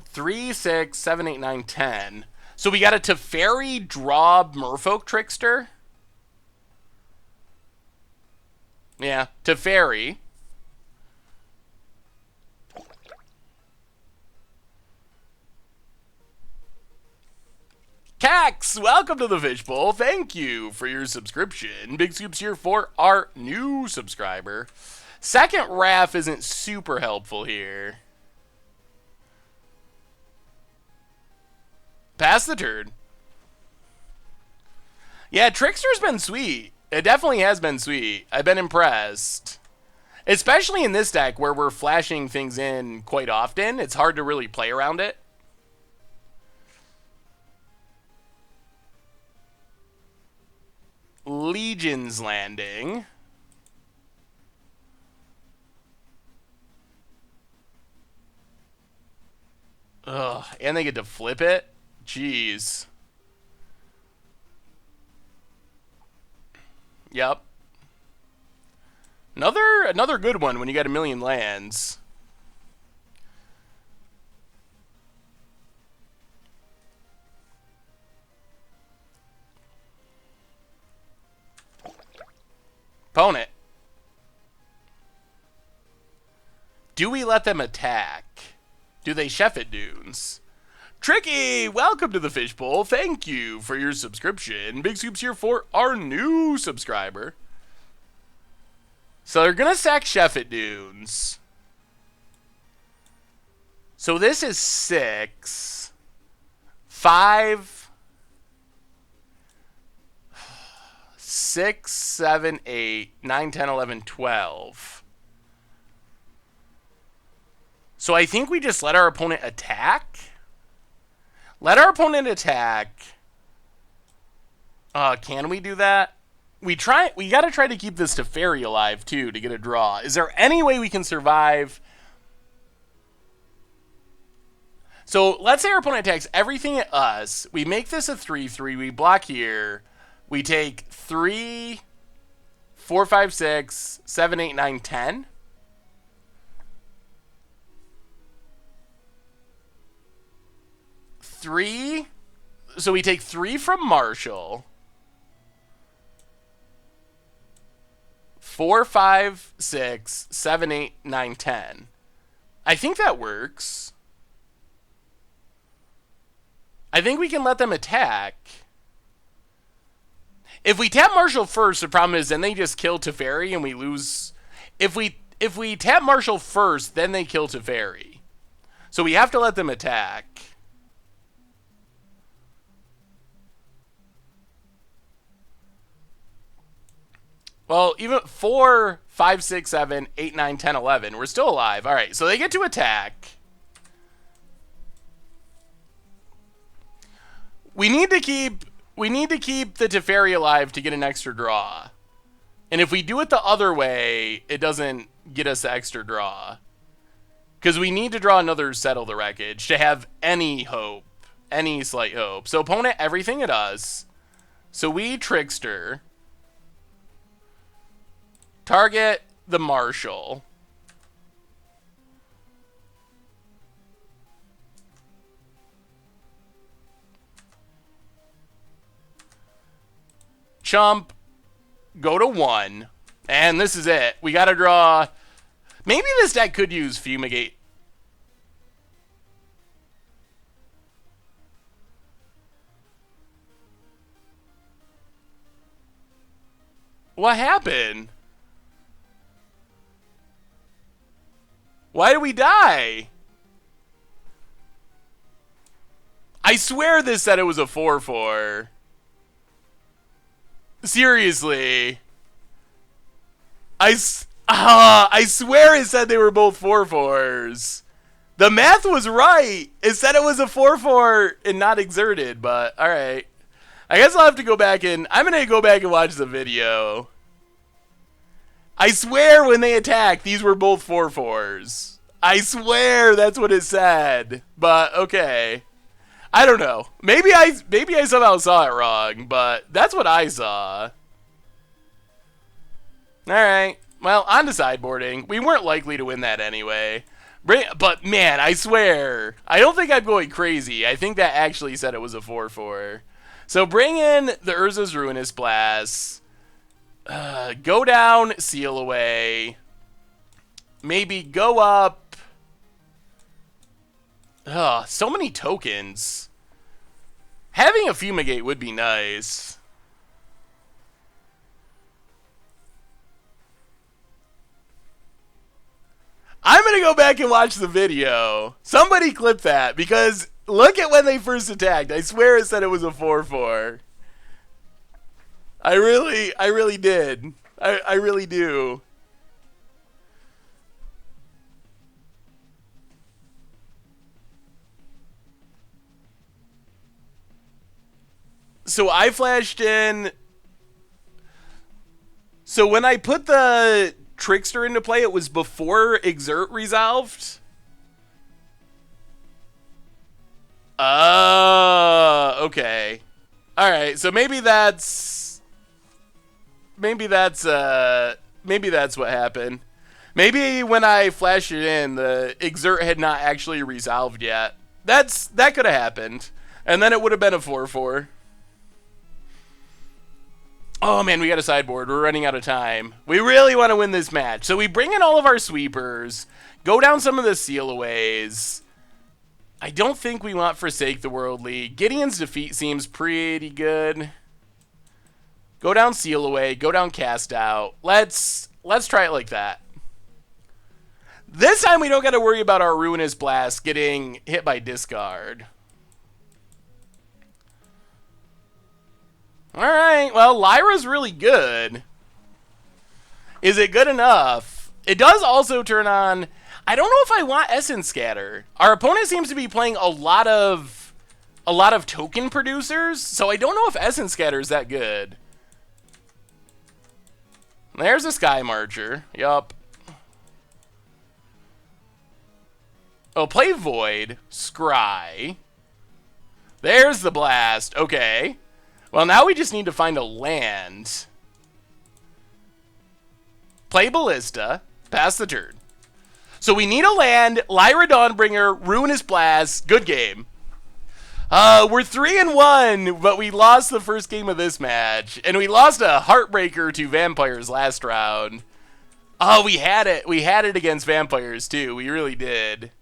3, 6, 7, 8, 9, 10. So we got a Teferi draw Merfolk Trickster. Yeah, Teferi. Cax, welcome to the Fishbowl. Thank you for your subscription. Big scoops here for our new subscriber. Second Raff isn't super helpful here. Pass the turn. Yeah, Trickster's been sweet. It definitely has been sweet. I've been impressed. Especially in this deck where we're flashing things in quite often. It's hard to really play around it. Legion's Landing. Ugh, and they get to flip it? Jeez. Yep. Another good one when you got a million lands. Opponent. Do we let them attack? Do they chef it dunes? Tricky, welcome to the Fishbowl. Thank you for your subscription. Big scoops here for our new subscriber. So they're going to sack chef it dunes. So this is 6, 5, 6, 7, 8, 9, 10, 11, 12. So I think we just let our opponent attack. Let our opponent attack. Can we do that? We gotta try to keep this Teferi alive too to get a draw. Is there any way we can survive? So let's say our opponent attacks everything at us. We make this a 3/3. We block here. We take 3, 4, 5, 6, 7, 8, 9, 10. Three. So we take 3 from Marshall. 4, 5, 6, 7, 8, 9, 10. I think that works. I think we can let them attack. If we tap Marshall first, the problem is then they just kill Teferi and we lose. If we tap Marshall first, then they kill Teferi. So we have to let them attack. Well, even 4, 5, 6, 7, 8, 9, 10, 11. We're still alive. All right, so they get to attack. We need to keep the Teferi alive to get an extra draw. And if we do it the other way, it doesn't get us the extra draw. Because we need to draw another Settle the Wreckage to have any hope. Any slight hope. So opponent, everything it does. So we Trickster. Target the Marshall. Chump. Go to 1. And this is it. We got to draw. Maybe this deck could use Fumigate. What happened? Why did we die? I swear this said it was a 4-4. Seriously. I swear it said they were both 4-4s. The math was right. It said it was a 4-4 and not exerted, but alright. I guess I'll have to go back and... I'm going to go back and watch the video. I swear when they attacked, these were both 4-4s. I swear that's what it said. But, okay. I don't know. Maybe I somehow saw it wrong, but that's what I saw. Alright. Well, on to sideboarding. We weren't likely to win that anyway. But, man, I swear. I don't think I'm going crazy. I think that actually said it was a 4-4. So bring in the Urza's Ruinous Blast. Go down, seal away. Maybe go up. So many tokens. Having a Fumigate would be nice. I'm going to go back and watch the video. Somebody clip that, because look at when they first attacked. I swear it said it was a 4-4. I really did. I really do. So I flashed in. So when I put the Trickster into play, it was before Exert resolved. Okay. All right. So maybe that's what happened. Maybe when I flashed it in, the Exert had not actually resolved yet. That could have happened, and then it would have been a 4-4. Oh, man, we got a sideboard. We're running out of time. We really want to win this match. So we bring in all of our sweepers, go down some of the seal-aways. I don't think we want Forsake the Worldly. Gideon's Defeat seems pretty good. Go down seal-away, go down cast out. Let's try it like that. This time we don't got to worry about our Ruinous Blast getting hit by discard. Alright, well, Lyra's really good. Is it good enough? It does also turn on... I don't know if I want Essence Scatter. Our opponent seems to be playing a lot of token producers, so I don't know if Essence Scatter is that good. There's a Sky Marcher. Yup. Oh, play Void. Scry. There's the Blast. Okay. Well, now we just need to find a land. Play Ballista. Pass the turn. So we need a land. Lyra Dawnbringer. Ruinous Blast. Good game. We're 3-1, but we lost the first game of this match. And we lost a Heartbreaker to Vampires last round. Oh, we had it. We had it against Vampires, too. We really did.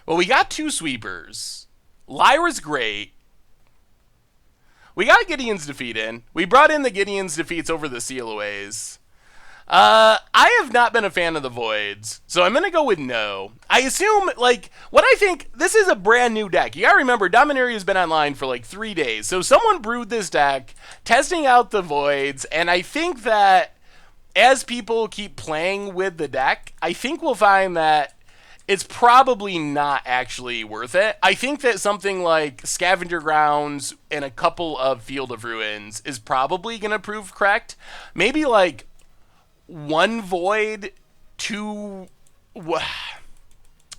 Well, we got two sweepers. Lyra's great. We got Gideon's Defeat in. We brought in the Gideon's Defeats over the Seal-aways. I have not been a fan of the Voids, so I'm going to go with no. I assume, like, what I think, this is a brand new deck. You got to remember, Dominaria has been online for like 3 days, so someone brewed this deck, testing out the Voids, and I think that as people keep playing with the deck, I think we'll find that it's probably not actually worth it. I think that something like Scavenger Grounds and a couple of Field of Ruins is probably going to prove correct. Maybe like one Void,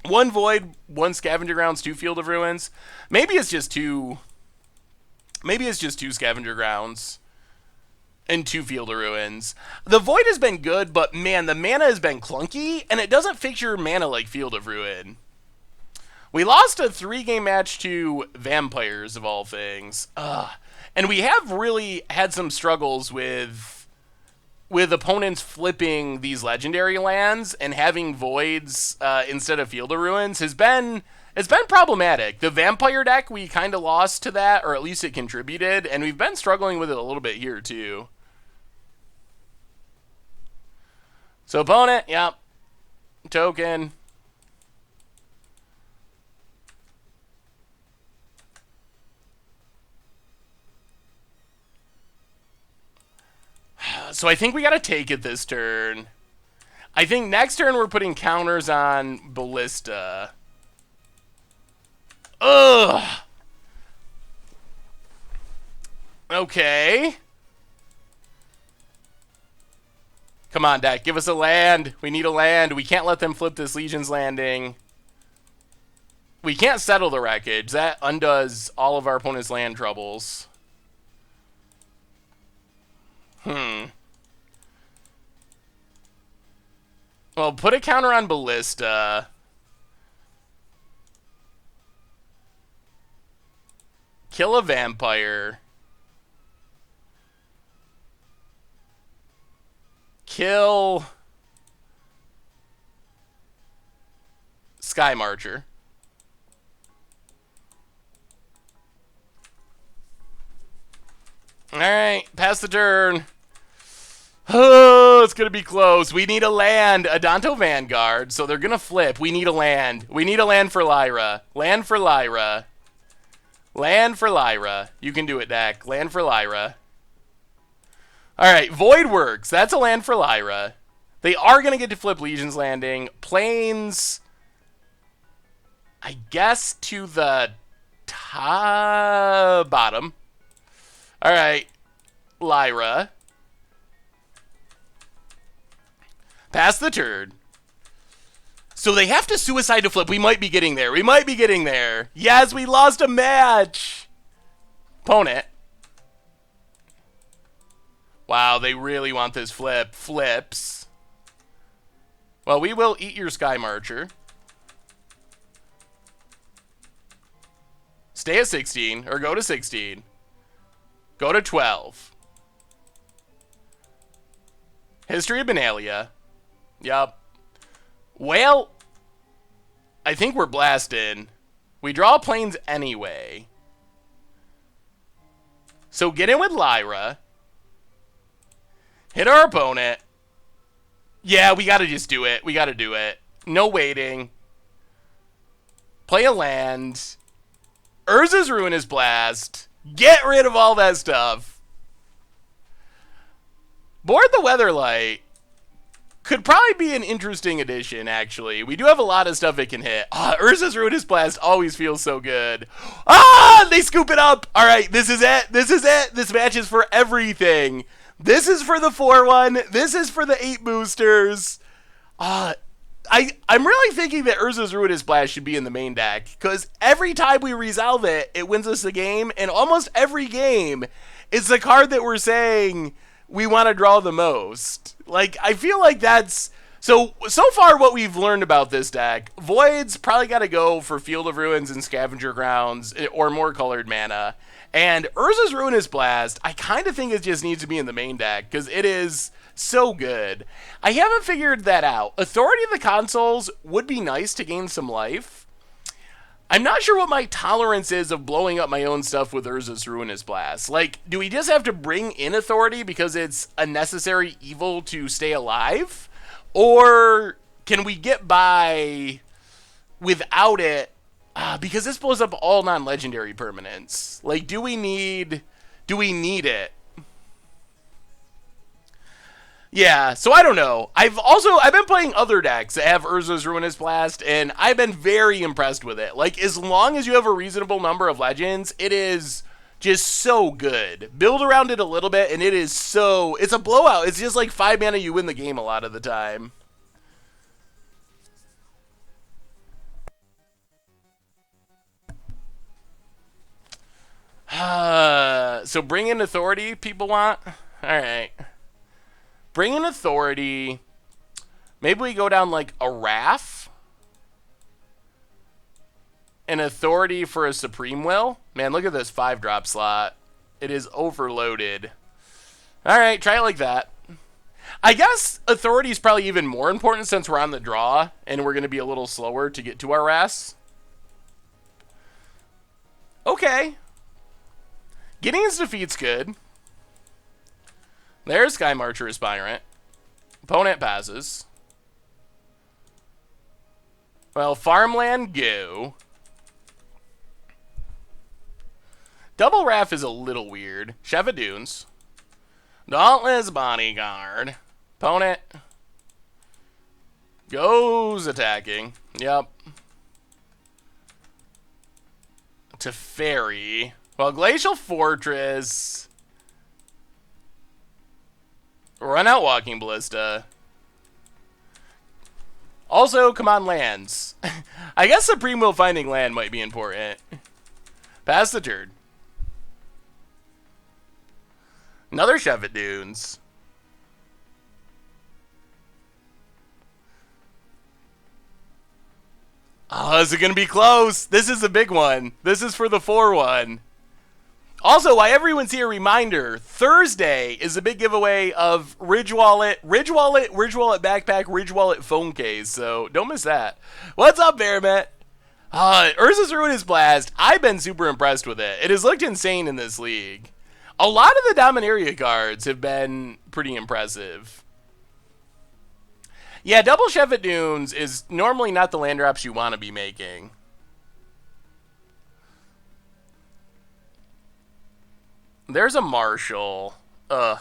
one Void, one Scavenger Grounds, two Field of Ruins. Maybe it's just two Scavenger Grounds and two Field of Ruins. The Void has been good, but man, the mana has been clunky, and it doesn't fix your mana like Field of Ruin. We lost a 3-game match to Vampires, of all things. And we have really had some struggles with opponents flipping these legendary lands and having Voids instead of Field of Ruins. It's been problematic. The Vampire deck, we kind of lost to that, or at least it contributed, and we've been struggling with it a little bit here, too. So opponent, yep. Token. So I think we gotta take it this turn. I think next turn we're putting counters on Ballista. Ugh. Okay. Come on, deck. Give us a land. We need a land. We can't let them flip this Legion's Landing. We can't settle the wreckage. That undoes all of our opponent's land troubles. Well, put a counter on Ballista. Kill a vampire. Kill Sky Marcher. Alright, pass the turn. Oh, it's going to be close. We need a land. Adanto Vanguard, so they're going to flip. We need a land. We need a land for Lyra. Land for Lyra. Land for Lyra. You can do it, deck. Land for Lyra. Alright, Void works. That's a land for Lyra. They are going to get to flip Legion's Landing. Plains, I guess, to the bottom. Alright, Lyra. Pass the turn. So they have to suicide to flip. We might be getting there. We might be getting there. Yes, we lost a match. Opponent. Wow, they really want this flip. Flips. Well, we will eat your Sky Marcher. Stay at 16, or go to 16. Go to 12. History of Benalia. Yup. Well, I think we're blasted. We draw planes anyway. So get in with Lyra. Hit our opponent. Yeah, we gotta just do it. We gotta do it. No waiting. Play a land. Urza's Ruinous Blast. Get rid of all that stuff. Board the Weatherlight. Could probably be an interesting addition, actually. We do have a lot of stuff it can hit. Urza's Ruinous Blast always feels so good. They scoop it up. All right, this is it. This is it. This match is for everything. This is for the 4-1. This is for the 8 boosters. I'm really thinking that Urza's Ruinous Blast should be in the main deck, because every time we resolve it, it wins us the game, and almost every game, it's the card that we're saying we want to draw the most. Like, I feel like that's... So far what we've learned about this deck, Void's probably got to go for Field of Ruins and Scavenger Grounds, or more colored mana. And Urza's Ruinous Blast, I kind of think it just needs to be in the main deck, because it is so good. I haven't figured that out. Authority of the Consuls would be nice to gain some life. I'm not sure what my tolerance is of blowing up my own stuff with Urza's Ruinous Blast. Like, do we just have to bring in Authority because it's a necessary evil to stay alive? Or can we get by without it? Because this blows up all non-legendary permanents. Like, do we need it? Yeah, so I don't know. I've been playing other decks that have Urza's Ruinous Blast, and I've been very impressed with it. Like, as long as you have a reasonable number of legends, it is just so good. Build around it a little bit, and it's a blowout. It's just like 5 mana, you win the game a lot of the time. So bring in Authority, people want? Alright. Bring in Authority. Maybe we go down like a Raff. An Authority for a Supreme Will. Man, look at this 5-drop slot. It is overloaded. Alright, try it like that. I guess Authority is probably even more important since we're on the draw and we're going to be a little slower to get to our Rass. Okay. Getting his defeat's good. There's Sky Marcher Aspirant. Opponent passes. Well, farmland go. Double Raff is a little weird. Chevadoons. Dauntless Bodyguard. Opponent goes attacking. Yep. To Fairy. Well, Glacial Fortress. Run out Walking Ballista. Also, come on, lands. I guess Supreme Will finding land might be important. Pass the turn. Another Chevadoons. Oh, is it going to be close? This is a big one. This is for the 4-1. Also, while everyone's here, reminder, Thursday is a big giveaway of Ridge Wallet Backpack, Ridge Wallet phone case, so don't miss that. What's up, Bearmet? Urza's Ruinous Blast, I've been super impressed with it. It has looked insane in this league. A lot of the Dominaria cards have been pretty impressive. Yeah, double Chevadoons is normally not the land drops you want to be making. There's a Marshall. Well,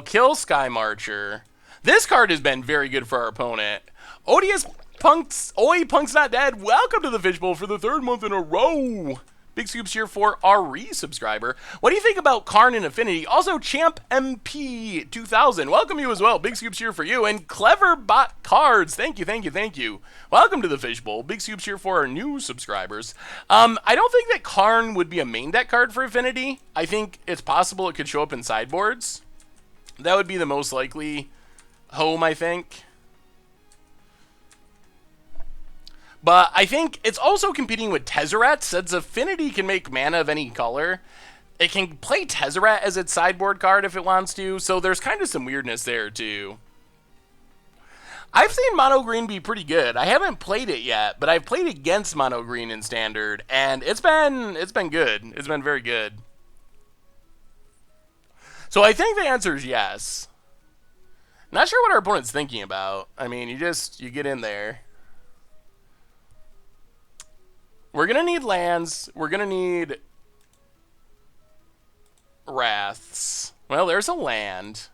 kill Sky Marcher. This card has been very good for our opponent. Odious Punks, Oi, Punk's Not Dead. Welcome to the Fishbowl for the 3rd month in a row. Big scoops here for our re-subscriber. What do you think about Karn and Affinity? Also, Champ MP 2000. Welcome you as well. Big scoops here for you. And Clever Bot Cards. Thank you, thank you, thank you. Welcome to the Fishbowl. Big scoops here for our new subscribers. I don't think that Karn would be a main deck card for Affinity. I think it's possible it could show up in sideboards. That would be the most likely home, I think. But I think it's also competing with Tezzeret, since Affinity can make mana of any color. It can play Tezzeret as its sideboard card if it wants to, so there's kind of some weirdness there too. I've seen Mono Green be pretty good. I haven't played it yet, but I've played against Mono Green in Standard, and it's been good. It's been very good. So I think the answer is yes. Not sure what our opponent's thinking about. I mean, you get in there. We're going to need lands. We're going to need Wraths. Well, there's a land.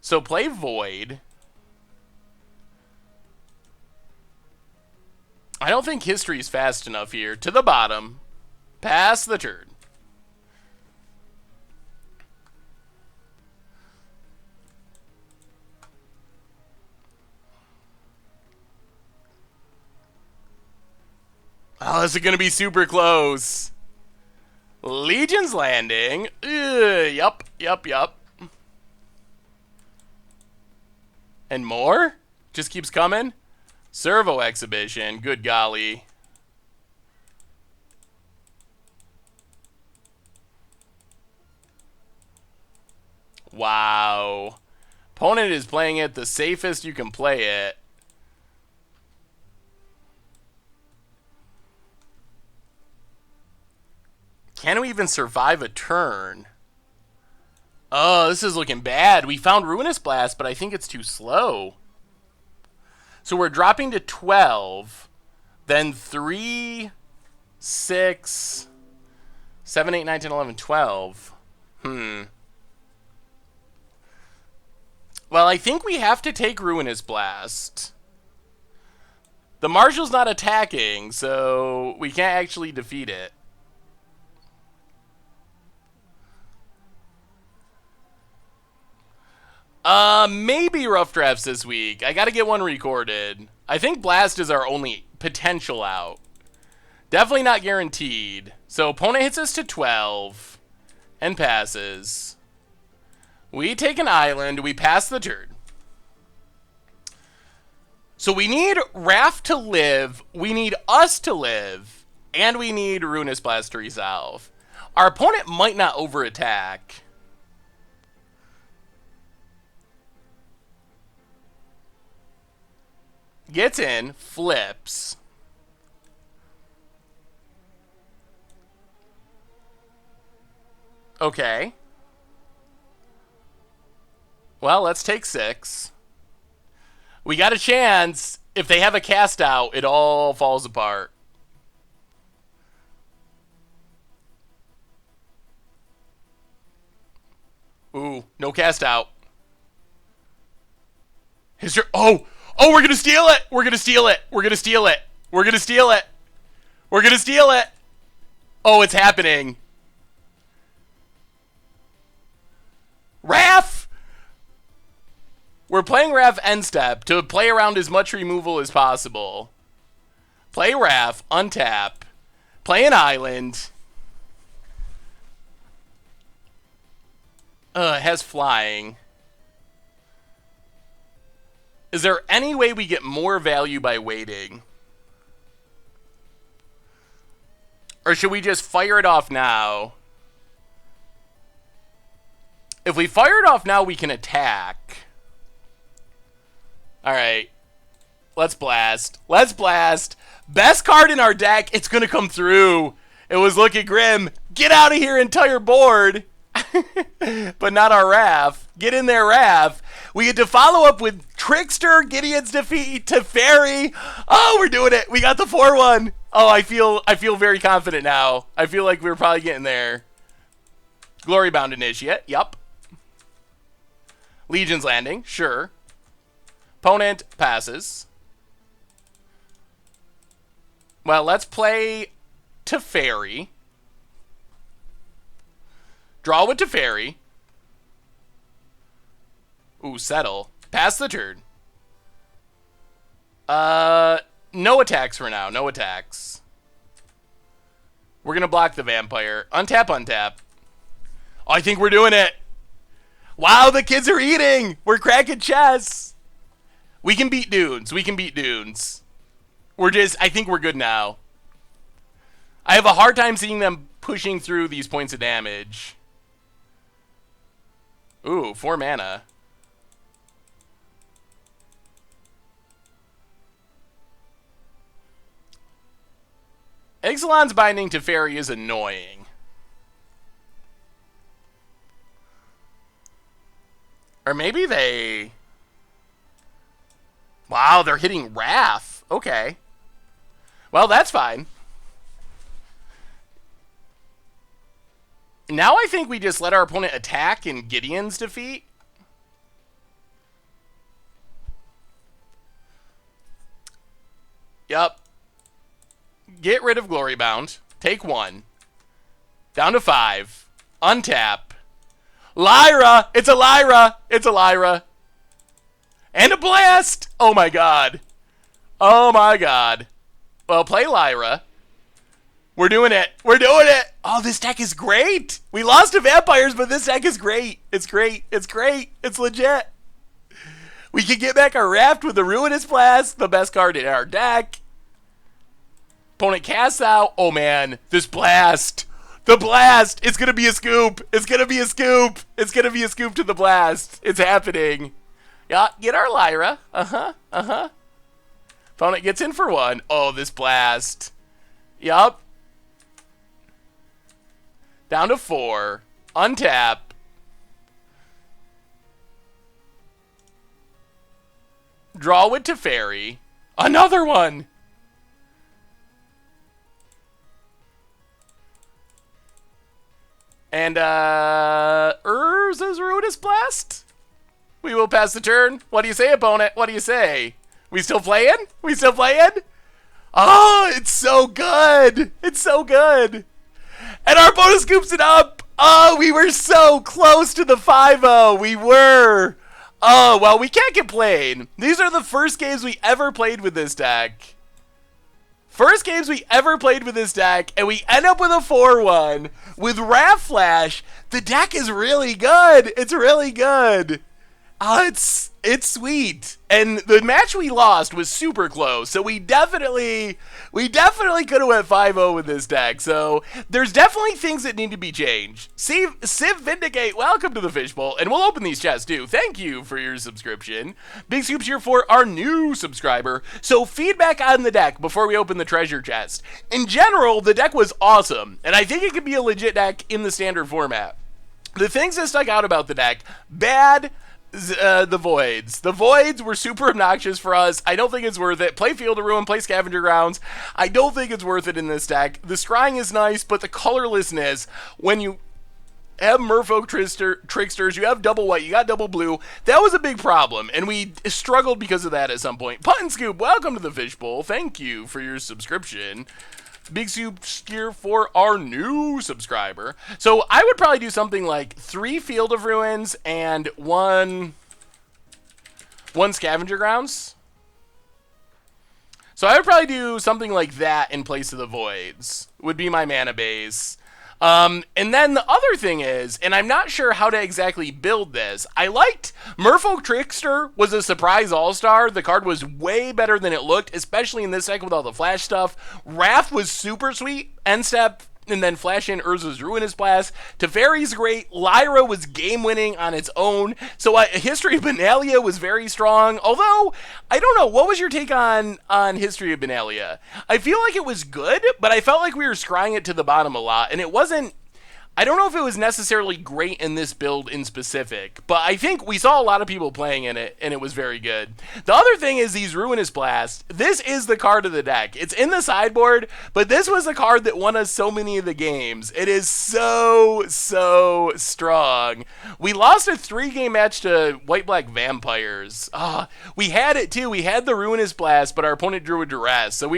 So play Void. I don't think history's fast enough here. To the bottom. Pass the turn. Oh, this is going to be super close. Legion's Landing. Yup. And more? Just keeps coming? Servo Exhibition. Good golly. Wow. Opponent is playing it the safest you can play it. Can we even survive a turn? Oh, this is looking bad. We found Ruinous Blast, but I think it's too slow. So we're dropping to 12. Then 3, 6, 7, 8, 9, 10, 11, 12. Well, I think we have to take Ruinous Blast. The Marshall's not attacking, so we can't actually defeat it. Maybe rough drafts this week. I gotta get one recorded. I think Blast is our only potential out. Definitely not guaranteed. So opponent hits us to 12 and passes. We take an island. We pass the turn. So we need Raff to live. We need us to live. And we need Ruinous Blast to resolve. Our opponent might not over-attack. Gets in, flips. Okay. Well, let's take 6. We got a chance. If they have a cast out, it all falls apart. Ooh, no cast out. Oh, we're gonna steal it. We're gonna steal it. We're gonna steal it. We're gonna steal it. We're gonna steal it. Oh, it's happening. Raff. We're playing Raff end step to play around as much removal as possible. Play Raff, untap. Play an island. It has flying. Is there any way we get more value by waiting? Or should we just fire it off now? If we fire it off now, we can attack. Alright. Let's blast. Let's blast. Best card in our deck. It's going to come through. It was looking grim. Get out of here, entire board. But not our Raff. Get in there, Raff. We get to follow up with Trickster, Gideon's defeat to Fairy. Oh, we're doing it. We got the 4-1. Oh, I feel very confident now. I feel like we're probably getting there. Glory Bound Initiate. Yup. Legion's Landing. Sure. Opponent passes. Well, let's play Teferi. Draw with Teferi. Ooh, settle. Pass the turn. No attacks for now. No attacks. We're going to block the vampire. Untap, untap. Oh, I think we're doing it. Wow, the kids are eating. We're cracking chess. We can beat dunes. We can beat dunes. I think we're good now. I have a hard time seeing them pushing through these points of damage. Ooh, 4 mana. Ixalan's Binding to Fairy is annoying. Or maybe they... Wow, they're hitting Raff. Okay. Well, that's fine. Now I think we just let our opponent attack in Gideon's defeat. Yup. Get rid of Glory Bound. Take 1. Down to 5. Untap. Lyra! It's a Lyra! It's a Lyra. And a blast! Oh my god. Oh my god. Well, play Lyra. We're doing it. We're doing it. Oh, this deck is great. We lost to vampires, but this deck is great. It's great. It's great. It's legit. We can get back our Raft with the Ruinous Blast, the best card in our deck. Opponent casts out. Oh, man. This blast. The blast. It's going to be a scoop. It's going to be a scoop. It's going to be a scoop to the blast. It's happening. Yeah, get our Lyra. Uh-huh. Opponent gets in for 1. Oh, this blast. Yup. Down to 4. Untap. Draw with Teferi. Another one. And, Urza's Ruinous Blast? We will pass the turn. What do you say, opponent? What do you say? We still playing? We still playing? Oh, it's so good. It's so good. And our opponent scoops it up. Oh, we were so close to the 5-0. We were. Oh, well, we can't complain. These are the first games we ever played with this deck. First games we ever played with this deck, and we end up with a 4-1 with Raff Flash. The deck is really good. It's really good. It's sweet. And the match we lost was super close, so we definitely could have went 5-0 with this deck. So there's definitely things that need to be changed. Civ Vindicate, welcome to the Fishbowl, and we'll open these chests too. Thank you for your subscription. Big scoops here for our new subscriber. So feedback on the deck before we open the treasure chest. In general, the deck was awesome, and I think it could be a legit deck in the standard format. The things that stuck out about the deck, bad, the Voids. The Voids were super obnoxious for us. I don't think it's worth it. Play Field of Ruin, play Scavenger Grounds. I don't think it's worth it in this deck. The scrying is nice, but the colorlessness, when you have Merfolk Tricksters, you have double white, you got double blue, that was a big problem, and we struggled because of that at some point. Putt and Scoop, welcome to the Fishbowl. Thank you for your subscription. Big soup here for our new subscriber. So I would probably do something like 3 Field of Ruins and one Scavenger Grounds. So I would probably do something like that in place of the Voids, would be my mana base. And then the other thing is, and I'm not sure how to exactly build this, I liked Merfolk Trickster was a surprise all-star. The card was way better than it looked, especially in this deck with all the flash stuff. Raff was super sweet, end step, and then flash in Urza's Ruinous Blast. Teferi's great. Lyra was game-winning on its own. So History of Benalia was very strong. Although, I don't know, what was your take on History of Benalia? I feel like it was good, but I felt like we were scrying it to the bottom a lot, and it wasn't... I don't know if it was necessarily great in this build in specific, but I think we saw a lot of people playing in it, and it was very good. The other thing is these Ruinous Blasts. This is the card of the deck. It's in the sideboard, but this was the card that won us so many of the games. It is so strong. We lost a 3-game match to White-Black Vampires. We had it too. We had the Ruinous Blast, but our opponent drew a Duress, so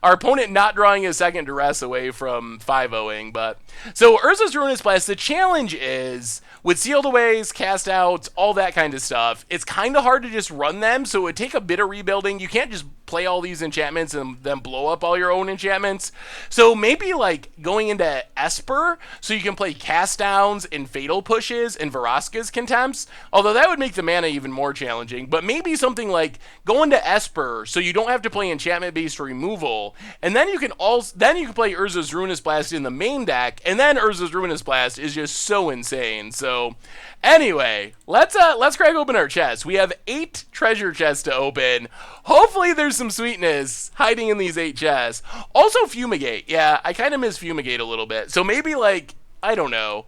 our opponent not drawing a second Duress away from 5-0ing, but... So, Urza's Ruinous Blast, the challenge is, with Sealed Aways, Cast Outs, all that kind of stuff, it's kind of hard to just run them, so it would take a bit of rebuilding. You can't just play all these enchantments and then blow up all your own enchantments. So maybe like going into Esper, so you can play Cast Downs and Fatal Pushes and Vraska's Contempts, although that would make the mana even more challenging. But maybe something like go into Esper, so you don't have to play enchantment-based removal, and then you can play Urza's Ruinous Blast in the main deck, and then Urza's Ruinous Blast is just so insane. So anyway, let's crack open our chest. We have 8 treasure chests to open. Hopefully there's some sweetness hiding in these 8 chests. Also Fumigate. Yeah, I kind of miss Fumigate a little bit. So maybe like, I don't know.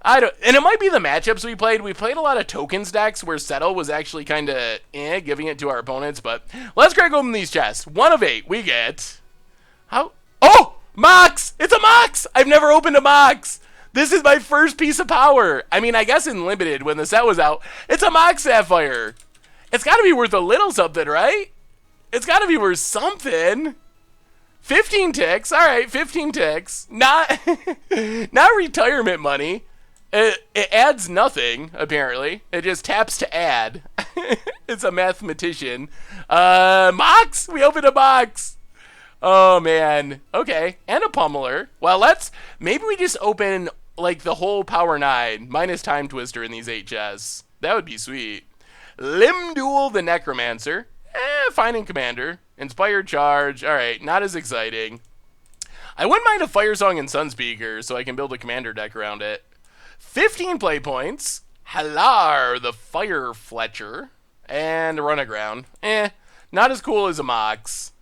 And it might be the matchups we played. We played a lot of tokens decks where Settle was actually kind of giving it to our opponents. But let's crack open these chests. 1 of 8 we get. How? Oh! Mox! It's a Mox! I've never opened a Mox! This is my first piece of power. I mean, I guess in Limited, when the set was out, it's a Mox Sapphire. It's got to be worth a little something, right? It's got to be worth something. 15 ticks. All right, 15 ticks. Not retirement money. It adds nothing, apparently. It just taps to add. It's a mathematician. Mox? We opened a Mox. Oh, man. Okay, and a Pummeler. Well, maybe we just open, like, the whole Power 9, minus Time Twister in these 8 chests. That would be sweet. Limduel the Necromancer. Fine in Commander. Inspired Charge. Alright, not as exciting. I wouldn't mind a Fire Song and Sunspeaker, so I can build a Commander deck around it. 15 play points. Halar the Fire Fletcher. And a Run Aground. Not as cool as a Mox.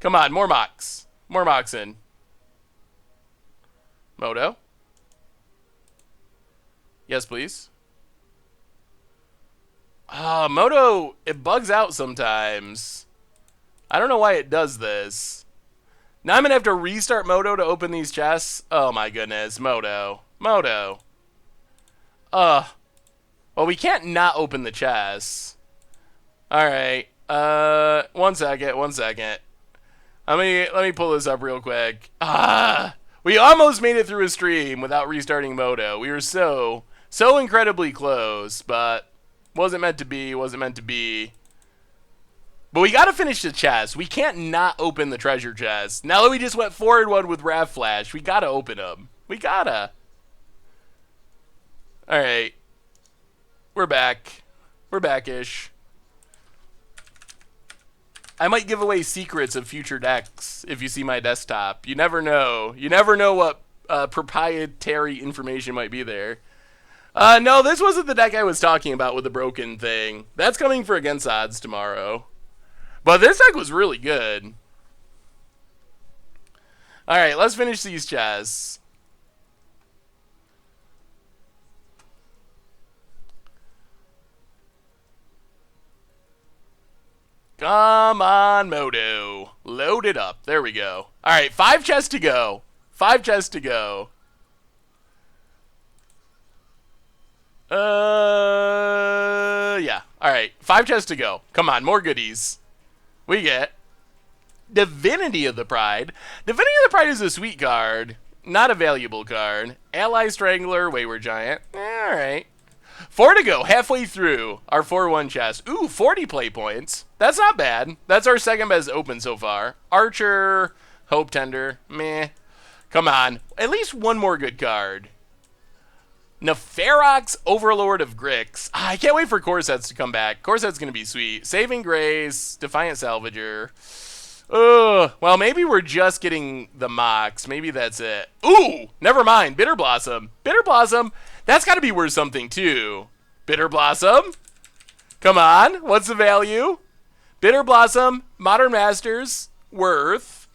Come on, more Mox. More Moxin. Moto. Yes, please. Moto, it bugs out sometimes. I don't know why it does this. Now I'm going to have to restart Moto to open these chests. Oh my goodness, Moto. Moto. Well, we can't not open the chests. Alright. 1 second. Let me pull this up real quick. We almost made it through a stream without restarting Moto. We were so incredibly close, but wasn't meant to be. But we gotta finish the chest. We can't not open the treasure chest. Now that we just went forward one with Raff Flash, we gotta open them. We gotta. Alright. We're back. We're back-ish. I might give away secrets of future decks if you see my desktop. You never know. You never know what proprietary information might be there. No, this wasn't the deck I was talking about with the broken thing. That's coming for Against Odds tomorrow. But this deck was really good. Alright, let's finish these chests. Come on, Moto. Load it up. There we go. All right, 5 chests to go. 5 chests to go. Yeah. All right, 5 chests to go. Come on, more goodies. We get Divinity of the Pride. Divinity of the Pride is a sweet card. Not a valuable card. Ally Strangler, Wayward Giant. All right. 4 to go, halfway through our 4-1 chest. Ooh, 40 play points. That's not bad. That's our second best open so far. Archer, Hope Tender, meh. Come on, at least one more good card. Neferox, Overlord of Grix. I can't wait for core sets to come back. Core set's going to be sweet. Saving Grace, Defiant Salvager. Well, maybe we're just getting the mocks. Maybe that's it. Ooh, never mind. Bitter Blossom. Bitter Blossom. That's got to be worth something, too. Bitter Blossom. Come on. What's the value? Bitter Blossom, Modern Masters, worth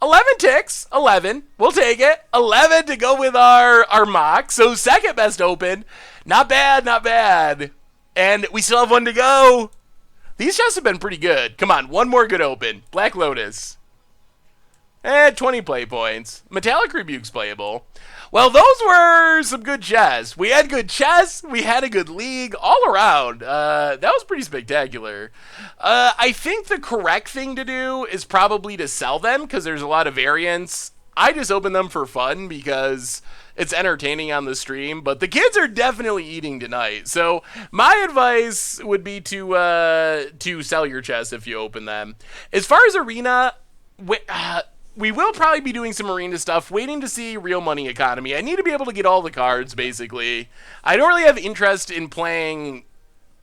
11 ticks. 11. We'll take it. 11 to go with our mock. So second best open. Not bad, not bad. And we still have 1 to go. These chests have been pretty good. Come on, 1 more good open. Black Lotus. 20 play points. Metallic Rebuke's playable. Well, those were some good chests. We had good chests. We had a good league all around. That was pretty spectacular. I think the correct thing to do is probably to sell them because there's a lot of variants. I just open them for fun because it's entertaining on the stream, but the kids are definitely eating tonight. So my advice would be to sell your chests if you open them. As far as Arena, we will probably be doing some Arena stuff, waiting to see Real Money Economy. I need to be able to get all the cards, basically. I don't really have interest in playing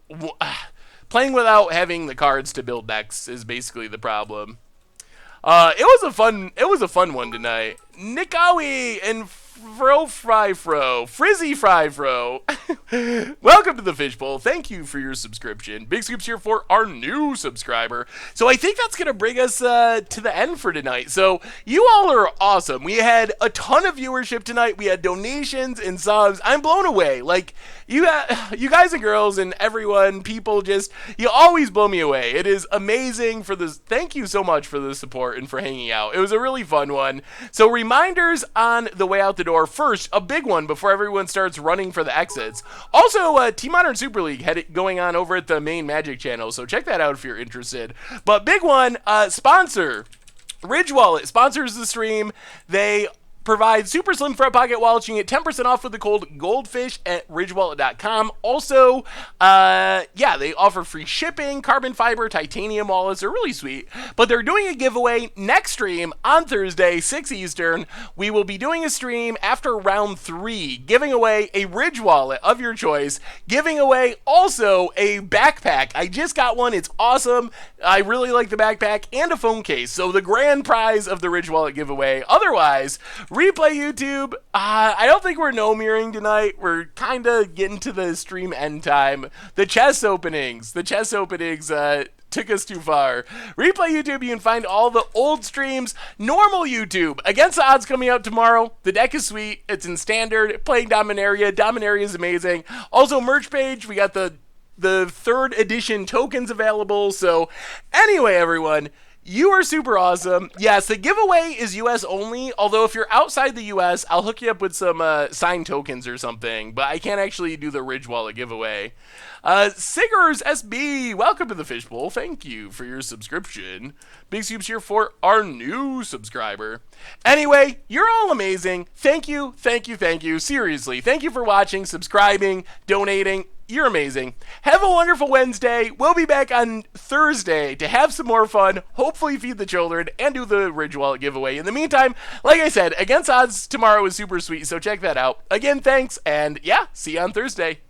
without having the cards to build decks is basically the problem. It was a fun one tonight. Nikawi and Frizzy Fry. Welcome to the Fishbowl. Thank you for your subscription. Big scoops here for our new subscriber. So I think that's going to bring us to the end for tonight. So you all are awesome. We had a ton of viewership tonight. We had donations and subs. I'm blown away. Like, you guys and girls and everyone, people just, you always blow me away. It is amazing for this. Thank you so much for the support and for hanging out. It was a really fun one. So reminders on the way out the door. First, a big one before everyone starts running for the exits. Also, Team Modern Super League had it going on over at the main Magic channel, so check that out if you're interested. But big one, sponsor. Ridge Wallet sponsors the stream. They provide super slim front pocket wallets. You can get 10% off with the code GOLDFISH at ridgewallet.com. Also, they offer free shipping, carbon fiber, titanium wallets. They're really sweet. But they're doing a giveaway next stream on Thursday, 6 Eastern. We will be doing a stream after round 3, giving away a Ridge Wallet of your choice, giving away also a backpack. I just got one. It's awesome. I really like the backpack, and a phone case. So the grand prize of the Ridge Wallet giveaway. Otherwise, Replay YouTube, I don't think we're no mirroring tonight. We're kind of getting to the stream end time. The chest openings took us too far. Replay YouTube, you can find all the old streams. Normal YouTube, Against the Odds coming out tomorrow. The deck is sweet. It's in Standard. Playing Dominaria. Dominaria is amazing. Also, merch page, we got the 3rd edition tokens available. So anyway, everyone, you are super awesome. Yes, the giveaway is US only, although if you're outside the US, I'll hook you up with some signed tokens or something, but I can't actually do the Ridge Wallet giveaway. Siggers SB, welcome to the Fishbowl. Thank you for your subscription. Big soups here for our new subscriber. Anyway, you're all amazing. Thank you. Seriously, thank you for watching, subscribing, donating. You're amazing. Have a wonderful Wednesday. We'll be back on Thursday to have some more fun, hopefully feed the children, and do the Ridge Wallet giveaway. In the meantime, like I said, Against Odds tomorrow is super sweet, so check that out. Again, thanks, and yeah, see you on Thursday.